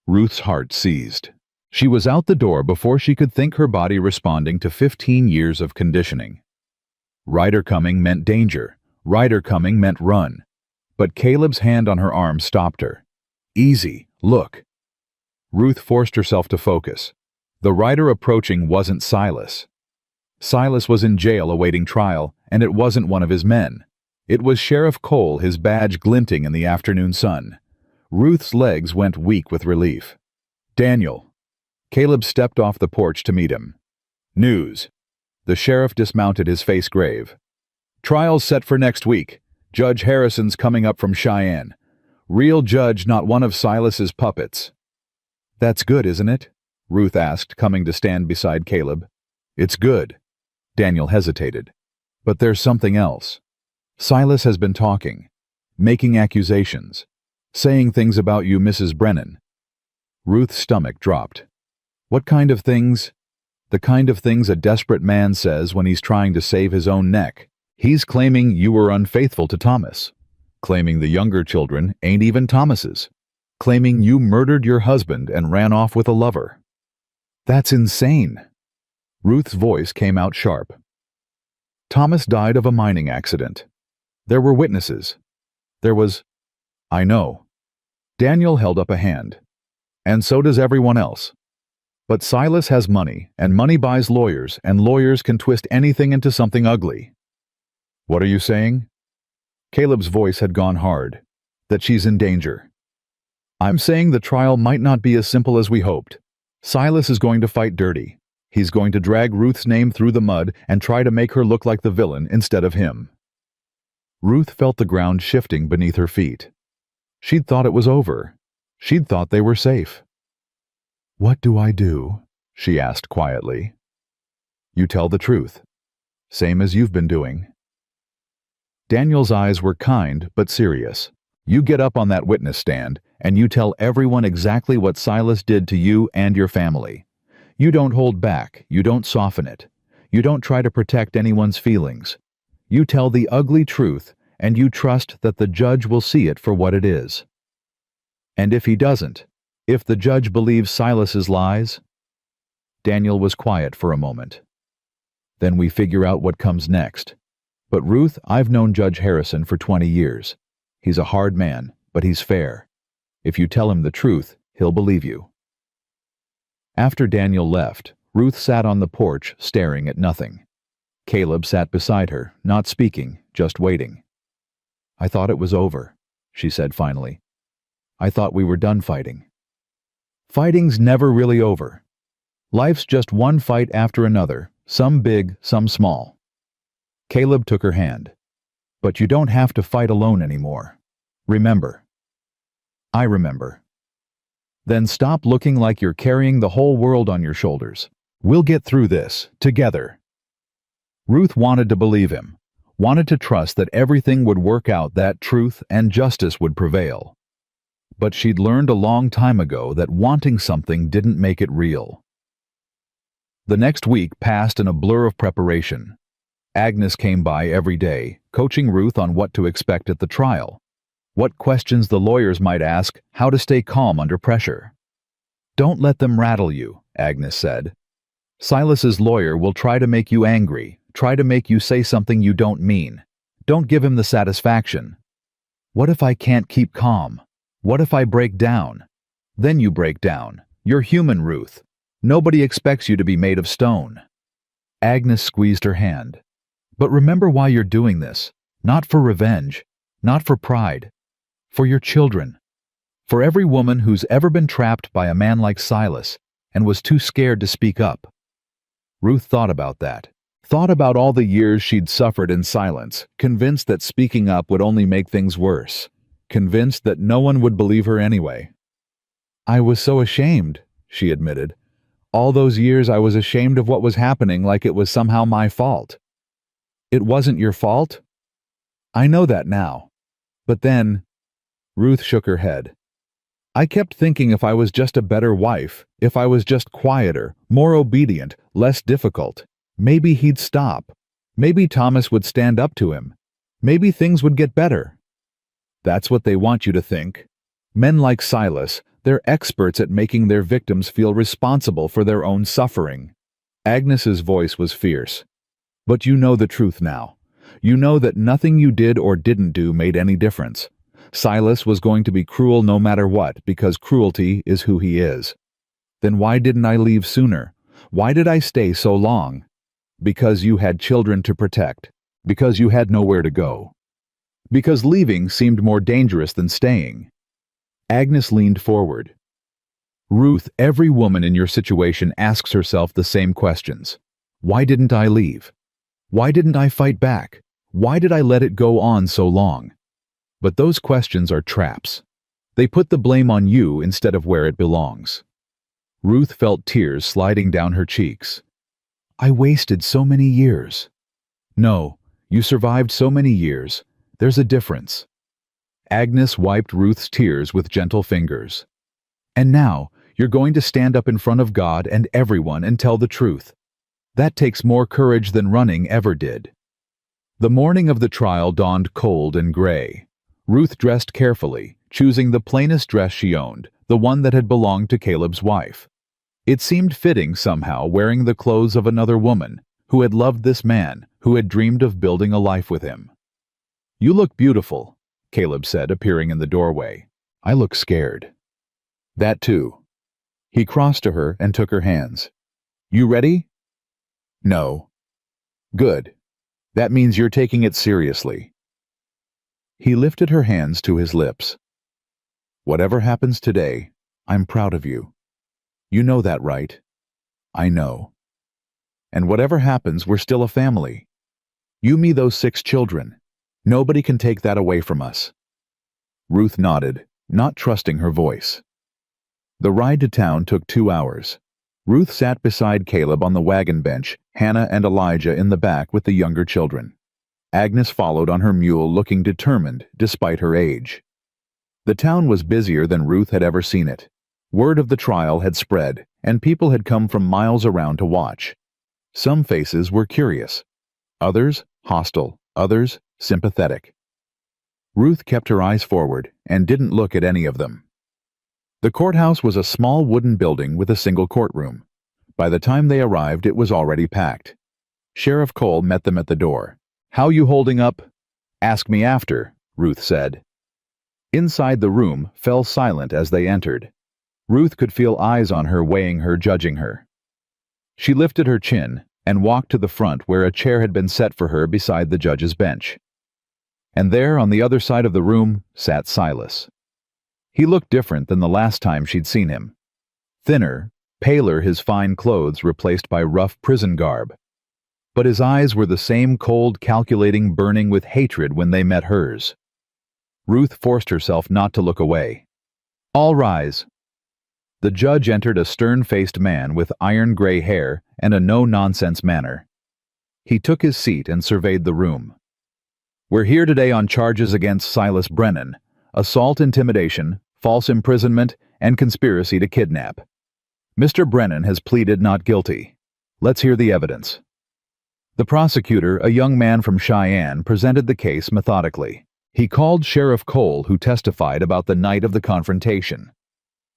Speaker 1: Ruth's heart seized. She was out the door before she could think, her body responding to 15 years of conditioning. Ryder coming meant danger. Ryder coming meant run. But Caleb's hand on her arm stopped her. "Easy, look." Ruth forced herself to focus. The rider approaching wasn't Silas. Silas was in jail awaiting trial, and it wasn't one of his men. It was Sheriff Cole, his badge glinting in the afternoon sun. Ruth's legs went weak with relief. "Daniel." Caleb stepped off the porch to meet him. "News." The sheriff dismounted, his face grave. "Trial's set for next week. Judge Harrison's coming up from Cheyenne. Real judge, not one of Silas's puppets." "That's good, isn't it?" Ruth asked, coming to stand beside Caleb. "It's good." Daniel hesitated. "But there's something else. Silas has been talking, making accusations, saying things about you, Mrs. Brennan." Ruth's stomach dropped. "What kind of things?" "The kind of things a desperate man says when he's trying to save his own neck. He's claiming you were unfaithful to Thomas, claiming the younger children ain't even Thomas's, claiming you murdered your husband and ran off with a lover." "That's insane." Ruth's voice came out sharp. "Thomas died of a mining accident. There were witnesses. There was—" "I know." Daniel held up a hand. "And so does everyone else. But Silas has money, and money buys lawyers, and lawyers can twist anything into something ugly." "What are you saying?" Caleb's voice had gone hard. "That she's in danger." "I'm saying the trial might not be as simple as we hoped. Silas is going to fight dirty. He's going to drag Ruth's name through the mud and try to make her look like the villain instead of him." Ruth felt the ground shifting beneath her feet. She'd thought it was over. She'd thought they were safe. "What do I do?" she asked quietly. "You tell the truth. Same as you've been doing." Daniel's eyes were kind but serious. "You get up on that witness stand, and you tell everyone exactly what Silas did to you and your family. You don't hold back, you don't soften it. You don't try to protect anyone's feelings. You tell the ugly truth, and you trust that the judge will see it for what it is. And if he doesn't, if the judge believes Silas's lies—" Daniel was quiet for a moment. "Then we figure out what comes next. But Ruth, I've known Judge Harrison for 20 years. He's a hard man, but he's fair. If you tell him the truth, he'll believe you." After Daniel left, Ruth sat on the porch staring at nothing. Caleb sat beside her, not speaking, just waiting. "I thought it was over," she said finally. "I thought we were done fighting." Fighting's never really over. Life's just one fight after another, some big, some small. Caleb took her hand. But you don't have to fight alone anymore. Remember. I remember. Then stop looking like you're carrying the whole world on your shoulders. We'll get through this, together. Ruth wanted to believe him, wanted to trust that everything would work out, that truth and justice would prevail. But she'd learned a long time ago that wanting something didn't make it real. The next week passed in a blur of preparation. Agnes came by every day, coaching Ruth on what to expect at the trial, what questions the lawyers might ask, how to stay calm under pressure. Don't let them rattle you, Agnes said. Silas's lawyer will try to make you angry, try to make you say something you don't mean. Don't give him the satisfaction. What if I can't keep calm? What if I break down? Then you break down. You're human, Ruth. Nobody expects you to be made of stone. Agnes squeezed her hand. But remember why you're doing this. Not for revenge, not for pride. For your children. For every woman who's ever been trapped by a man like Silas and was too scared to speak up. Ruth thought about that. Thought about all the years she'd suffered in silence, convinced that speaking up would only make things worse. Convinced that no one would believe her anyway. I was so ashamed, she admitted. All those years I was ashamed of what was happening, like it was somehow my fault. It wasn't your fault? I know that now. But then, Ruth shook her head. I kept thinking if I was just a better wife, if I was just quieter, more obedient, less difficult, maybe he'd stop. Maybe Thomas would stand up to him. Maybe things would get better. That's what they want you to think. Men like Silas, they're experts at making their victims feel responsible for their own suffering. Agnes's voice was fierce. But you know the truth now. You know that nothing you did or didn't do made any difference. Silas was going to be cruel no matter what, because cruelty is who he is. Then why didn't I leave sooner? Why did I stay so long? Because you had children to protect. Because you had nowhere to go. Because leaving seemed more dangerous than staying. Agnes leaned forward. Ruth, every woman in your situation asks herself the same questions. Why didn't I leave? Why didn't I fight back? Why did I let it go on so long? But those questions are traps. They put the blame on you instead of where it belongs. Ruth felt tears sliding down her cheeks. I wasted so many years. No, you survived so many years. There's a difference. Agnes wiped Ruth's tears with gentle fingers. And now, you're going to stand up in front of God and everyone and tell the truth. That takes more courage than running ever did. The morning of the trial dawned cold and gray. Ruth dressed carefully, choosing the plainest dress she owned, the one that had belonged to Caleb's wife. It seemed fitting somehow, wearing the clothes of another woman, who had loved this man, who had dreamed of building a life with him. You look beautiful, Caleb said, appearing in the doorway. I look scared. That too. He crossed to her and took her hands. You ready? No. Good. That means you're taking it seriously. He lifted her hands to his lips. Whatever happens today, I'm proud of you. You know that, right? I know. And whatever happens, we're still a family. You, me, those 6 children. Nobody can take that away from us. Ruth nodded, not trusting her voice. The ride to town took 2 hours. Ruth sat beside Caleb on the wagon bench, Hannah and Elijah in the back with the younger children. Agnes followed on her mule, looking determined despite her age. The town was busier than Ruth had ever seen it. Word of the trial had spread, and people had come from miles around to watch. Some faces were curious. Others, hostile. Others, sympathetic. Ruth kept her eyes forward and didn't look at any of them. The courthouse was a small wooden building with a single courtroom. By the time they arrived, it was already packed. Sheriff Cole met them at the door. How you holding up? Ask me after, Ruth said. Inside the room fell silent as they entered. Ruth could feel eyes on her, weighing her, judging her. She lifted her chin and walked to the front where a chair had been set for her beside the judge's bench. And there, on the other side of the room, sat Silas. He looked different than the last time she'd seen him. Thinner, paler, his fine clothes replaced by rough prison garb. But his eyes were the same cold, calculating, burning with hatred when they met hers. Ruth forced herself not to look away. "All rise." The judge entered, a stern-faced man with iron-gray hair and a no-nonsense manner. He took his seat and surveyed the room. "We're here today on charges against Silas Brennan: assault, intimidation, false imprisonment, and conspiracy to kidnap. Mr. Brennan has pleaded not guilty. Let's hear the evidence." The prosecutor, a young man from Cheyenne, presented the case methodically. He called Sheriff Cole, who testified about the night of the confrontation.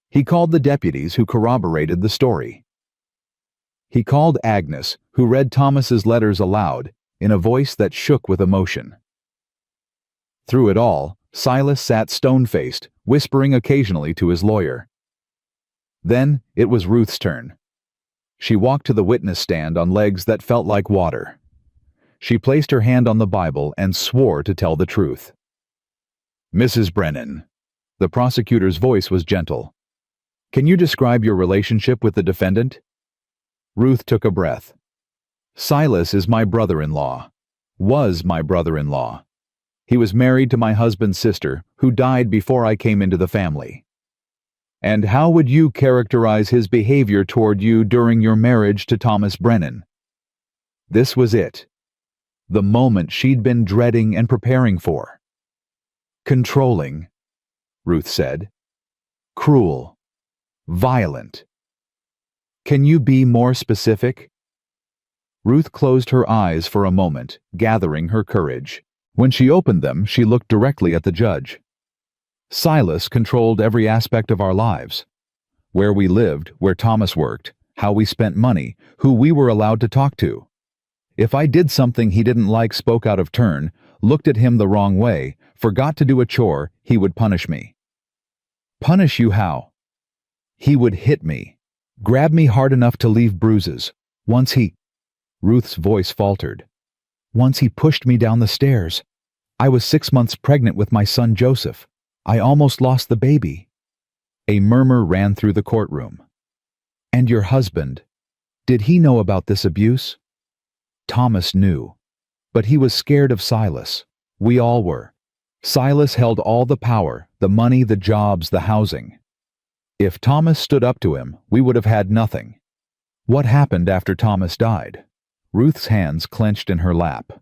Speaker 1: He called the deputies who corroborated the story. He called Agnes, who read Thomas's letters aloud, in a voice that shook with emotion. Through it all, Silas sat stone-faced, whispering occasionally to his lawyer. Then it was Ruth's turn. She walked to the witness stand on legs that felt like water. She placed her hand on the Bible and swore to tell the truth. "Mrs. Brennan," the prosecutor's voice was gentle, "can you describe your relationship with the defendant?" Ruth took a breath. "Silas is my brother-in-law. Was my brother-in-law. He was married to my husband's sister, who died before I came into the family." "And how would you characterize his behavior toward you during your marriage to Thomas Brennan?" This was it. The moment she'd been dreading and preparing for. "Controlling," Ruth said. "Cruel. Violent. Can you be more specific?" Ruth closed her eyes for a moment, gathering her courage. When she opened them, she looked directly at the judge. "Silas controlled every aspect of our lives. Where we lived, where Thomas worked, how we spent money, who we were allowed to talk to. If I did something he didn't like, spoke out of turn, looked at him the wrong way, forgot to do a chore, he would punish me." "Punish you how?" "He would hit me, grab me hard enough to leave bruises. Once he—" Ruth's voice faltered. "Once he pushed me down the stairs. I was 6 months pregnant with my son Joseph. I almost lost the baby." A murmur ran through the courtroom. "And your husband, did he know about this abuse?" Thomas knew, but he was scared of Silas. We all were. Silas held all the power, the money, the jobs, the housing. If Thomas stood up to him, we would have had nothing. What happened after Thomas died? Ruth's hands clenched in her lap.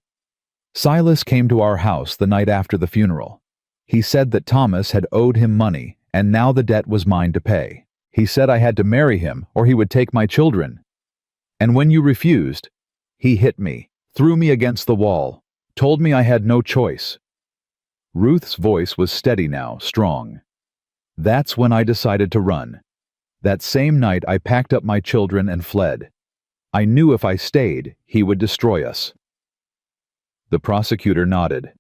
Speaker 1: Silas came to our house the night after the funeral. He said that Thomas had owed him money, and now the debt was mine to pay. He said I had to marry him, or he would take my children. And when you refused, he hit me, threw me against the wall, told me I had no choice." Ruth's voice was steady now, strong. "That's when I decided to run. That same night I packed up my children and fled. I knew if I stayed, he would destroy us." The prosecutor nodded.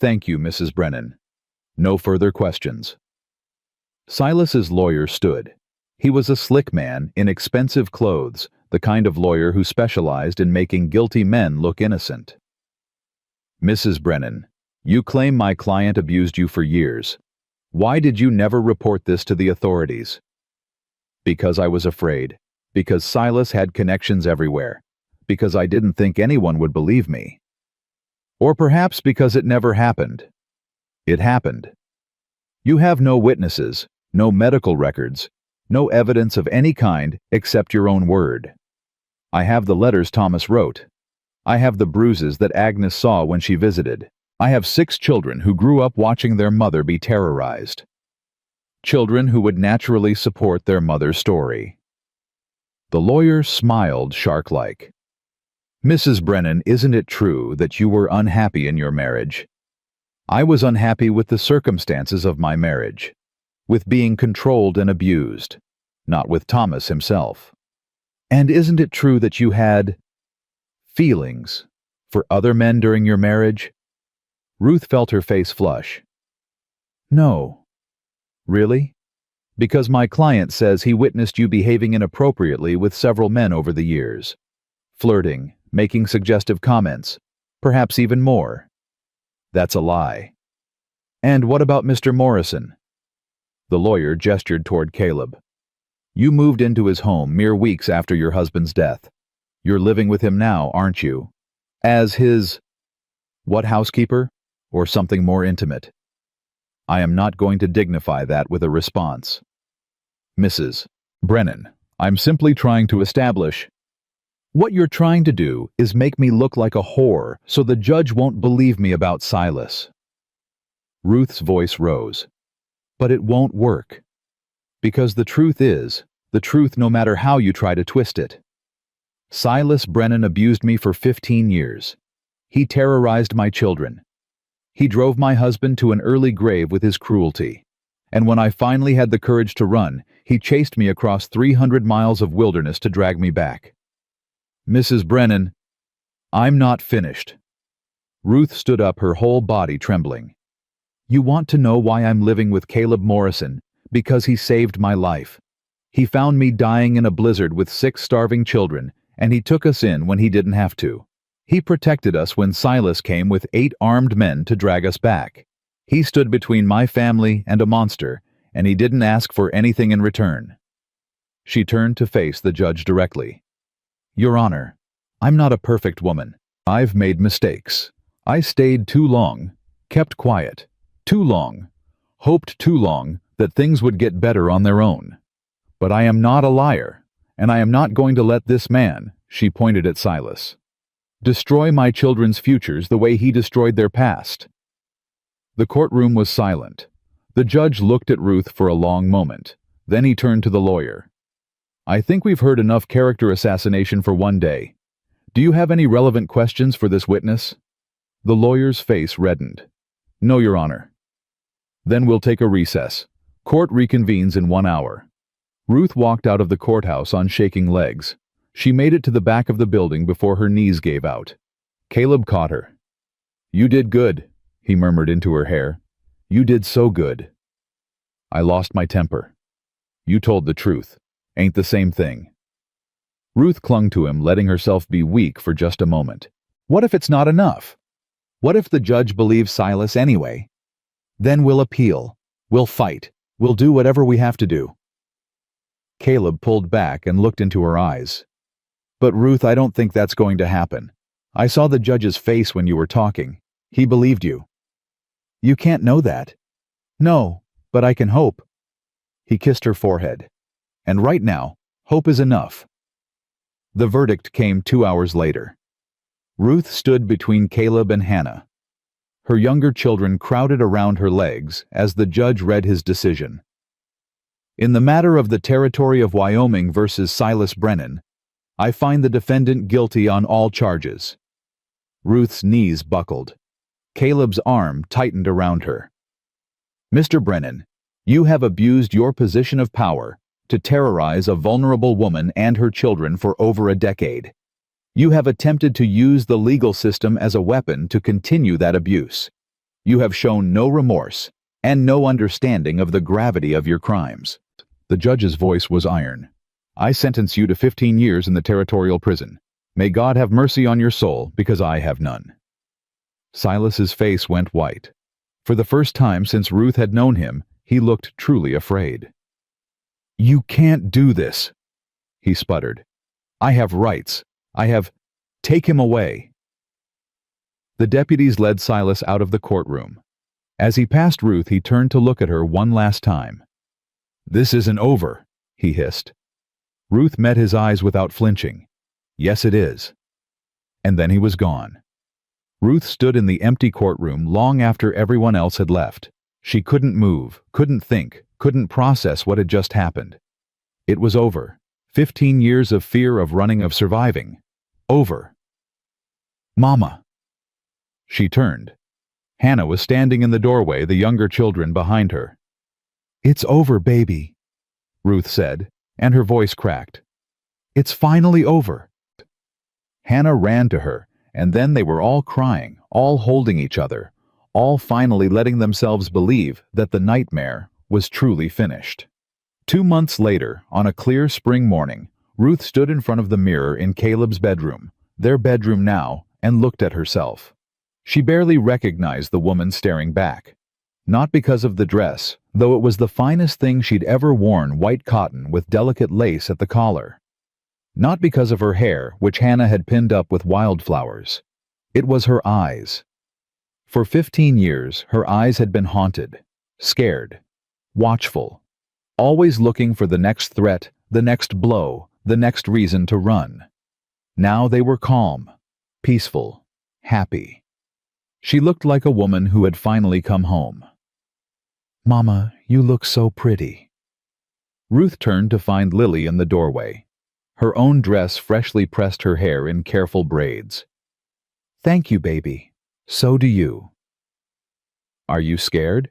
Speaker 1: "Thank you, Mrs. Brennan. No further questions." Silas's lawyer stood. He was a slick man in expensive clothes, the kind of lawyer who specialized in making guilty men look innocent. "Mrs. Brennan, you claim my client abused you for years. Why did you never report this to the authorities?" "Because I was afraid. Because Silas had connections everywhere. Because I didn't think anyone would believe me. Or perhaps because it never happened." "It happened. You have no witnesses, no medical records, no evidence of any kind except your own word. I have the letters Thomas wrote. I have the bruises that Agnes saw when she visited. I have 6 children who grew up watching their mother be terrorized. Children who would naturally support their mother's story." The lawyer smiled shark-like. "Mrs. Brennan, isn't it true that you were unhappy in your marriage? I was unhappy with the circumstances of my marriage, with being controlled and abused, not with Thomas himself. And isn't it true that you had feelings for other men during your marriage?" Ruth felt her face flush. "No." "Really? Because my client says he witnessed you behaving inappropriately with several men over the years. Flirting, making suggestive comments, perhaps even more." "That's a lie." "And what about Mr. Morrison?" The lawyer gestured toward Caleb. You moved into his home mere weeks after your husband's death. You're living with him now, aren't you? As his, what, housekeeper? Or something more intimate? I am not going to dignify that with a response. Mrs. Brennan, I'm simply trying to establish. What you're trying to do is make me look like a whore so the judge won't believe me about Silas. Ruth's voice rose. But it won't work. Because the truth is, the truth no matter how you try to twist it. Silas Brennan abused me for 15 years. He terrorized my children. He drove my husband to an early grave with his cruelty. And when I finally had the courage to run, he chased me across 300 miles of wilderness to drag me back. Mrs. Brennan, I'm not finished. Ruth stood up, her whole body trembling. You want to know why I'm living with Caleb Morrison? Because he saved my life. He found me dying in a blizzard with 6 starving children, and he took us in when he didn't have to. He protected us when Silas came with 8 armed men to drag us back. He stood between my family and a monster, and he didn't ask for anything in return. She turned to face the judge directly. Your Honor, I'm not a perfect woman. I've made mistakes. I stayed too long, kept quiet, too long, hoped too long that things would get better on their own. But I am not a liar, and I am not going to let this man, she pointed at Silas, destroy my children's futures the way he destroyed their past. The courtroom was silent. The judge looked at Ruth for a long moment. Then he turned to the lawyer. I think we've heard enough character assassination for one day. Do you have any relevant questions for this witness? The lawyer's face reddened. No, Your Honor. Then we'll take a recess. Court reconvenes in 1 hour. Ruth walked out of the courthouse on shaking legs. She made it to the back of the building before her knees gave out. Caleb caught her. You did good, he murmured into her hair. You did so good. I lost my temper. You told the truth. Ain't the same thing. Ruth clung to him, letting herself be weak for just a moment. What if it's not enough? What if the judge believes Silas anyway? Then we'll appeal. We'll fight. We'll do whatever we have to do. Caleb pulled back and looked into her eyes. But Ruth, I don't think that's going to happen. I saw the judge's face when you were talking. He believed you. You can't know that. No, but I can hope. He kissed her forehead. And right now, hope is enough. The verdict came 2 hours later. Ruth stood between Caleb and Hannah. Her younger children crowded around her legs as the judge read his decision. In the matter of the territory of Wyoming versus Silas Brennan, I find the defendant guilty on all charges. Ruth's knees buckled. Caleb's arm tightened around her. Mr. Brennan, you have abused your position of power to terrorize a vulnerable woman and her children for over a decade. You have attempted to use the legal system as a weapon to continue that abuse. You have shown no remorse and no understanding of the gravity of your crimes. The judge's voice was iron. I sentence you to 15 years in the territorial prison. May God have mercy on your soul, because I have none. Silas's face went white. For the first time since Ruth had known him, he looked truly afraid. You can't do this, he sputtered. I have rights. Take him away. The deputies led Silas out of the courtroom. As he passed Ruth, he turned to look at her one last time. This isn't over, he hissed. Ruth met his eyes without flinching. Yes, it is. And then he was gone. Ruth stood in the empty courtroom long after everyone else had left. She couldn't move, couldn't think, couldn't process what had just happened. It was over. 15 years of fear, of running, of surviving. Over. Mama. She turned. Hannah was standing in the doorway, the younger children behind her. It's over, baby, Ruth said, and her voice cracked. It's finally over. Hannah ran to her, and then they were all crying, all holding each other, all finally letting themselves believe that the nightmare was truly finished. 2 months later, on a clear spring morning, Ruth stood in front of the mirror in Caleb's bedroom, their bedroom now, and looked at herself. She barely recognized the woman staring back. Not because of the dress, though it was the finest thing she'd ever worn, white cotton with delicate lace at the collar. Not because of her hair, which Hannah had pinned up with wildflowers. It was her eyes. For 15 years, her eyes had been haunted, scared, watchful, always looking for the next threat, the next blow, the next reason to run. Now they were calm, peaceful, happy. She looked like a woman who had finally come home. "Mama, you look so pretty." Ruth turned to find Lily in the doorway. Her own dress freshly pressed her hair in careful braids. "Thank you, baby. So do you." "Are you scared?"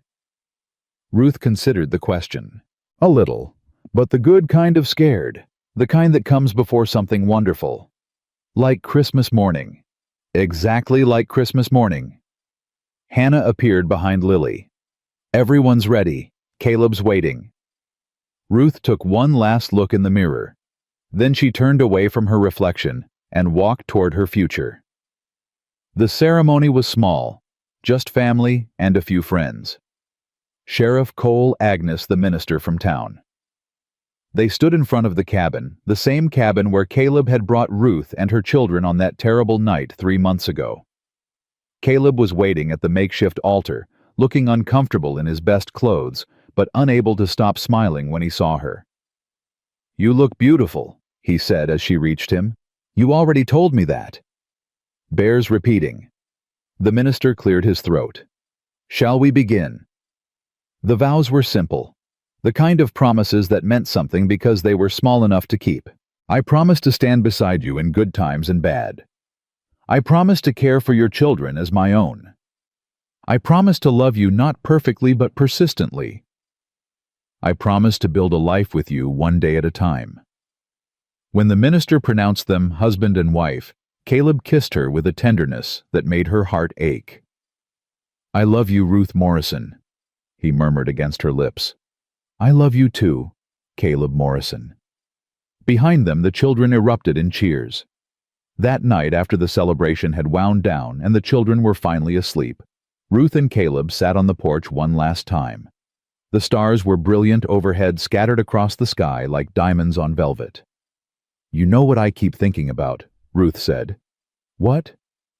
Speaker 1: Ruth considered the question. A little, but the good kind of scared, the kind that comes before something wonderful. Like Christmas morning. Exactly like Christmas morning. Hannah appeared behind Lily. "Everyone's ready. Caleb's waiting." Ruth took one last look in the mirror. Then she turned away from her reflection and walked toward her future. The ceremony was small, just family and a few friends. Sheriff Cole Agnes, the minister from town. They stood in front of the cabin, the same cabin where Caleb had brought Ruth and her children on that terrible night 3 months ago. Caleb was waiting at the makeshift altar, looking uncomfortable in his best clothes, but unable to stop smiling when he saw her. "You look beautiful," he said as she reached him. "You already told me that." Bears repeating. The minister cleared his throat. "Shall we begin?" The vows were simple, the kind of promises that meant something because they were small enough to keep. "I promise to stand beside you in good times and bad. I promise to care for your children as my own. I promise to love you not perfectly but persistently. I promise to build a life with you one day at a time." When the minister pronounced them husband and wife, Caleb kissed her with a tenderness that made her heart ache. "I love you, Ruth Morrison," he murmured against her lips. "I love you too, Caleb Morrison." Behind them, the children erupted in cheers. That night, after the celebration had wound down and the children were finally asleep, Ruth and Caleb sat on the porch one last time. The stars were brilliant overhead, scattered across the sky like diamonds on velvet. "You know what I keep thinking about," Ruth said. "What?"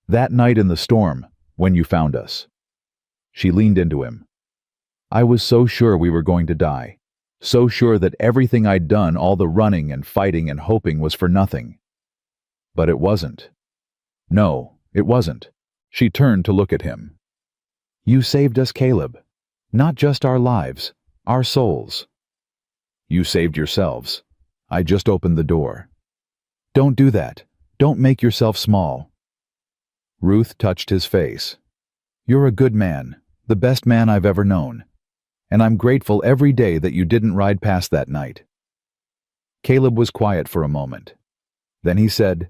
Speaker 1: "That night in the storm, when you found us." She leaned into him. "I was so sure we were going to die. So sure that everything I'd done, all the running and fighting and hoping, was for nothing. But it wasn't. No, it wasn't." She turned to look at him. "You saved us, Caleb. Not just our lives, our souls." "You saved yourselves. I just opened the door." "Don't do that. Don't make yourself small." Ruth touched his face. "You're a good man, the best man I've ever known. And I'm grateful every day that you didn't ride past that night." Caleb was quiet for a moment. Then he said,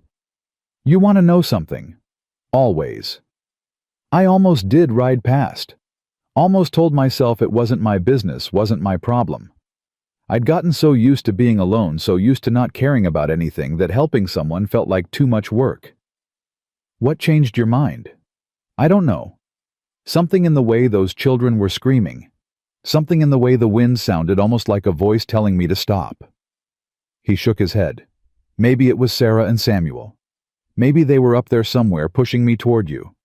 Speaker 1: "You want to know something? Always. I almost did ride past. Almost told myself it wasn't my business, wasn't my problem. I'd gotten so used to being alone, so used to not caring about anything, that helping someone felt like too much work." "What changed your mind?" "I don't know. Something in the way those children were screaming. Something in the way the wind sounded, almost like a voice telling me to stop." He shook his head. "Maybe it was Sarah and Samuel. Maybe they were up there somewhere pushing me toward you."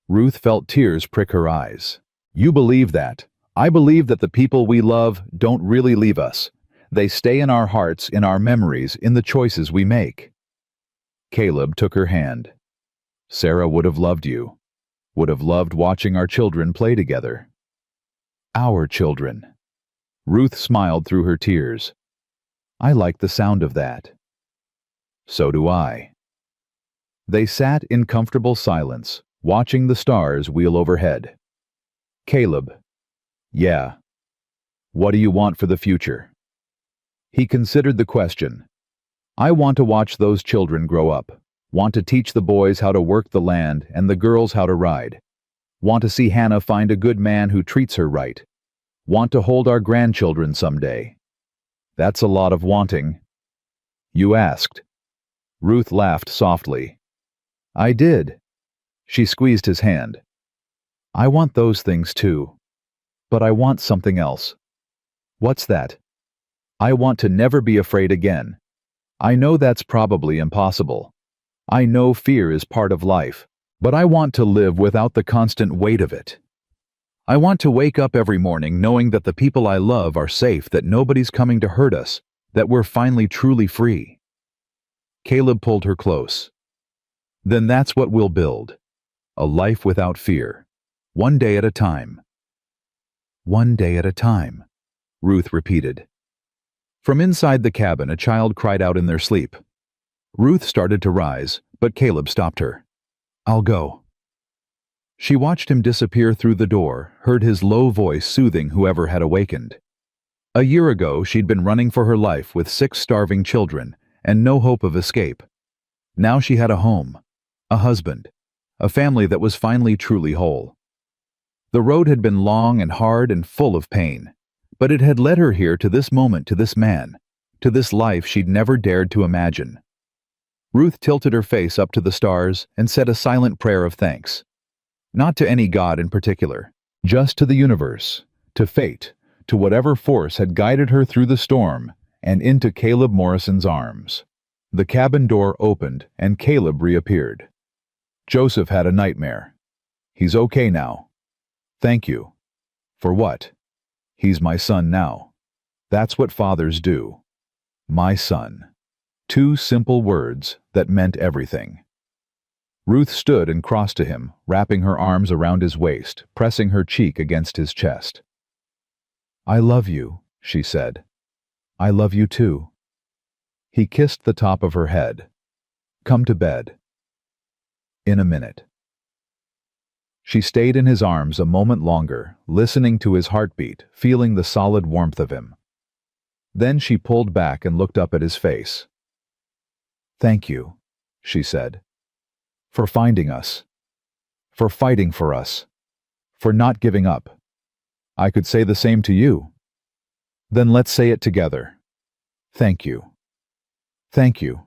Speaker 1: Ruth felt tears prick her eyes. "You believe that. I believe that the people we love don't really leave us. They stay in our hearts, in our memories, in the choices we make." Caleb took her hand. "Sarah would have loved you. Would have loved watching our children play together." "Our children." Ruth smiled through her tears. "I like the sound of that." "So do I." They sat in comfortable silence, watching the stars wheel overhead. "Caleb." "Yeah." "What do you want for the future?" He considered the question. "I want to watch those children grow up. Want to teach the boys how to work the land and the girls how to ride. Want to see Hannah find a good man who treats her right. Want to hold our grandchildren someday." "That's a lot of wanting." "You asked." Ruth laughed softly. "I did." She squeezed his hand. "I want those things too." But I want something else. What's that? I want to never be afraid again. I know that's probably impossible. I know fear is part of life, but I want to live without the constant weight of it. I want to wake up every morning knowing that the people I love are safe, that nobody's coming to hurt us, that we're finally truly free. Caleb pulled her close. Then that's what we'll build. A life without fear. One day at a time. One day at a time, Ruth repeated. From inside the cabin, a child cried out in their sleep. Ruth started to rise, but Caleb stopped her. I'll go. She watched him disappear through the door, heard his low voice soothing whoever had awakened. A year ago, she'd been running for her life with 6 starving children and no hope of escape. Now she had a home, a husband, a family that was finally truly whole. The road had been long and hard and full of pain, but it had led her here to this moment, to this man, to this life she'd never dared to imagine. Ruth tilted her face up to the stars and said a silent prayer of thanks. Not to any god in particular, just to the universe, to fate, to whatever force had guided her through the storm and into Caleb Morrison's arms. The cabin door opened and Caleb reappeared. Joseph had a nightmare. He's okay now. Thank you. For what? He's my son now. That's what fathers do. My son. 2 simple words that meant everything. Ruth stood and crossed to him, wrapping her arms around his waist, pressing her cheek against his chest. I love you, she said. I love you too. He kissed the top of her head. Come to bed. In a minute. She stayed in his arms a moment longer, listening to his heartbeat, feeling the solid warmth of him. Then she pulled back and looked up at his face. Thank you, she said. For finding us. For fighting for us. For not giving up. I could say the same to you. Then let's say it together. Thank you. Thank you.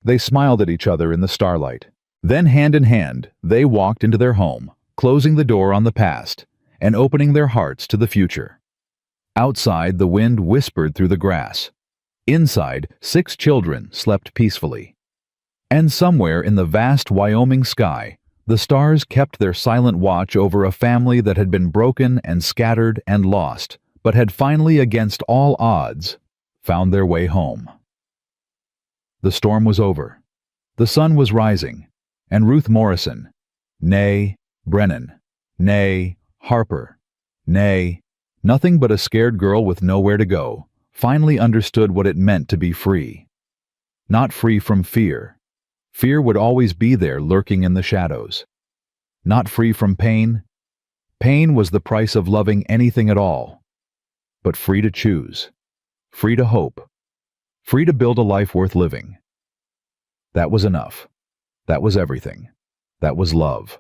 Speaker 1: They smiled at each other in the starlight. Then hand in hand, they walked into their home, closing the door on the past and opening their hearts to the future. Outside, the wind whispered through the grass. Inside, 6 children slept peacefully. And somewhere in the vast Wyoming sky, the stars kept their silent watch over a family that had been broken and scattered and lost, but had finally, against all odds, found their way home. The storm was over. The sun was rising, and Ruth Morrison, nay, Brennan, nay, Harper, nay, nothing but a scared girl with nowhere to go, finally understood what it meant to be free. Not free from fear. Fear would always be there lurking in the shadows. Not free from pain. Pain was the price of loving anything at all. But free to choose. Free to hope. Free to build a life worth living. That was enough. That was everything. That was love.